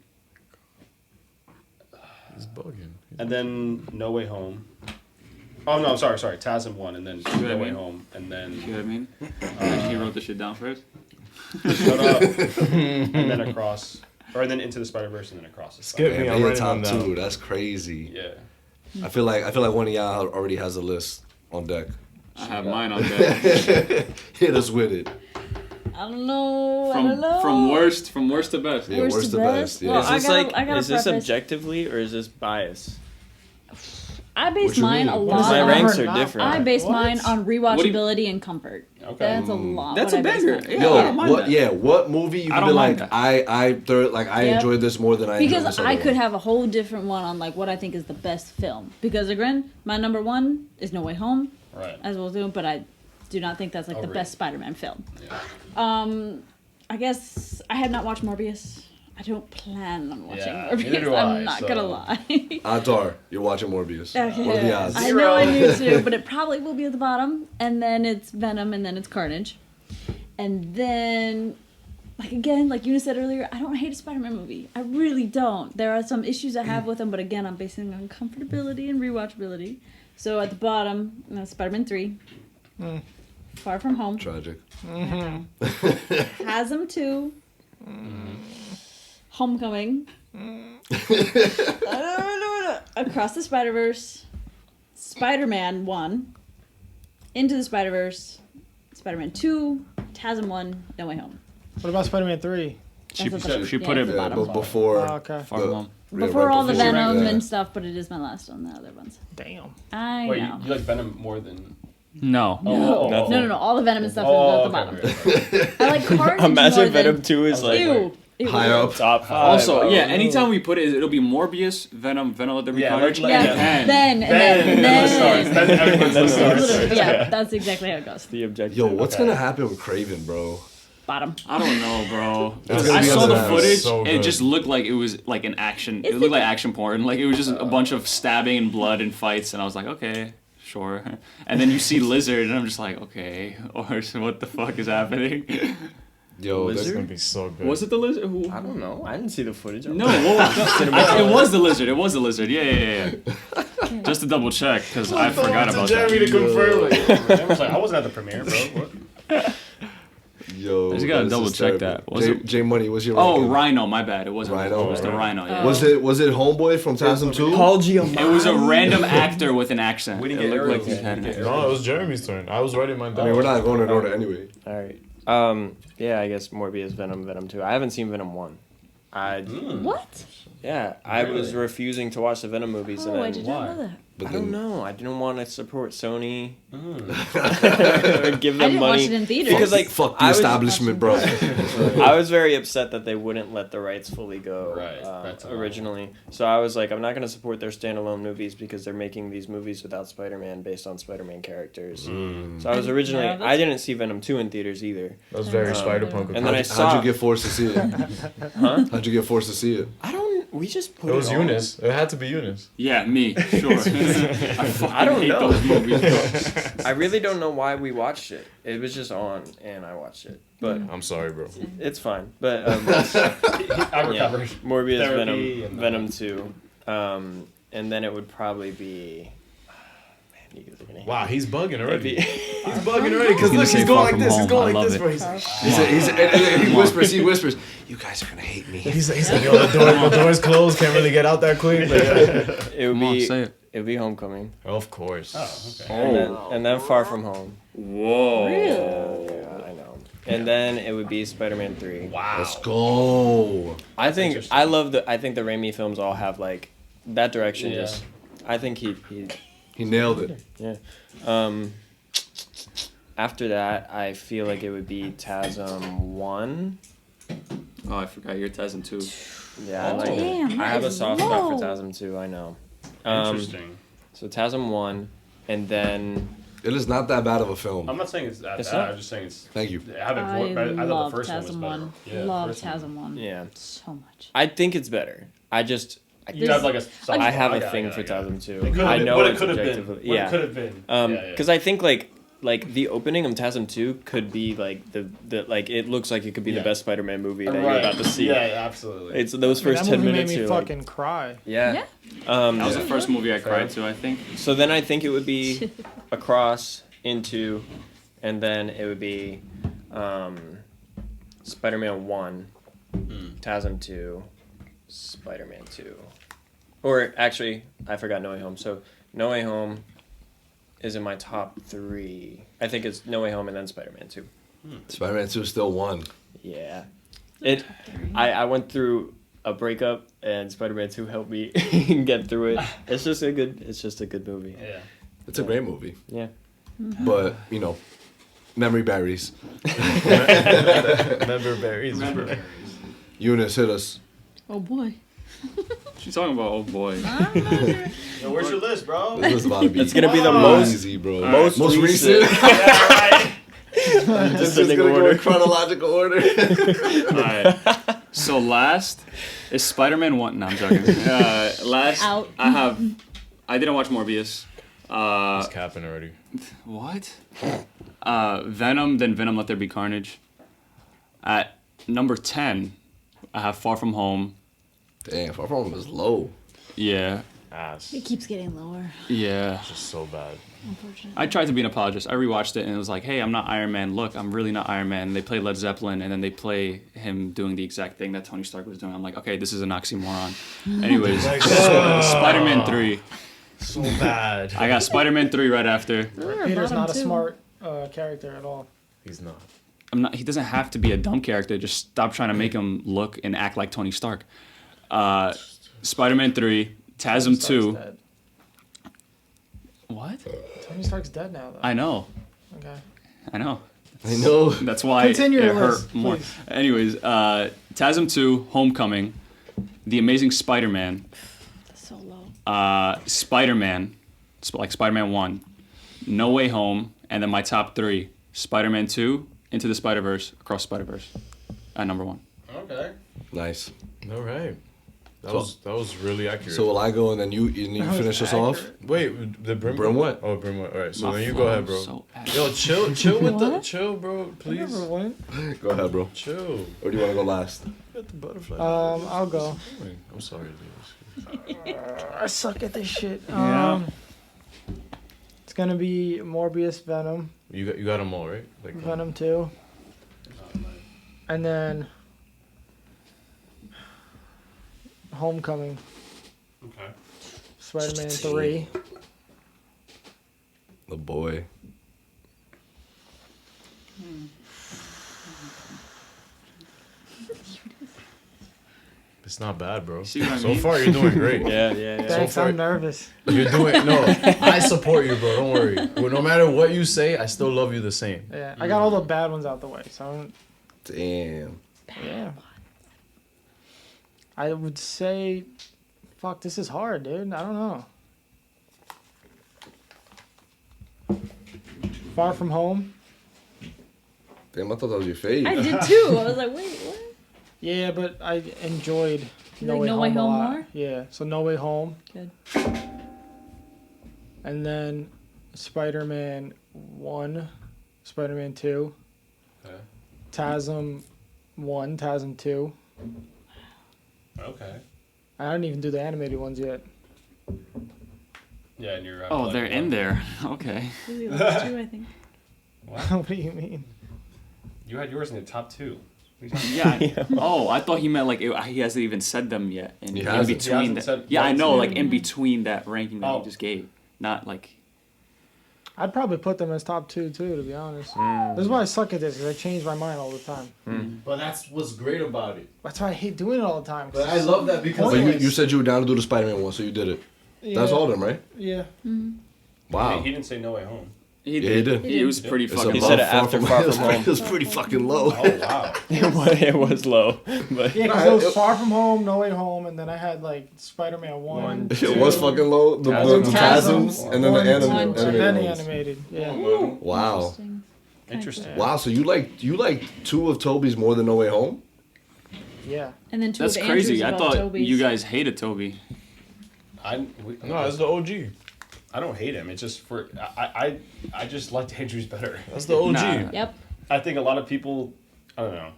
he's bugging. And then No Way Home. Oh no, sorry, TASM 1, and then No Way Home, and then. You know what I mean? He wrote the shit down first. Shut up. And then Across, or then Into the Spider-Verse, and then Across the Skip me. I'm top 2. That's crazy. Yeah. I feel like one of y'all already has a list on deck. I have mine on deck. Hit us with it. I don't know. From worst to best. Yeah, worst to best. Yeah. Well, is this objectively or is this bias? I base mine a lot. My ranks are different. I base mine on rewatchability and comfort. Okay. That's a lot. That's a banger. What movie you could be like? I enjoyed this more than I enjoyed this other I could have a whole different one on like what I think is the best film. Because again, my number 1 is No Way Home. Right. As well as but I do not think that's like the best Spider-Man film. Yeah. I guess I have not watched Morbius. I don't plan on watching Morbius. I'm not gonna lie. Odds are you're watching Morbius. Okay. What are the odds? I know I need to, but it probably will be at the bottom, and then it's Venom, and then it's Carnage, and then like Una said earlier, I don't hate a Spider-Man movie. I really don't. There are some issues I have with them, but again, I'm basing it on comfortability and rewatchability. So at the bottom, Spider-Man 3. Far From Home. Tragic. Chasm 2. Homecoming. Across the Spider-Verse. Spider-Man 1. Into the Spider-Verse. Spider-Man 2. TASM 1. No Way Home. What about Spider-Man 3? She put it before. Okay. Far From Home. Before all the Venom and stuff, but it is my last on the other ones. Damn. I Wait, know. you like Venom more than... No. No. All the Venom and stuff is at the bottom. I like Carnage Imagine more Venom than... 2 is like Ew. higher up. Top 5. Also, anytime we put it, it'll be Morbius, Venom, Let There Be Carnage. Then everyone's list starts. Yeah, that's exactly how it goes. The objective. Yo, what's gonna happen with Craven, bro? Bottom. I don't know, bro. It's I saw the gonna be footage. so It good. just looked like it was like an action. It looked like action porn. Like it was just a bunch of stabbing and blood and fights, and I was like, okay, sure. And then you see Lizard, and I'm just like, okay, or what the fuck is happening? Yo, That's gonna be so good. Was it the Lizard? I don't know. I didn't see the footage. No, it was the Lizard. It was the Lizard. Yeah. Just to double check, because I forgot about Jeremy that. to confirm. I was like, I wasn't at the premiere, bro. What? Yo, I just gotta that is double check hysterical. that. J Money, what's your Oh, ranking? Rhino. My bad. It wasn't Rhino, It was the right. Rhino. Yeah. Was it Homeboy from TASM 2? Paul Giamatti. It was a random actor with an accent. We It didn't get looked like Ariel's. he had an accent. No, it was Jeremy's turn. I was writing mine down. I mean, we're not going in order anyway. All right. Yeah, I guess Morbius, Venom 2. I haven't seen Venom 1. What? Yeah, I was refusing to watch the Venom movies, Oh, and I then did not know that. But I then, don't know. I didn't want to support Sony or give I them didn't money watch it in theaters. because like fuck the I was- establishment, bro. I was very upset that they wouldn't let the rights fully go Right. originally. So I was like, I'm not going to support their standalone movies because they're making these movies without Spider-Man based on Spider-Man characters. So I was originally, Yeah, that's- I didn't see Venom 2 in theaters either. That was very Spider-Punk. And then I saw, How'd you get forced to see it? huh? How'd you get forced to see it? I don't, we just put It was on. Eunice. It had to be Eunice. Yeah, me. Sure. I don't hate know. those movies, bro. I really don't know why we watched it. It was just on, and I watched it. But I'm sorry, bro. it's fine. But I yeah, recovered. Morbius, Therapy Venom, and- Venom 2, and then it would probably be. Man, you guys are gonna hate Wow, me. he's bugging already. Maybe- He's bugging already because gonna look, say he's going Far like From this. He's Home. going I like this, love bro. He whispers, you guys are gonna hate me. He's like, yo, the door's closed. Can't really get out that quick. Like, It would Come on, be. say it. It would be Homecoming, of course. Oh, okay. and then Far From Home. Whoa. Yeah, I know. And then it would be Spider-Man 3. Wow. Let's go. I think interesting. I love the. I think the Raimi films all have like that direction. Yeah. Just. I think he He nailed it. Yeah. After that, I feel like it would be TASM 1. Oh, I forgot you're Tasm too. Yeah, I like it. Damn, I have that a is soft spot for low. TASM 2, I know. Interesting. So TASM 1, and then... It is not that bad of a film. I'm not saying it's that It's bad. not. I'm just saying it's. Thank you. I haven't. I thought love the first one was TASM better. 1. Yeah, Love the first one. TASM 1. Yeah. So much. I think it's better. I just... You have like a. I have a got it, thing I got for it, I got it. TASM 2. It could've I been- know what it it's could have been. objectively... What Yeah. it could have been. Because I think like the opening of TASM 2 could be like the like it looks like it could be the Yeah. best Spider-Man movie that you're Right. about to see. Yeah, absolutely. It's those I mean, first that 10 movie minutes made me you're fucking like, cry. yeah. That was the first movie I cried to, I think. So then I think it would be Across, Into, and then it would be Spider-Man 1, TASM 2, Spider-Man 2. Or actually, I forgot No Way Home. So No Way Home is in my top 3. I think it's No Way Home and then Spider-Man 2. Spider-Man 2 still won. Yeah. I went through a breakup and Spider-Man 2 helped me get through it. It's just a good movie. Yeah. It's a great movie. Yeah. But, you know, memory berries. Member berries. Eunice, hit us. Oh boy. She's talking about old boy. Yo, where's your list, bro? This is about to be It's gonna be the most easy, bro. most recent. This is Descending gonna go order. in chronological order. Alright. So last is Spider-Man 1. No, I'm joking. Last Out. I didn't watch Morbius. It's capping already. What? Venom, then Venom Let There Be Carnage. At number 10, I have Far From Home. Damn, Far From Home is low. Yeah. Ass. It keeps getting lower, Yeah. Just so bad. unfortunately. I tried to be an apologist. I rewatched it and it was like, hey, I'm not Iron Man. Look, I'm really not Iron Man. They play Led Zeppelin and then they play him doing the exact thing that Tony Stark was doing. I'm like, okay, this is an oxymoron. Anyways, Spider-Man 3. So bad. I got Spider-Man 3 right after. Peter's bottom not a two. smart character at all. He's not. He doesn't have to be a dumb character. Just stop trying to make him look and act like Tony Stark. Spider-Man 3, TASM 2. Dead. What? Tony Stark's dead now, though. I know. Okay. I know. I know. That's why Continue it your hurt list, more. please. Anyways, TASM 2, Homecoming, The Amazing Spider-Man, That's so low. Spider-Man, like Spider-Man 1, No Way Home, and then my top 3, Spider-Man 2, Into the Spider-Verse, Across Spider-Verse, at number 1. Okay. Nice. All right. That was really accurate. So will I go and then you finish us off? Wait, the Brim. Brim what? Oh, Brim what? All right. So My then you go ahead, bro. flow so Yo, chill with the What? chill, bro. Please, Never went. Go ahead, bro. chill. Or do you want to go last? Got the butterfly. I'll go. I'm sorry, I suck at this shit. Yeah. It's gonna be Morbius, Venom, You got them all right. Like Venom 2, and then Homecoming, Okay. Spider-Man 3. The boy. It's not bad, bro. See what I So mean? far, you're doing great. Yeah. Thanks, far- I'm nervous. You're doing no. I support you, bro. Don't worry. Well, no matter what you say, I still love you the same. Yeah, I got all the bad ones out the way, so Damn. yeah. I would say, fuck, this is hard, dude. I don't know. Far From Home. Damn, I thought that was your fave. I did too. I was like, wait, what? Yeah, but I enjoyed You like No Way a Home lot. more? Yeah, so No Way Home. Good. And then Spider-Man 1, Spider-Man 2, Okay. TASM 1, TASM 2. Okay. I didn't even do the animated ones yet. Yeah, and you're. Oh, like, they're in there. Okay. Maybe it was 2, I think. What do you mean? You had yours in the top 2. Yeah. Oh, I thought he meant like he hasn't even said them yet. And He in hasn't. between He hasn't that. said Yeah, I one, know. two. Like in between that ranking that Oh. he just gave, not like. I'd probably put them as top 2 too, to be honest. This is why I suck at this, because I change my mind all the time. But that's what's great about it. That's why I hate doing it all the time. 'cause But I it's love so that because- But pointless. you said you were down to do the Spider-Man one, so you did it. That's Yeah. all of them, right? Yeah. Wow. He didn't say No Way Home. He Yeah, he did. He was pretty It's fucking above said it Far after From Far Home. From Home. It was pretty fucking low. Oh wow. It was low, but Yeah, because it was Far From Home, No Way Home, and then I had like Spider-Man 1. It was fucking low. The TASMs, and then the and then the animated ones. animated. Yeah. Wow. Interesting. Interesting. Wow, so you like 2 of Toby's more than No Way Home? Yeah. And then 2 That's of crazy. Andrew's I above thought Toby's. you guys hated Toby. No, it's the OG. I don't hate him. It's just for I just liked Andrews better. That's the OG. Nah. Yep. I think a lot of people. I don't know.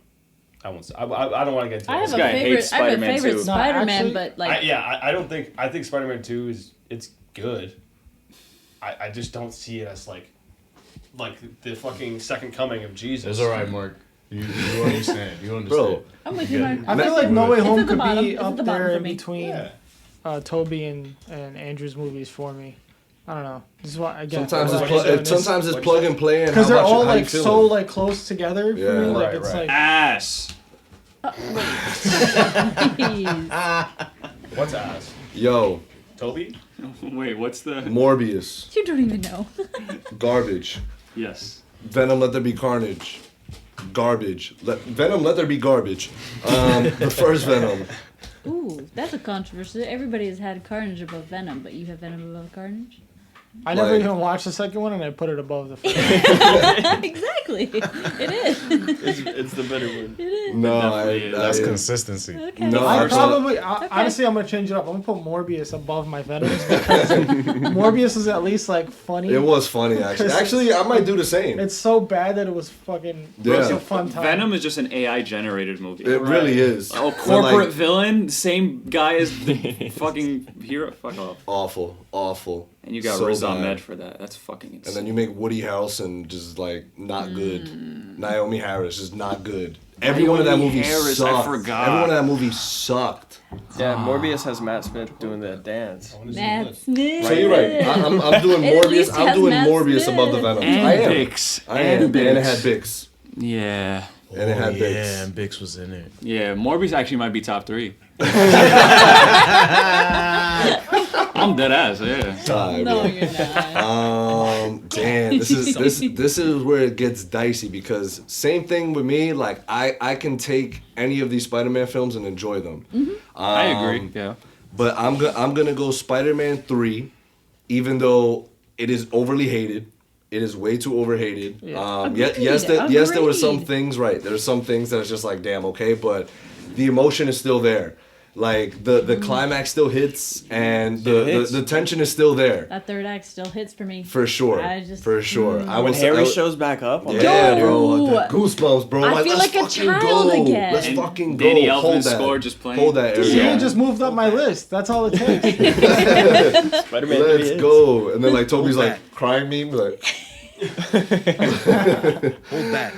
I won't. Say, I don't want to get into I have this. a guy favorite. hates I have a Spider-Man favorite too. No, Spider-Man, actually, but like, I don't think. I think Spider-Man 2 it's good. I just don't see it as like the fucking second coming of Jesus. It's alright, Mark. You understand. You understand. Bro, I'm with you, Mark. I feel like No Way It's Home at the could bottom. be It's at up the bottom there for in me. between Yeah. Toby and Andrew's movies for me. I don't know. This is why again. sometimes it's plug and play and because how they're all how you like feeling. so like close together for Yeah. me. Like Right, it's right. like Ass. Jeez. What's ass? Yo, Toby? Wait, what's the? Morbius, You don't even know. garbage. Yes. Venom, Let There Be Carnage, garbage. Venom, Let There Be Garbage. The first Venom. Ooh, that's a controversy. Everybody has had Carnage above Venom, but you have Venom above Carnage? I never Like- even watched the second one, and I put it above the first. Exactly. It is. it's the better one. It is. No, definitely is. That's consistency. Okay. No, I First probably, Okay. honestly, I'm gonna change it up. I'm gonna put Morbius above my Venoms because Morbius is at least like funny. It was funny actually. Actually, I might do the same. It's so bad that it was fucking. Yeah. It was a fun time. Venom is just an AI generated movie. It really is. Oh, But, corporate like, villain, same guy as the fucking hero. Fuck off. awful. And you got So Riz bad. Ahmed for that. That's fucking insane. And then you make Woody Harrelson just like not good. Naomi Harris is not good. Everyone in that Naomi movie Harris, I sucked. forgot. Everyone in that movie sucked. Yeah, Morbius has Matt Smith doing the dance. Matt Smith. So you're right. I'm doing It at Morbius. least I'm has doing Matt Morbius Smith. above the Venom. And I am. Bix. I am. And And it Bix. had Bix. Yeah. And it had Bix. Yeah, and Bix was in it. Yeah, Morbius actually might be top 3. I'm dead ass, yeah. Sorry, No, bro. you're not. Damn, this is where it gets dicey because same thing with me. Like I can take any of these Spider-Man films and enjoy them. I agree. Yeah. But I'm gonna go Spider-Man 3, even though it is overly hated. It is way too overhated. Agreed, Yes, there were some agreed. things right. There's some things that it's just like damn okay, but the emotion is still there. Like the climax still hits and the tension is still there. That third act still hits for me. For sure. I just- For sure. I When was Harry shows back up, I'm Yeah, like, bro. Yo! Goosebumps, bro. I Like, feel let's like a fucking child go. again. Let's And fucking go. Danny Hold Elfman's that. score just playing. Hold that area. You just moved up my list. That's all it takes. Spider-Man 3 Let's hits. go. And then like Toby's like crying meme like. Hold back.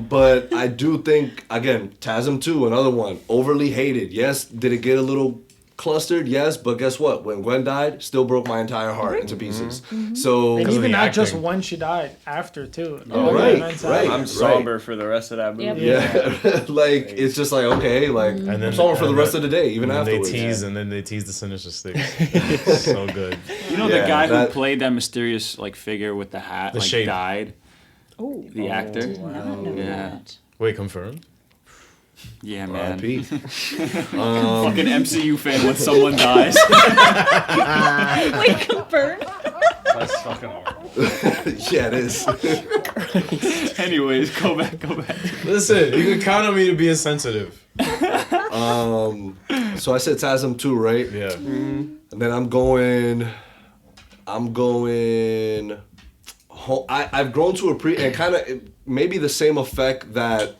But I do think again, TASM 2, another one, overly hated. Yes, did it get a little clustered, yes, but guess what? When Gwen died, still broke my entire heart into pieces. So and even not just when she died, after too. Oh, right. I'm somber for the rest of that movie. Yeah, like it's just like okay, like and then I'm somber for the rest of the day, even and afterwards. Then they tease the Sinister Six. So good. You know the guy who played that mysterious like figure with the hat, The like shape. died. Oh, The actor. wow. Yeah. Wait, confirmed? Yeah, man. R.I.P. Fucking MCU fan when someone dies. Wait, confirmed? That's fucking horrible. Yeah, it is. Anyways, go back. Listen, you can count on me to be insensitive. So I said TASM 2, right? Yeah. And then I'm going. I've grown to and kind of maybe the same effect that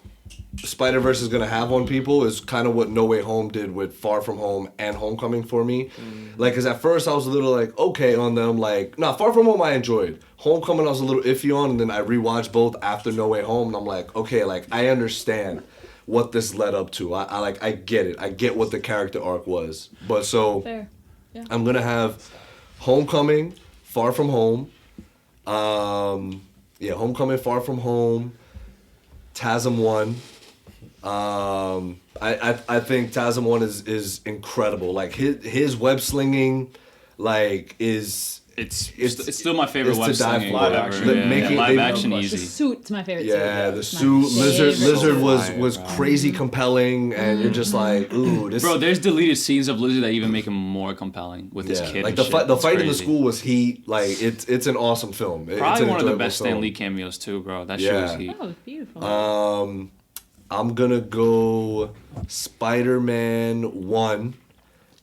Spider-Verse is gonna have on people is kind of what No Way Home did with Far From Home and Homecoming for me. Like, cause at first I was a little like okay on them. Like, Far From Home I enjoyed. Homecoming I was a little iffy on, and then I rewatched both after No Way Home, and I'm like, okay, like I understand what this led up to. I get it. I get what the character arc was. But so Fair. Yeah. I'm gonna have Homecoming, Far From Home. Homecoming, Far From Home, TASM 1. I think TASM 1 is incredible. Like his web slinging, like is it's still my favorite web slinging. Live action. Live action The easy. suit's my favorite. Yeah, too. the It's my suit Lizard favorite. was crazy compelling, and you're just like, ooh, this. Bro, there's deleted scenes of Lizard that even make him more compelling with his kid. Like and shit. the It's fight in the crazy. school was heat. Like it's an awesome film. Probably one of the enjoyable best Stan film. Lee cameos too, bro. That shit was heat. Oh, it's beautiful. I'm gonna go Spider-Man 1.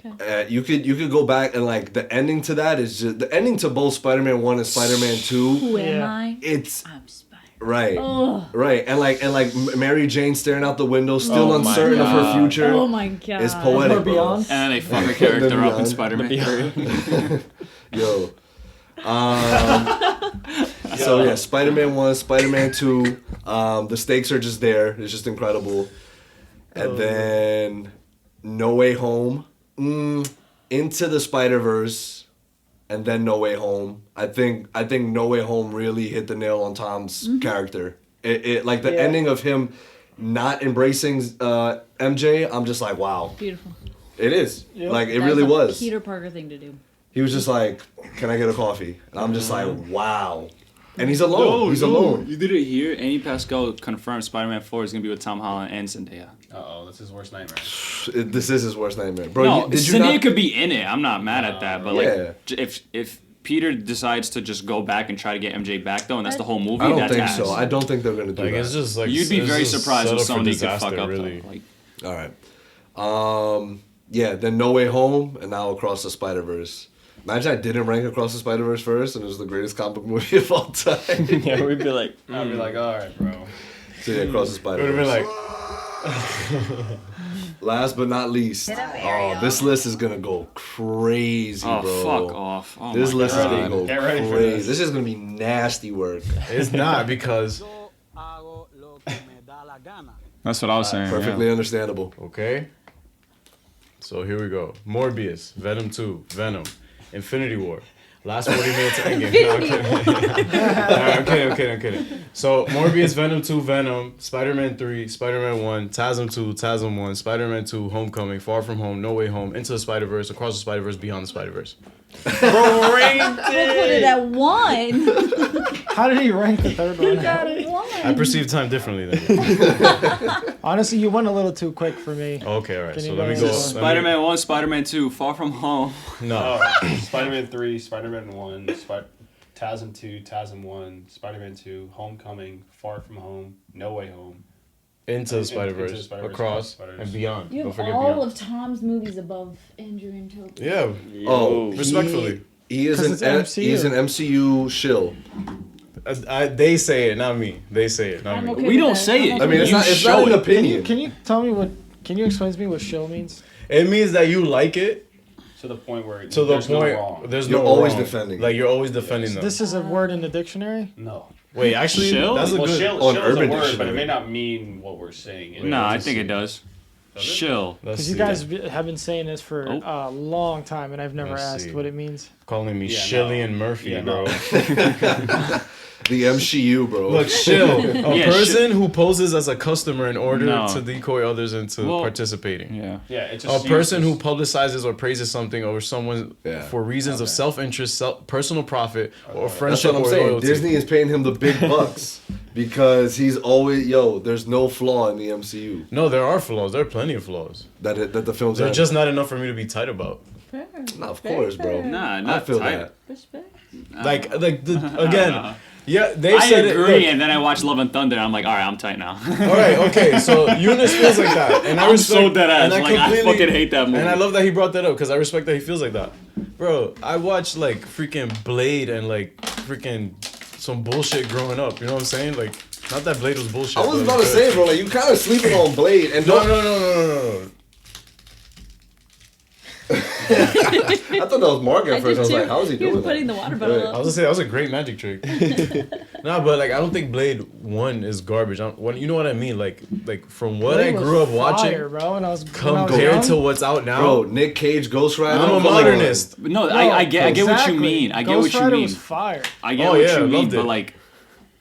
Okay. You could go back and like the ending to that is just the ending to both Spider-Man 1 and Spider-Man 2. Who am I? It's I'm Spider. right. Ugh. Right. And like Mary Jane staring out the window, still uncertain of her future. Oh my god. It's poetic, bro. Beyond. And then they fuck her character up in Beyond. Spider-Man 3. Yo. So yeah, Spider-Man 1, Spider-Man 2. The stakes are just there. It's just incredible. And then No Way Home. Into the Spider-Verse. And then No Way Home. I think No Way Home really hit the nail on Tom's character. It like the ending of him not embracing MJ, I'm just like, wow. Beautiful. It is. Yep. Like it That really a was. Peter Parker thing to do. He was just like, "Can I get a coffee?" And I'm just like, "Wow." And he's alone. He's alone. You didn't hear? Andy Pascal confirmed Spider-Man 4 is gonna be with Tom Holland and Zendaya. That's his worst nightmare. This is his worst nightmare, bro. No, Did you Zendaya not? could be in it. I'm not mad at that, but Yeah. like, if Peter decides to just go back and try to get MJ back though, and that's the whole movie, I don't that's think ass. so. I don't think they're gonna do Like that. it's just like You'd be it's very just surprised if set up for Sony could disaster, fuck up really. though. Like, All right. Yeah. Then No Way Home, and now Across the Spider-Verse. Imagine I didn't rank Across the Spider-Verse first, and it was the greatest comic book movie of all time. Yeah, we'd be like, I'd be like, all right, bro. So yeah, Across the It would Spider-Verse. have been like, Last but not least, this list is gonna go crazy, oh bro. fuck off! Oh This my list is God. gonna go Get ready for crazy. this. This is gonna be nasty work. it's not because That's what I was saying. Perfectly understandable. okay. So here we go. Morbius, Venom 2, Venom, Infinity War. Last 40 minutes of Endgame. No, I'm kidding. I'm kidding. So Morbius, Venom 2, Venom, Spider-Man 3, Spider-Man 1, TASM 2, TASM 1, Spider-Man 2, Homecoming, Far From Home, No Way Home, Into the Spider-Verse, Across the Spider-Verse, Beyond the Spider-Verse. We'll put it at 1. How did he rank the third one? I perceive time differently than Honestly, you went a little too quick for me. Okay, all right. Can So you let me go go. into Spider-Man 1, Spider-Man 2, Far From Home. No. Spider-Man 3, Spider-Man 1, TASM 2, TASM 1, Spider-Man 2, Homecoming, Far From Home, No Way Home. Into the Into Spider-Verse, the Spider-Verse, Across, Spider-Verse. and Beyond. You Don't have forget all Beyond. of Tom's movies above Andrew and Toby. Yeah. Oh, Respectfully. he is 'Cause an it's MCU. he's an MCU shill. They say it, not me. They say it, not I'm me. okay We with don't that. say I'm it. okay I mean, with it's that. not an Can opinion. you tell me what? Can you explain to me what show means? It means that you like it To the point where to the there's point no wrong. there's You're no always wrong. defending. Like you're always defending them. This is a word in the dictionary. No. Wait, actually, Shill? that's a Well, good. shill on is a Urban word, but Dictionary. it may not mean what we're saying. No, I think it does. Chill. Because you guys have been saying this for a long time, and I've never asked what it means. Calling me Shillian Murphy, bro. The MCU, bro. Look, chill. A person who poses as a customer in order to decoy others into participating. Yeah. It's just a person who publicizes or praises something over someone for reasons of self-interest, personal profit, or friendship. That's what I'm saying. Loyalty. Disney is paying him the big bucks because he's always there's no flaw in the MCU. No, there are flaws. There are plenty of flaws. That the films. They're just not enough for me to be tight about. Fair. No, of course, bro. Nah, not I feel tight. that. Respect. Again. Yeah, they I said agree, it, and then I watched Love and Thunder. And I'm like, all right, I'm tight now. All right, okay. So Eunice feels like that, and I respect. So dead ass. And I fucking hate that movie. And I love that he brought that up because I respect that he feels like that, bro. I watched like freaking Blade and like freaking some bullshit growing up. You know what I'm saying? Like, not that Blade was bullshit. I was about to say, bro, like you kind of sleeping on Blade, and no. I thought that was Mark at first. I was like, how is he doing that? Putting the water bottle up. I was gonna say that was a great magic trick. Nah, but like I don't think Blade 1 is garbage. You know what I mean? Like from what Blade I grew up was watching, fire, bro, when I was compared to what's out now, bro. Nick Cage, Ghost Rider. I'm a modernist. No, I get what you mean. I get Ghost what you Rider mean. was fire. I get what you mean, but like,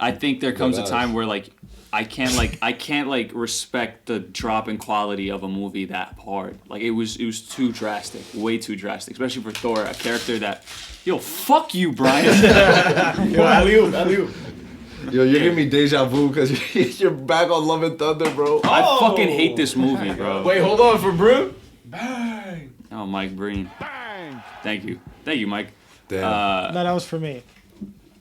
I think there comes a time where like I can't respect the drop in quality of a movie that hard. Like it was too drastic, way too drastic, especially for Thor, a character that, fuck you, Brian. alley-oop. Yo, you're giving me deja vu because you're back on Love and Thunder, bro. I fucking hate this movie, bro. Wait, hold on for Brew. Bang. Oh, Mike Breen. Bang. Thank you, Mike. Damn. No, that was for me.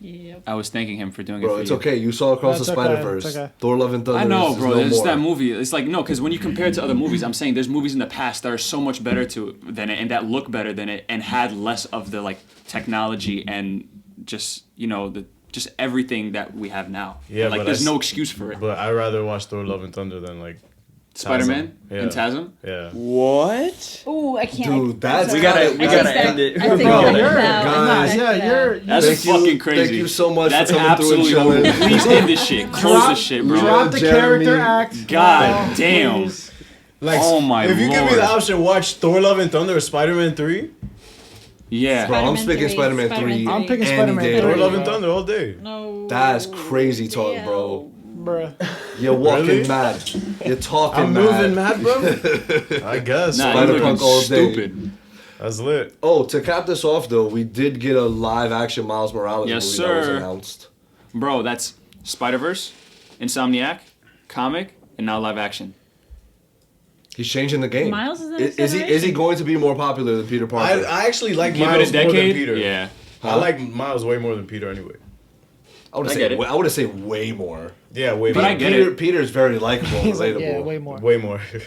Yep. I was thanking him for doing it Bro, for it's you. okay. You saw Across the That's okay, Spider-Verse. it's okay. Thor, Love and Thunder. I know, is bro. no It's more. that movie. It's like, no, because when you compare it to other movies, I'm saying there's movies in the past that are so much better than it and that look better than it and had less of the like technology and just just everything that we have now. Yeah, like but there's no excuse for it. But I'd rather watch Thor, Love and Thunder than like Spider-Man and Tasm. Tasm. Yeah. What? Ooh, I can't. Dude, that's We gotta end it. I think Guys, That's Thank you- fucking crazy. Thank you so much That's for coming through and absolutely. chilling. Please end this shit. Close this shit, bro. Drop the Jeremy. character act. God now, damn. please. Like, Oh my if you give me Lord. the option, watch Thor, Love and Thunder or Spider-Man 3. Yeah. Bro, I'm Spider-Man picking 3, Spider-Man 3. Spider-Man 3. I'm picking any Spider-Man day. 3. Thor, Love and bro. Thunder all day. No. That's crazy talk, bro. Bruh. You're walking Really? mad. You're talking I'm mad. moving mad, bro. I guess. Nah, Spider-Punk you're looking all day. stupid. That's lit. Oh, to cap this off though, we did get a live action Miles Morales Yes, movie that was sir. announced. Bro, that's Spider-Verse, Insomniac, comic, and now live action. He's changing the game. Miles is in Is he acceleration? going to be more popular than Peter Parker? I actually like Give Miles it a more than decade. Peter. Yeah. I like Miles way more than Peter anyway. I would I say get it. I would say way more. Yeah, way But more. I get it. Peter's very likable and He's like, relatable. yeah, way more. Way more. I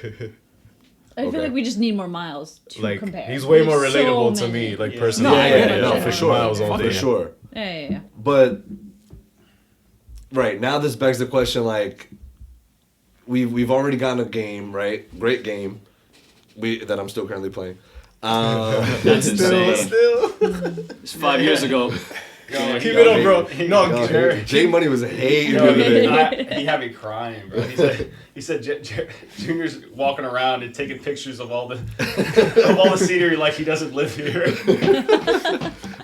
feel Okay. like we just need more Miles to Like, compare. he's way more There's so relatable to many. me, like Yeah. personally. No, I get it. No, for sure. Miles all For day. sure. Yeah. But right now, this begs the question: like, we've already gotten a game, right? Great game. That I'm still currently playing. That's insane. Still. It's 5 years ago. Keep it up, bro. No, J Money was hating Yo, today. he had me crying, bro. He said Junior's walking around and taking pictures of all the scenery like he doesn't live here.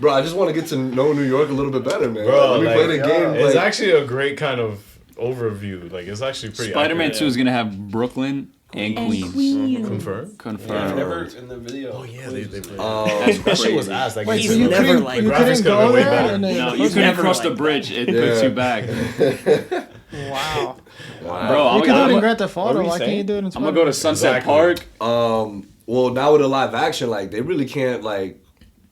Bro, I just want to get to know New York a little bit better, man. Bro, Let me like, play the game. it's like- actually a great kind of overview. Like, it's actually pretty Spider-Man accurate. 2 is gonna have Brooklyn and Queens. Confirmed? Confirmed. Never in the video. Oh, yeah, they played. That's that shit was crazy. ass. Like, Wait, it's so you never couldn't, like you graphics couldn't could go have been way there? better. And then No, you couldn't cross the bridge. It puts you back. Wow. Bro, You can do it in I'm Grand Theft what Auto. were you Why can't saying? you do it in gonna Spider-Man? go to Sunset Exactly. Park. Well, now with a live action, like they really can't like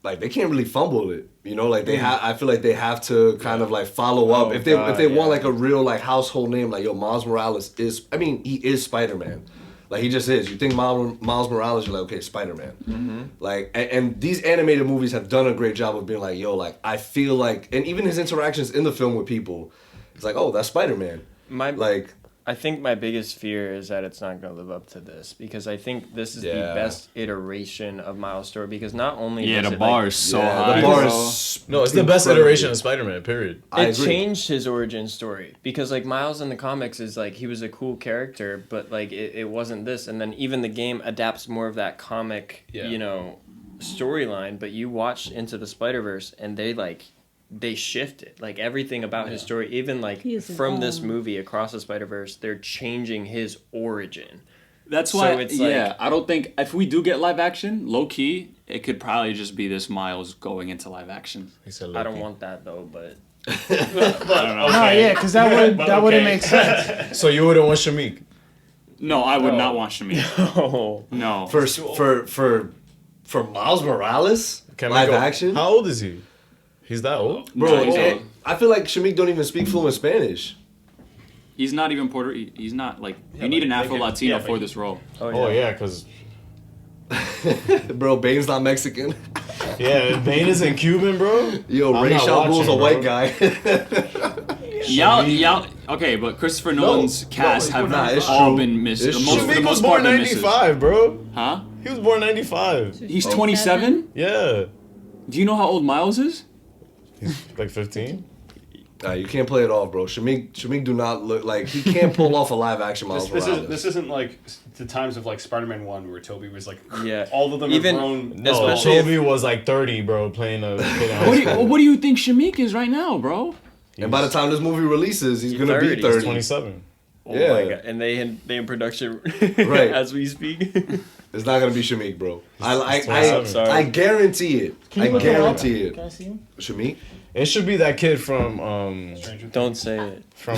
they can't really fumble it. You know, like they have. I feel like they have to kind of like follow up. Oh, if they God, want yeah. like a real like household name, like yo, Miles Morales is. I mean, he is Spider-Man. Like he just is. You think Miles Morales, you're like, okay, Spider-Man. Like, and these animated movies have done a great job of being like, yo, like I feel like, and even his interactions in the film with people, it's like, oh, that's Spider-Man. My Like, I think my biggest fear is that it's not going to live up to this, because I think this is the best iteration of Miles' story, because not only the it, bar like, is so high. The bar is no, it's the best iteration of Spider-Man. Period. It changed his origin story, because like Miles in the comics is like he was a cool character, but like it wasn't this, and then even the game adapts more of that comic, you know, storyline. But you watch Into the Spider-Verse, and they shifted like everything about his story, even like from this movie Across the Spider-Verse, they're changing his origin. That's why it's like, I don't think if we do get live action, low key, it could probably just be this Miles going into live action. I don't want that though, but I don't know. No, yeah, because that wouldn't make sense. So you wouldn't want Shameik? No, I would not want Shameik. No. For Miles Morales, live action. How old is he? He's that old? Bro, I feel like Shameik don't even speak fluent Spanish. He's not even He's not like... you need an Afro-Latino for this role. Oh, yeah, because... Bro, Bane's not Mexican. Yeah, Bane isn't Cuban, bro. Yo, Ray Charles a white guy. Y'all... Okay, but Christopher Nolan's cast have all been missed. Shameik was born 95, bro. Huh? He was born 95. He's 27? Yeah. Do you know how old Miles is? He's like 15. You can't play it off, bro. Shameik do not look like he can't pull off a live action Miles Morales. This isn't like the times of like Spider-Man 1 where Tobey was like all of them even have grown. No, Tobey was like 30, bro, playing a kid in high school. What do you think Shameik is right now, bro? And by the time this movie releases, he's gonna be 30. He's 27. Oh my god! And they in production right as we speak. It's not gonna be Shameik, bro. I guarantee it. I guarantee it. Can I see him? Shameik? It should be that kid from Don't say it. From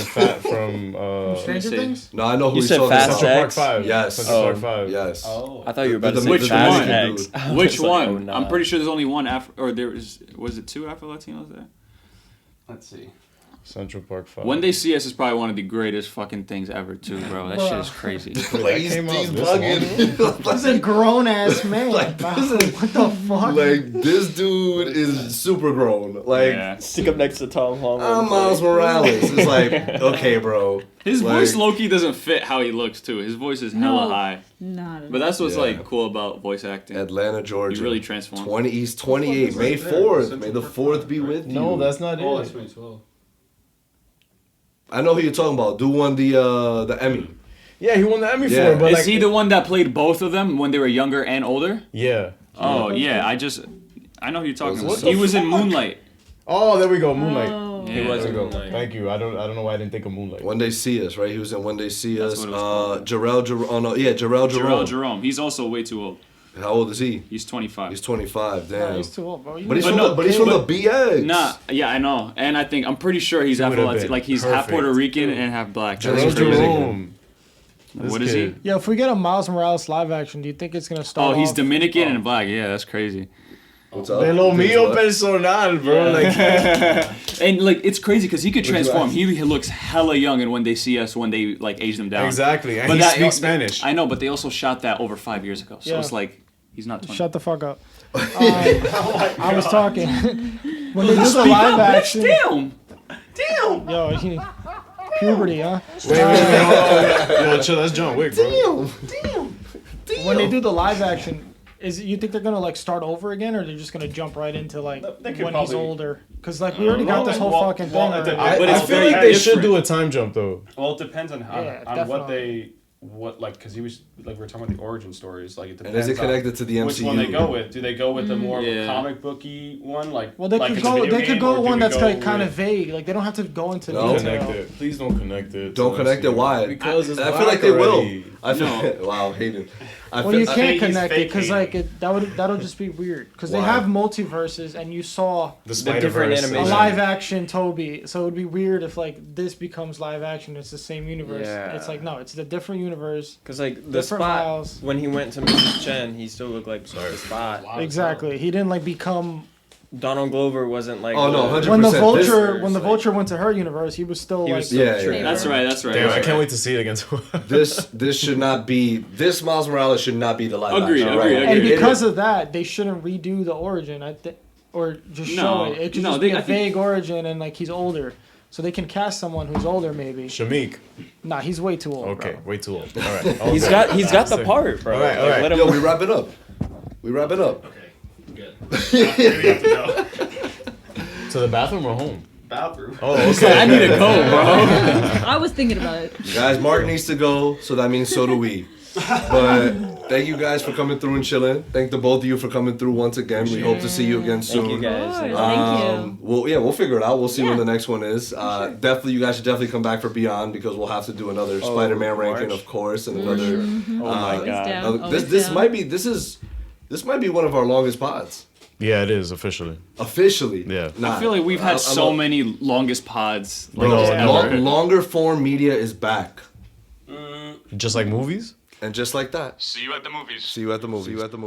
Stranger Things? No, I know who you he's said. talking Fast about. X? Park 5. Yes. Central Park 5. Yes. Oh. I thought you were about to say Which Fast one? X. Which one? Oh, nah. I'm pretty sure there's only one was it 2 Afro-Latinos there? Let's see. Central Park 5. When They See Us is probably one of the greatest fucking things ever, too, bro. That shit is crazy. Like, he's bugging. He's a grown ass man. What the fuck? Like, this dude is super grown. Like, stick up next to Tom Holland. I'm Miles Morales. It's like, okay, bro. His voice low-key doesn't fit how he looks, too. His voice is hella high. Not but that's what's like cool about voice acting. Atlanta, Georgia. He really transformed. He's 28. May 4th. May the 4th be with you. No, that's not Oh, it. that's 2012. I know who you're talking about. Dude won the Emmy. Yeah, he won the Emmy for it. But is he the one that played both of them when they were younger and older? Yeah. Oh, yeah. I know who you're talking about. He was in Moonlight. Oh, there we go. Moonlight. Oh. He was in Go. Moonlight. Thank you. I don't know why I didn't think of Moonlight. When They See Us, right? He was in When They See That's Us. what it was called. Jarrell Jerome. Oh, no. Yeah, Jarrell Jerome. Jarrell Jerome. He's also way too old. How old is he? He's 25. He's 25. Damn. No, he's too old, bro. But he's from the BX. Nah, yeah, I know. And I'm pretty sure he's He would've Afro-Latino. been Like, he's half perfect. Puerto Rican and half black. That's Jarrell crazy. Jerome. What is he? Yeah, if we get a Miles Morales live action, do you think it's gonna start? Oh, he's off- Dominican and black. Yeah, that's crazy. What's up? De lo mío personal, bro. Like, And like it's crazy because he could transform. He looks hella young, and When They See Us, when they like age them down. exactly. And But he that- speaks Spanish. I know, but they also shot that over 5 years ago, so Yeah. it's like he's not 20. Shut the fuck up. I was talking when they do the live action. Damn. Yo, puberty, huh? Wait, yo, chill. That's John Wick, bro. When they do the live action, you think they're gonna like start over again, or they're just gonna jump right into like They could when he's probably- older? Because like we already got this whole fucking thing. already. But it's I feel very like they different. should do a time jump though. Well, it depends on how Yeah, on definitely. what like because he was like we were talking about the origin stories. Like it And depends. is it connected to the on MCU? which one they go with? Do they go with the more Yeah. comic booky one? Like Well, they like could it's a go. video They could game, go or do one we that's go like kind of with- vague. Like they don't have to go into No. detail. Connect it. Please don't connect it. Don't to connect it. MCU. Why? Because it's I feel black like they already. will. I feel. Wow, Hayden. Well, you I can't think he's connect it because faking. like that'll just be weird. Because they Why? have multiverses, and you saw The different Spiderverse. animation. a live action Toby, so it would be weird if like this becomes live action. It's the same universe. Yeah. It's like no, it's the different universe. Because like the Different Spot, Miles. when he went to Mrs. Chen, he still looked like the Spot. Exactly. He didn't like become Donald Glover wasn't like. Oh, no, the- 100%. when the This- vulture like- Vulture went to her universe. He was still He like was still Yeah, Trevor. That's right. That's right. Damn, that's I can't right. wait to see it against. This should not be. This Miles Morales should not be the live Agreed, action. agreed, right? agreed. and It because of that, they shouldn't redo the origin. Or just show No, it. It could no, just they- be a I think- vague origin, and like he's older. So they can cast someone who's older, maybe. Shamik. Nah, he's way too old. Okay, bro. way too old. All right. He's got the part, bro. All right, all Like, right. let him- Yo, we wrap it up. We wrap it up. Okay, good. We have to go. To the bathroom or home? Bathroom. Oh, okay. I need to go, bro. I was thinking about it. Guys, Mark needs to go, so that means so do we. But thank you guys for coming through and chilling. Thank the both of you for coming through once again. We hope to see you again soon. Thank you guys. Of course, thank you. We'll figure it out. We'll see when Yeah. the next one is. Definitely, you guys should definitely come back for Beyond because we'll have to do another Spider-Man ranking, March. of course, and another. Oh my Always god. down, This always this down. might be this might be one of our longest pods Yeah, it is officially. officially. Yeah. Nah, I feel like we've had so many longest pods. Like, Bro, ever. longer form media is back, Just like movies? and just like that. See you at the movies. See you at the movies. See you at the movies.